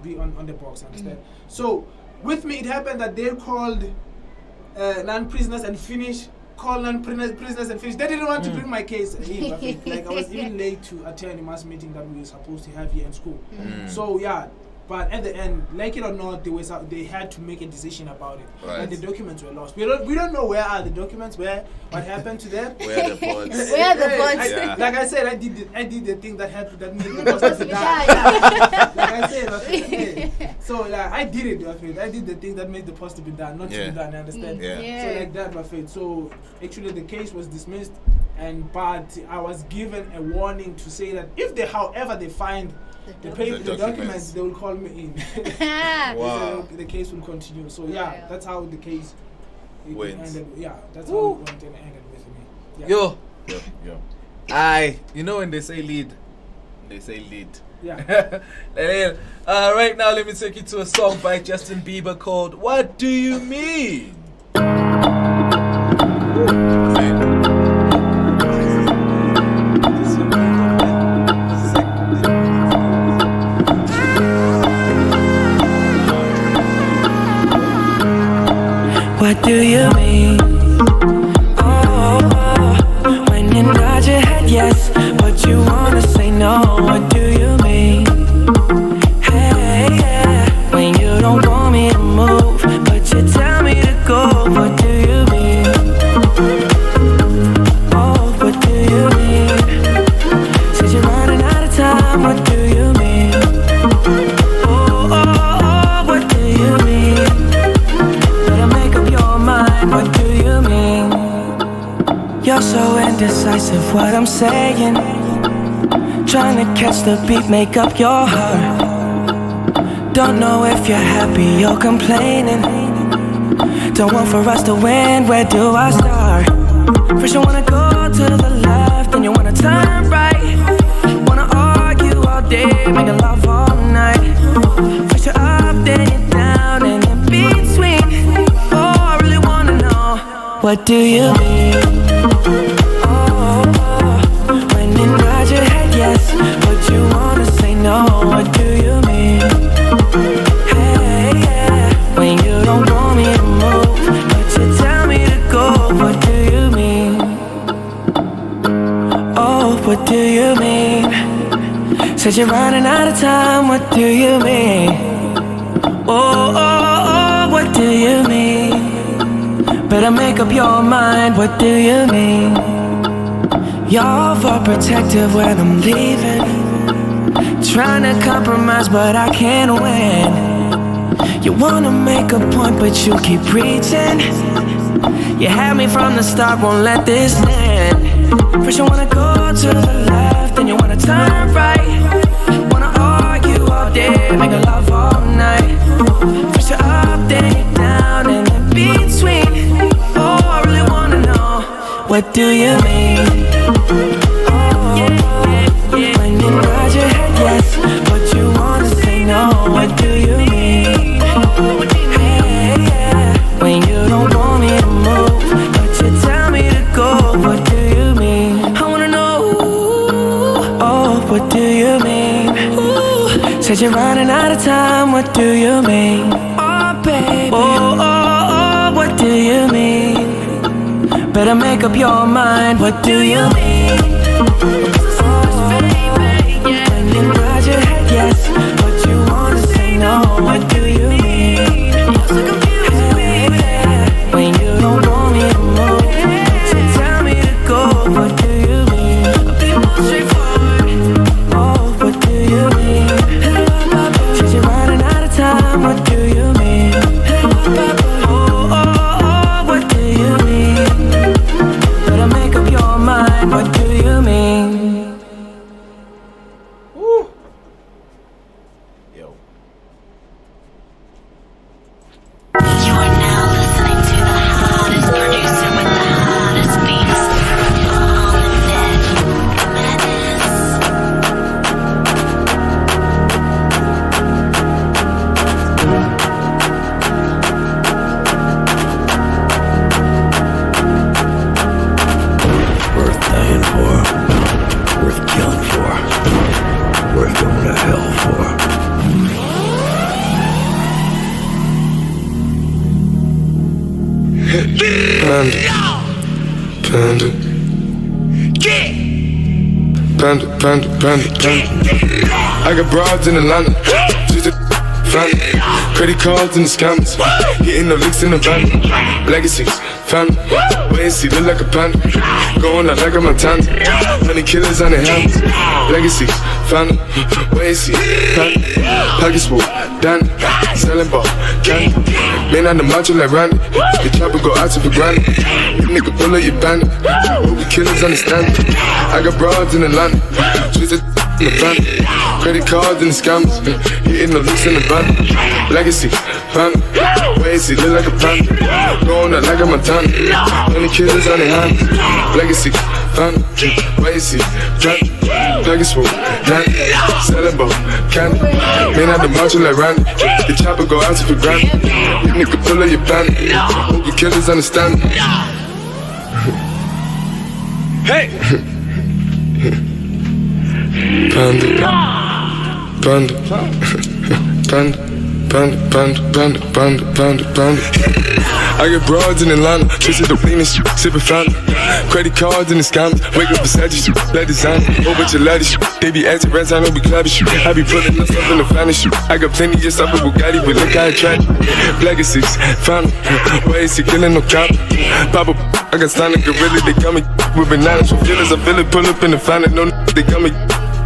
be on the box. Understand? So with me, it happened that they called non-prisoners and finished. Call non-prisoners and finish. They didn't want to bring my case in. Like I was even late to attend a mass meeting that we were supposed to have here in school. So yeah, but at the end, like it or not, they had to make a decision about it. Right. And the documents were lost. We don't know where are the documents. What happened to them? Where are the pods? Where are the pods? Like I said, I did the thing that made the post to die. Like I said, so yeah, I did it. I did the thing that made the post to be done, not to be done. You understand? Yeah. So like that, my faith. So actually, the case was dismissed, but I was given a warning to say that if however they find the documents, they will call me in. Wow. The case will continue. So yeah, that's how the case Went. ended. Yeah, that's how it went and ended with me. Yeah. Yo. When they say lead, they say lead. Yeah. Right now, let me take you to a song by Justin Bieber called "What Do You Mean." What do you mean? Oh, when you nod your head yes, but you wanna say no. What do you mean? Hey, yeah, when you don't want me to move, but you tell me to go. What do you mean? Oh, what do you mean? Said you're running out of time. What do you mean? Oh, what do you mean? What do you mean? You're so indecisive, what I'm saying. Trying to catch the beat, make up your heart. Don't know if you're happy or complaining. Don't want for us to win, where do I start? First you wanna go to the left, then you wanna turn right. Wanna argue all day, make love all night. First you're up, then you're down, and in between. What do you mean? Oh, when you nod your head yes, but you wanna say no. What do you mean? Hey, yeah, when you don't want me to move, but you tell me to go. What do you mean? what do you mean? Said you're running out of time, what do you mean? Oh, what do you mean? Better make up your mind, what do you mean? You're overprotective when I'm leaving. Trying to compromise, but I can't win. You wanna make a point, but you keep preaching. You had me from the start, won't let this end. First you wanna go to the left, then you wanna turn right. Wanna argue all day, make a love all night. First you're up, then you're down, and in between. Oh, I really wanna know, what do you mean? When you nod your head yes, but you wanna say no, what do you mean? When you don't want me to move, but you tell me to go, what do you mean? I wanna know, oh, what do you mean? Said you're running out of time, what do you mean? Oh, baby, oh, what do you mean? Better make up your mind, what do you mean? When you nod your head yes, but you wanna say no, what do you mean? When you don't want me to move, but you tell me to go, what do you mean? I'll be more straightforward. Oh, what do you mean? Said you're running out of time, what do you mean? Oh, what do you mean? Better make up your mind, what do you mean? Panda. I got broads in Atlanta, just a family. Credit cards in the scammers, hitting the licks in the van. Legacies, family, wait and see, look like a panda. Going out like a Montana, honey killers on their hands. Legacies, family, wait and see, family. Pockets full, Danny, selling ball, candy. Man on the macho like Randy, the chopper go out to for granted. You nigga pull up your bandit, hope the killers understand it. I got broads in Atlanta, twisted in the van. Credit cards in the scammers, hitting the loose in the van. Legacy, family, wait and see, look like a panda. Going out like a Montana, honey killers on their hands. Legacy, family, wait and see, family. Pockets full, Danny, selling ball, candy. Man out the macho like Randy, the chopper go out to for granted. You nigga pull up your bandit, hope the killers understand it. Hey! Panda. I get broads in Atlanta, twisted the cleanest shit, sippin' fountain. Credit cards in the scammers, wake up beside you, let design. Whole bunch of laddies, they be acting rats, I don't be clapping shit. I be putting myself in the finest shit. I got plenty of stuff with Bugatti, but look how I tried. Legacies, family, why is he killing no cop? Pop up, I got Sonic Gorilla, they got me with bananas from feelings. I feel it, pull up in the finest, no they got me.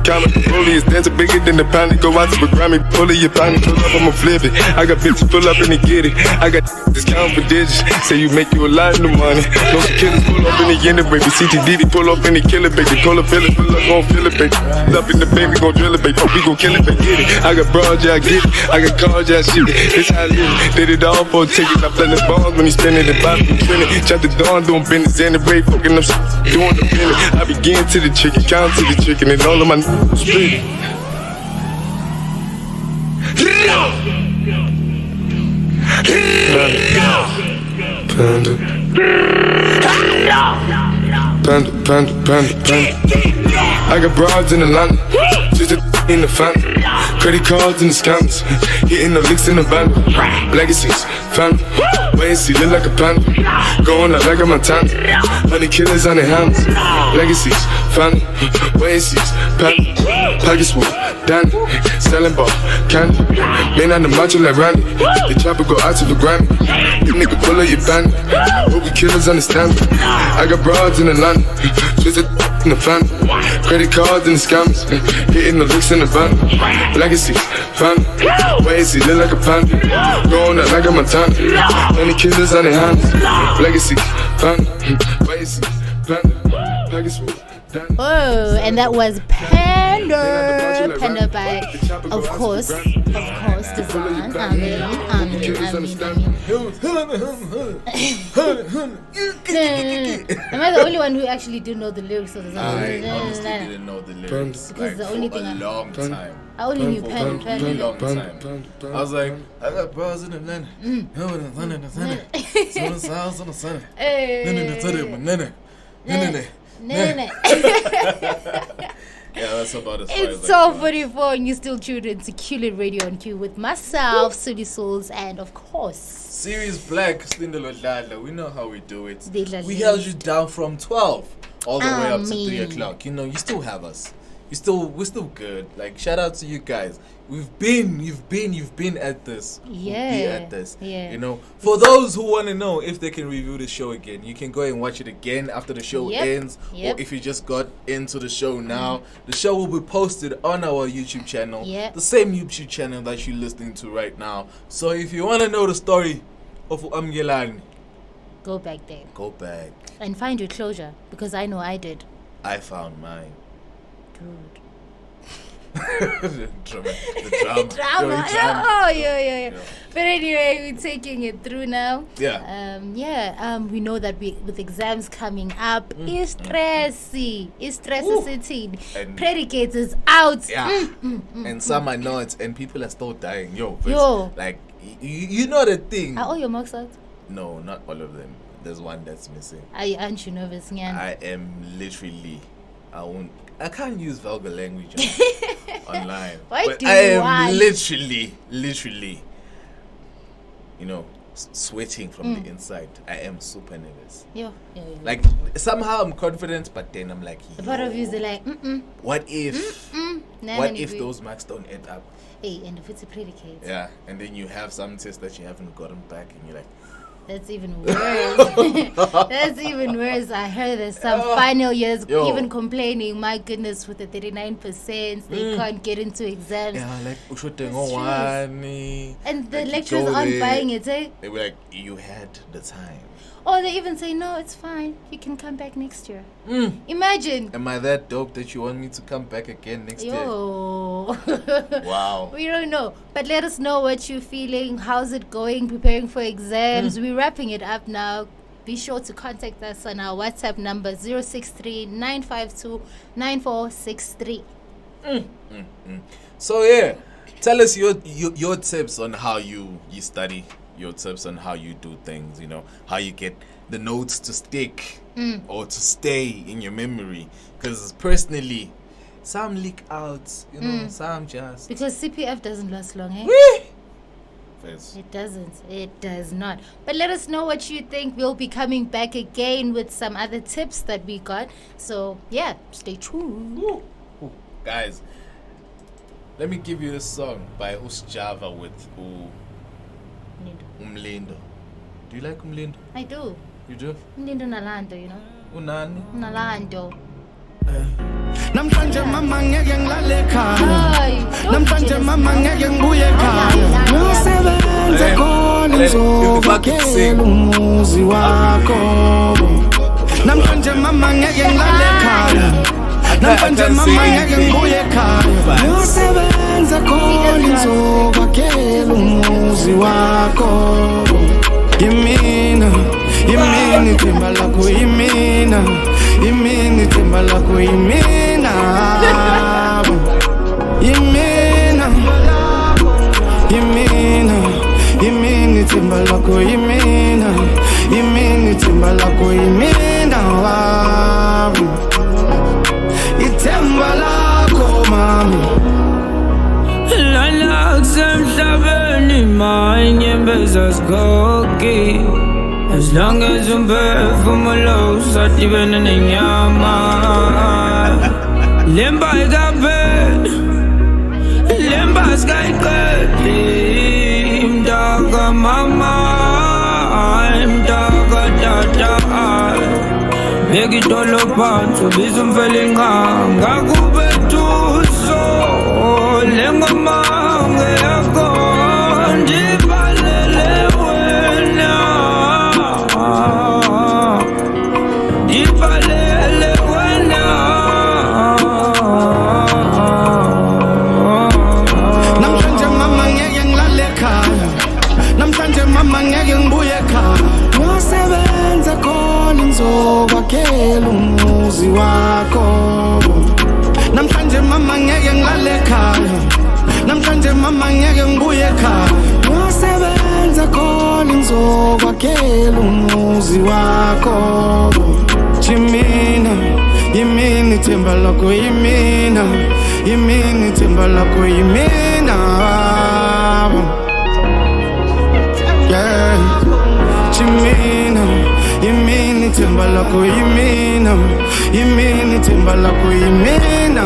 Common, Rollie is dancing bigger than the pound. Go out to the Grammy, pull it, your pound, pull up, I'ma flip it. I got bitches pull up and they get it. I got discount for digits, say you make you a lot of money. No killers pull up in the end, baby. CTD, pull up in the killer, baby. Pull up, fill it, pull up, gon' fill it, baby. Up in the baby, gon' drill it, baby. We gon' kill it, baby, get it. I got broad, yeah, I get it. I got cars, yeah, I shit it. This how I live. Did it all for a ticket. I play the balls when he spinning the body, spinning. Chop the dawn, doing business, and the break, fucking up, doing the billing. I begin to the chicken, count to the chicken, and all of my split. Panda. I got broads in Atlanta, just a in the family. Credit cards in the scammers, hitting the licks in the van. Legacies, family, wait and see, look like a panda. Going out like a Montana, Honey killers on their hands. Legacies, family, waisies, package full, Danny, selling ball, candy. Man on the macho like Randy. The chopper go out to the Grammy. You nigga pull up your bandit. Hope we killers understand me. I got broads in Atlanta. Twisted in the family. Credit cards and the scammers. Hitting the licks in the van. Legacies, family, waisies, look like a panda. Going out like a Montana. Honey killers on their hands. Legacies, family, waisies, panda, package full. Oh, and that was Panda by, of course, Design. Am I the only one who actually didn't know the lyrics of the song? I honestly didn't know the lyrics. Because the only thing a long time. I only knew Pen. I was like, I got bras in Atlanta. Yeah, that's about as far It's as so 44 and you still tuned into QLID Radio on Q with myself, Sudi Souls, and of course Series Black, Slindalo Dladla. We know how we do it. We held you down from 12 all the way up to 3 o'clock. You know, you still have us. We're still good. Like, shout out to you guys. You've been at this. Yeah. We'll be at this. Yeah. You know, for those who want to know if they can review the show again, you can go and watch it again after the show ends. Or if you just got into the show now, the show will be posted on our YouTube channel. The same YouTube channel that you're listening to right now. So if you want to know the story of Amgelani, go back there. Go back. And find your closure, because I know I did. I found mine. Dude. the drama. Oh, yeah. But anyway, we're taking it through now. We know that with exams coming up, it's stressy. It's stressy. Predicates is out. And some are not, and people are still dying. Like, you know the thing. Are all your marks out? No, not all of them. There's one that's missing. Aren't you nervous, Nyan? I am literally. I can't use vulgar language online. Why but do I am want? literally, you know, sweating from the inside. I am super nervous. Yeah. Like, somehow I'm confident, but then I'm like, the part of you is like, what if? What if those marks don't add up? Hey, and if it's a predicate. Yeah, and then you have some tests that you haven't gotten back, and you're like, that's even worse. That's even worse. I heard there's some final years even complaining, my goodness, with the 39%, they can't get into exams. Yeah, like, and the lecturers aren't buying it, eh? They were like, you had the time. Or they even say, no, it's fine. You can come back next year. Imagine. Am I that dope that you want me to come back again next year? Wow. We don't know. But let us know what you're feeling. How's it going? Preparing for exams. We're wrapping it up now. Be sure to contact us on our WhatsApp number 063-952-9463. So yeah, tell us your tips on how you study. Your tips on how you do things, you know, how you get the notes to stick or to stay in your memory. Because personally, some leak out, you know, some just... Because CPF doesn't last long, eh? It doesn't. It does not. But let us know what you think. We'll be coming back again with some other tips that we got. So, yeah, stay tuned. Guys, let me give you this song by Java with Umlindo. Do you like Umlindo? I do. You do? Umlindo Nalando, you know. Unani? Nalando. Namhlanje mama ngeke ngilale ekhaya namhlanje mama ngeke ngibuye ekhaya usebenze khona ngizovakhela umuzi wakho namhlanje mama ngeke ngilale ekhaya namhlanje mama ngeke ngibuye ekhaya usebenze khona ngizovakhela umuzi wakho yimini themba lakho yimina themba lakho yimina themba lakho yimina themba lakho yimina ithemba lakho mami lala kusemhlabeni manye bezasigogi As long as I'm back from my lows, I even in Yama. Limba got bed, Limba sky good. Dog mama, I'm dog da. Make it all up, so be some feeling hang. I go back to so lenga mange yako ndipalele wena. Namhlanje mama ngeke ngilale ekhaya, namhlanje mama ngeke ngibuye ekhaya. Ngiyosebenza khona ngizokwakhela umuzi wakho. Namhlanje mama ngeke ngilale ekhaya, namhlanje mama ngeke ngibuye ekhaya. Ngiyosebenza khona ngizokwakhela umuzi wakho. Yimina, yimina ithemba lakho yimina, yimina ithemba lakho yimina. Yeah, yimina, yimina ithemba lakho yimina, yimina ithemba lakho yimina.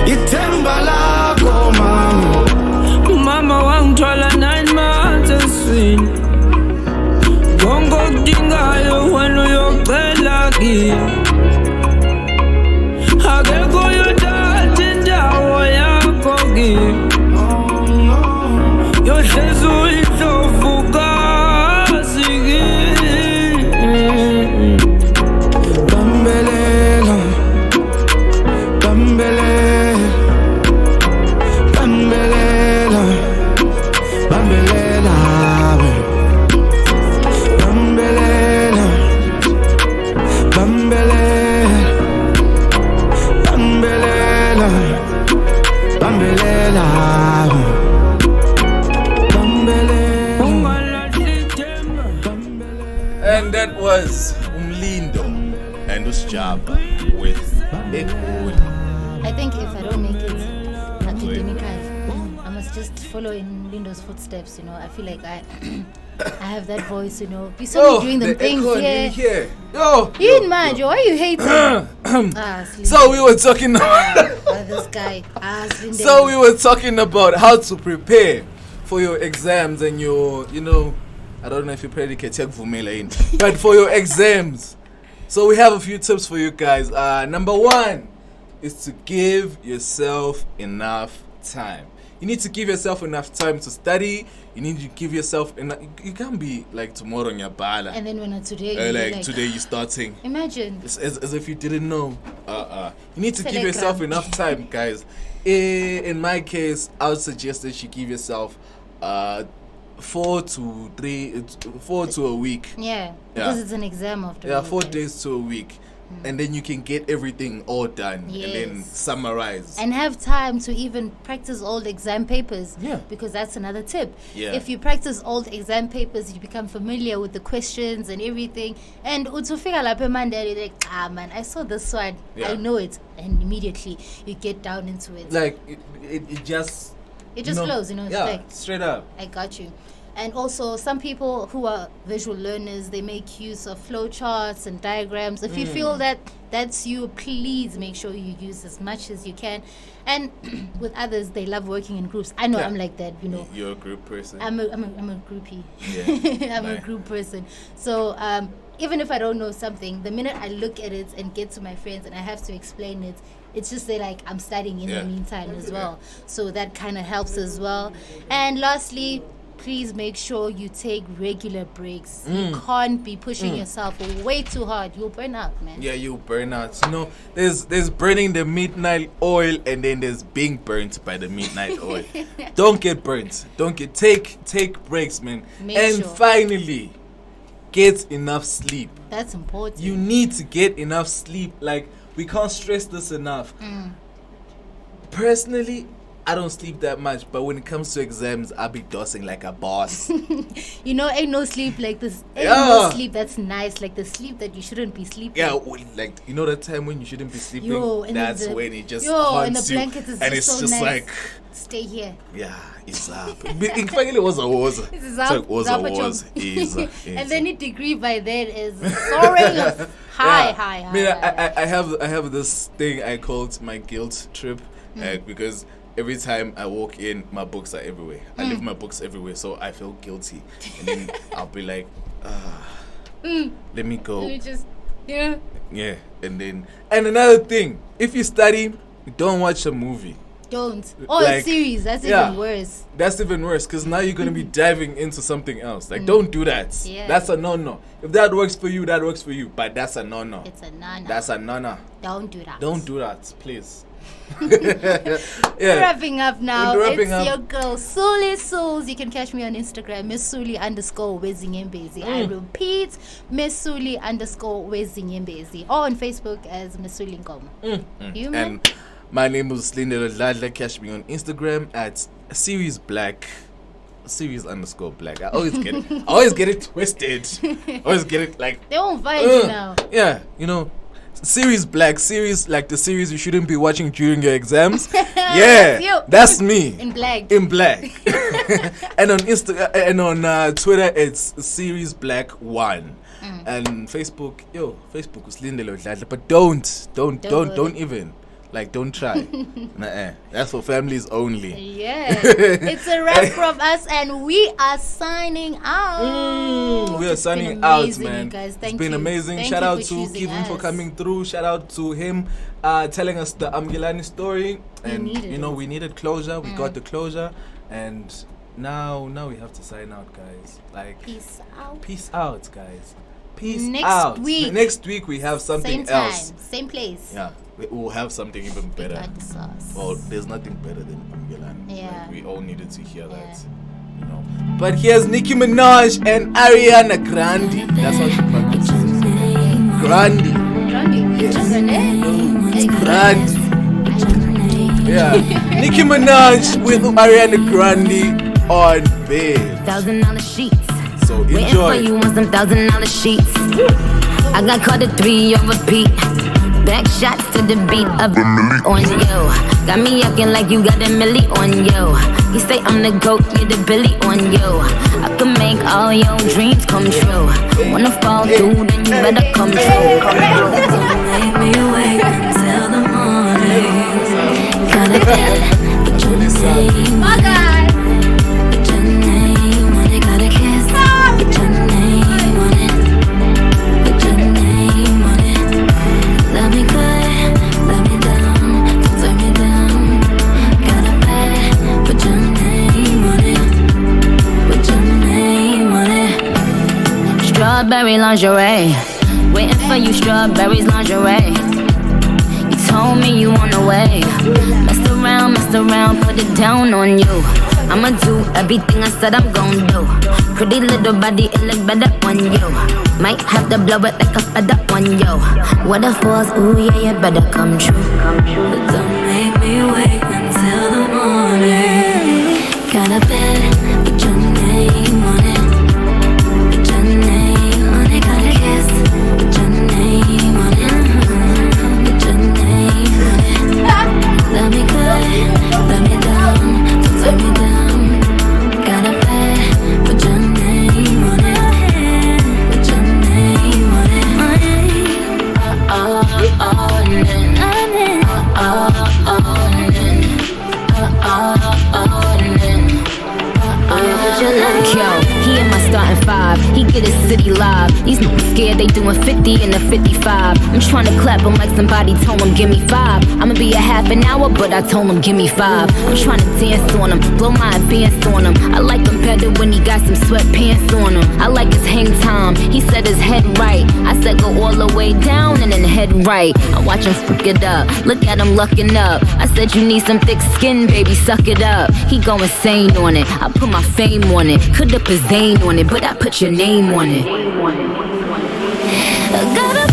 Ithemba lakho mama, Mama wangithwala 9 months eswini. Konke okudingayo wena uyocela kimi. Akekho uyothatha indawo yakho kimi. Yohlezi uyihlofukazi kimi. Bambelela, bambelela, bambelela, bambelela. And that was Umlindo and Usjaba with Ekoli. I think if I don't make it academically, I must just follow in Lindo's footsteps, you know. I feel like I have that voice, you know. You saw me doing the things here. You in mind, why are you hating? So we were talking this guy. So we were talking about how to prepare for your exams and your, you know, I don't know if you predicate but for your exams. So we have a few tips for you guys. Number 1 is to give yourself enough time. You need to give yourself enough time to study. You need to give yourself enough. You can't be like tomorrow on your bala. And then when today, like today you're starting. Imagine. As if you didn't know. You need to give yourself enough time, guys. In my case, I would suggest that you give yourself 4 to a week. Yeah, because it's an exam after. Yeah, 4 days to a week. And then you can get everything all done. Yes. And then summarize. And have time to even practice old exam papers. Yeah. Because that's another tip. Yeah. If you practice old exam papers, you become familiar with the questions and everything. And utufika lapha Monday, you're like, man, I saw this one. Yeah. I know it. And immediately you get down into it. Like, it just... It just flows, you know. Yeah, like, straight up. I got you. And also, some people who are visual learners, they make use of flowcharts and diagrams. If you feel that that's you, please make sure you use as much as you can. And with others, they love working in groups. I know I'm like that, you know. You're a group person. I'm a groupie. Yeah. I'm a group person. So even if I don't know something, the minute I look at it and get to my friends and I have to explain it, it's just that like I'm studying in the meantime as well. So that kind of helps as well. And lastly, please make sure you take regular breaks. You can't be pushing yourself way too hard. You'll burn out, man. Yeah, you'll burn out. You know, there's burning the midnight oil, and then there's being burnt by the midnight oil. Don't get burnt. Take breaks, man. Finally, get enough sleep. That's important. You need to get enough sleep. Like, we can't stress this enough. Personally, I don't sleep that much, but when it comes to exams, I'll be dosing like a boss. You know, ain't no sleep like this. Ain't Yeah. no sleep that's nice, like the sleep that you shouldn't be sleeping. Yeah, like you know that time when you shouldn't be sleeping. And that's then when it just and haunts the you, blanket is and just it's so just nice. like, Stay here. yeah, it's up. In fact, it was a was. It's like was. And then the degree by then is soaring high. I mean, I have this thing I called my guilt trip, because every time I walk in, my books are everywhere. I leave my books everywhere, so I feel guilty, and then I'll be like, let me go. Let me just, yeah. Yeah, and another thing, if you study, don't watch a movie. Don't. A series. That's even worse. That's even worse, because now you're going to be diving into something else. Like, don't do that. Yeah. That's a no-no. If that works for you, that works for you. But that's a no-no. It's a no-no. That's a no-no. Don't do that. Don't do that, please. We're wrapping up now. We're wrapping it's up. your girl, Suli Souls. You can catch me on Instagram, Miss_Suli_Wezinyembezi. I repeat, Miss_Suli_Wezinyembezi. Or on Facebook as Miss Suli Nkomo. And my name is Lindelo Ladla. Catch me on Instagram at _Black. I always get it twisted. Always get it like they won't find you now. Yeah, you know, _Black, series like the series you shouldn't be watching during your exams. Yeah, that's me. In black. And on Twitter it's _Black1. And Facebook is Lindelo Ladla. But don't even. Like, don't try. That's for families only. Yeah. It's a wrap from us, and we are signing out. We are signing out, man. Guys. It's been amazing. Shout out to Kevin for coming through. Shout out to him telling us the Amgilani story. And, we needed closure. We got the closure. And now we have to sign out, guys. Like, peace out, guys. Peace out. Next week we have something else. Same place. Yeah. We will have something even better. Well, there's nothing better than Amgilani. Yeah. Like, we all needed to hear that. You know. But here's Nicki Minaj and Ariana Grande. That's how she practices. Grande. Yes. Grande. Yeah. Nicki Minaj with Ariana Grande on Babe. $1,000 sheets. So waiting enjoy. for you on some $1,000 sheets. I got caught at 3 on repeat. Back shots to the beat of on you. Got me acting like you got a milli on you. You say I'm the goat, get the Billy on you. I can make all your dreams come true. Wanna fall through, then you better come true. Make me wait until the morning. Gotta get put your name on it. Put your name on it. Gotta kiss. Put your name on it. Put your name on it. Let me good, let me down, turn me down. Got a bed, put your name on it. Put your name on it. Strawberry lingerie, waiting for you, strawberries lingerie. You told me you on the way. Messed around, put it down on you. I'ma do everything I said I'm gon' do. Pretty little body, it look better on you. Might have to blow it like a feather on you. Waterfalls, ooh yeah, you better come true. But don't make me wait until the morning. Got a bed, put your name on it. Put your name on it, got a kiss. Put your name on it. Put your name on it. Let me good, let me down, don't turn me down. Got a bed, put your name on it. Put your name on it. Yo, he in my starting 5. He get his city live. These niggas scared they doing 50 in the 55. I'm trying to clap him like somebody told him give me 5. I'ma be a half an hour, but I told him give me 5. I'm trying to dance on him, blow my advance on him. I like him better when he got some sweatpants on him. I like his hang time. He said his head right. I said go all the way down and then head right. I watch him fuck it up. Look at him lucking up. I said you need some thick skin, baby, suck it up. He go insane on it. I put my fame on it. Could have put Zane on it, but I put your name on it. I gotta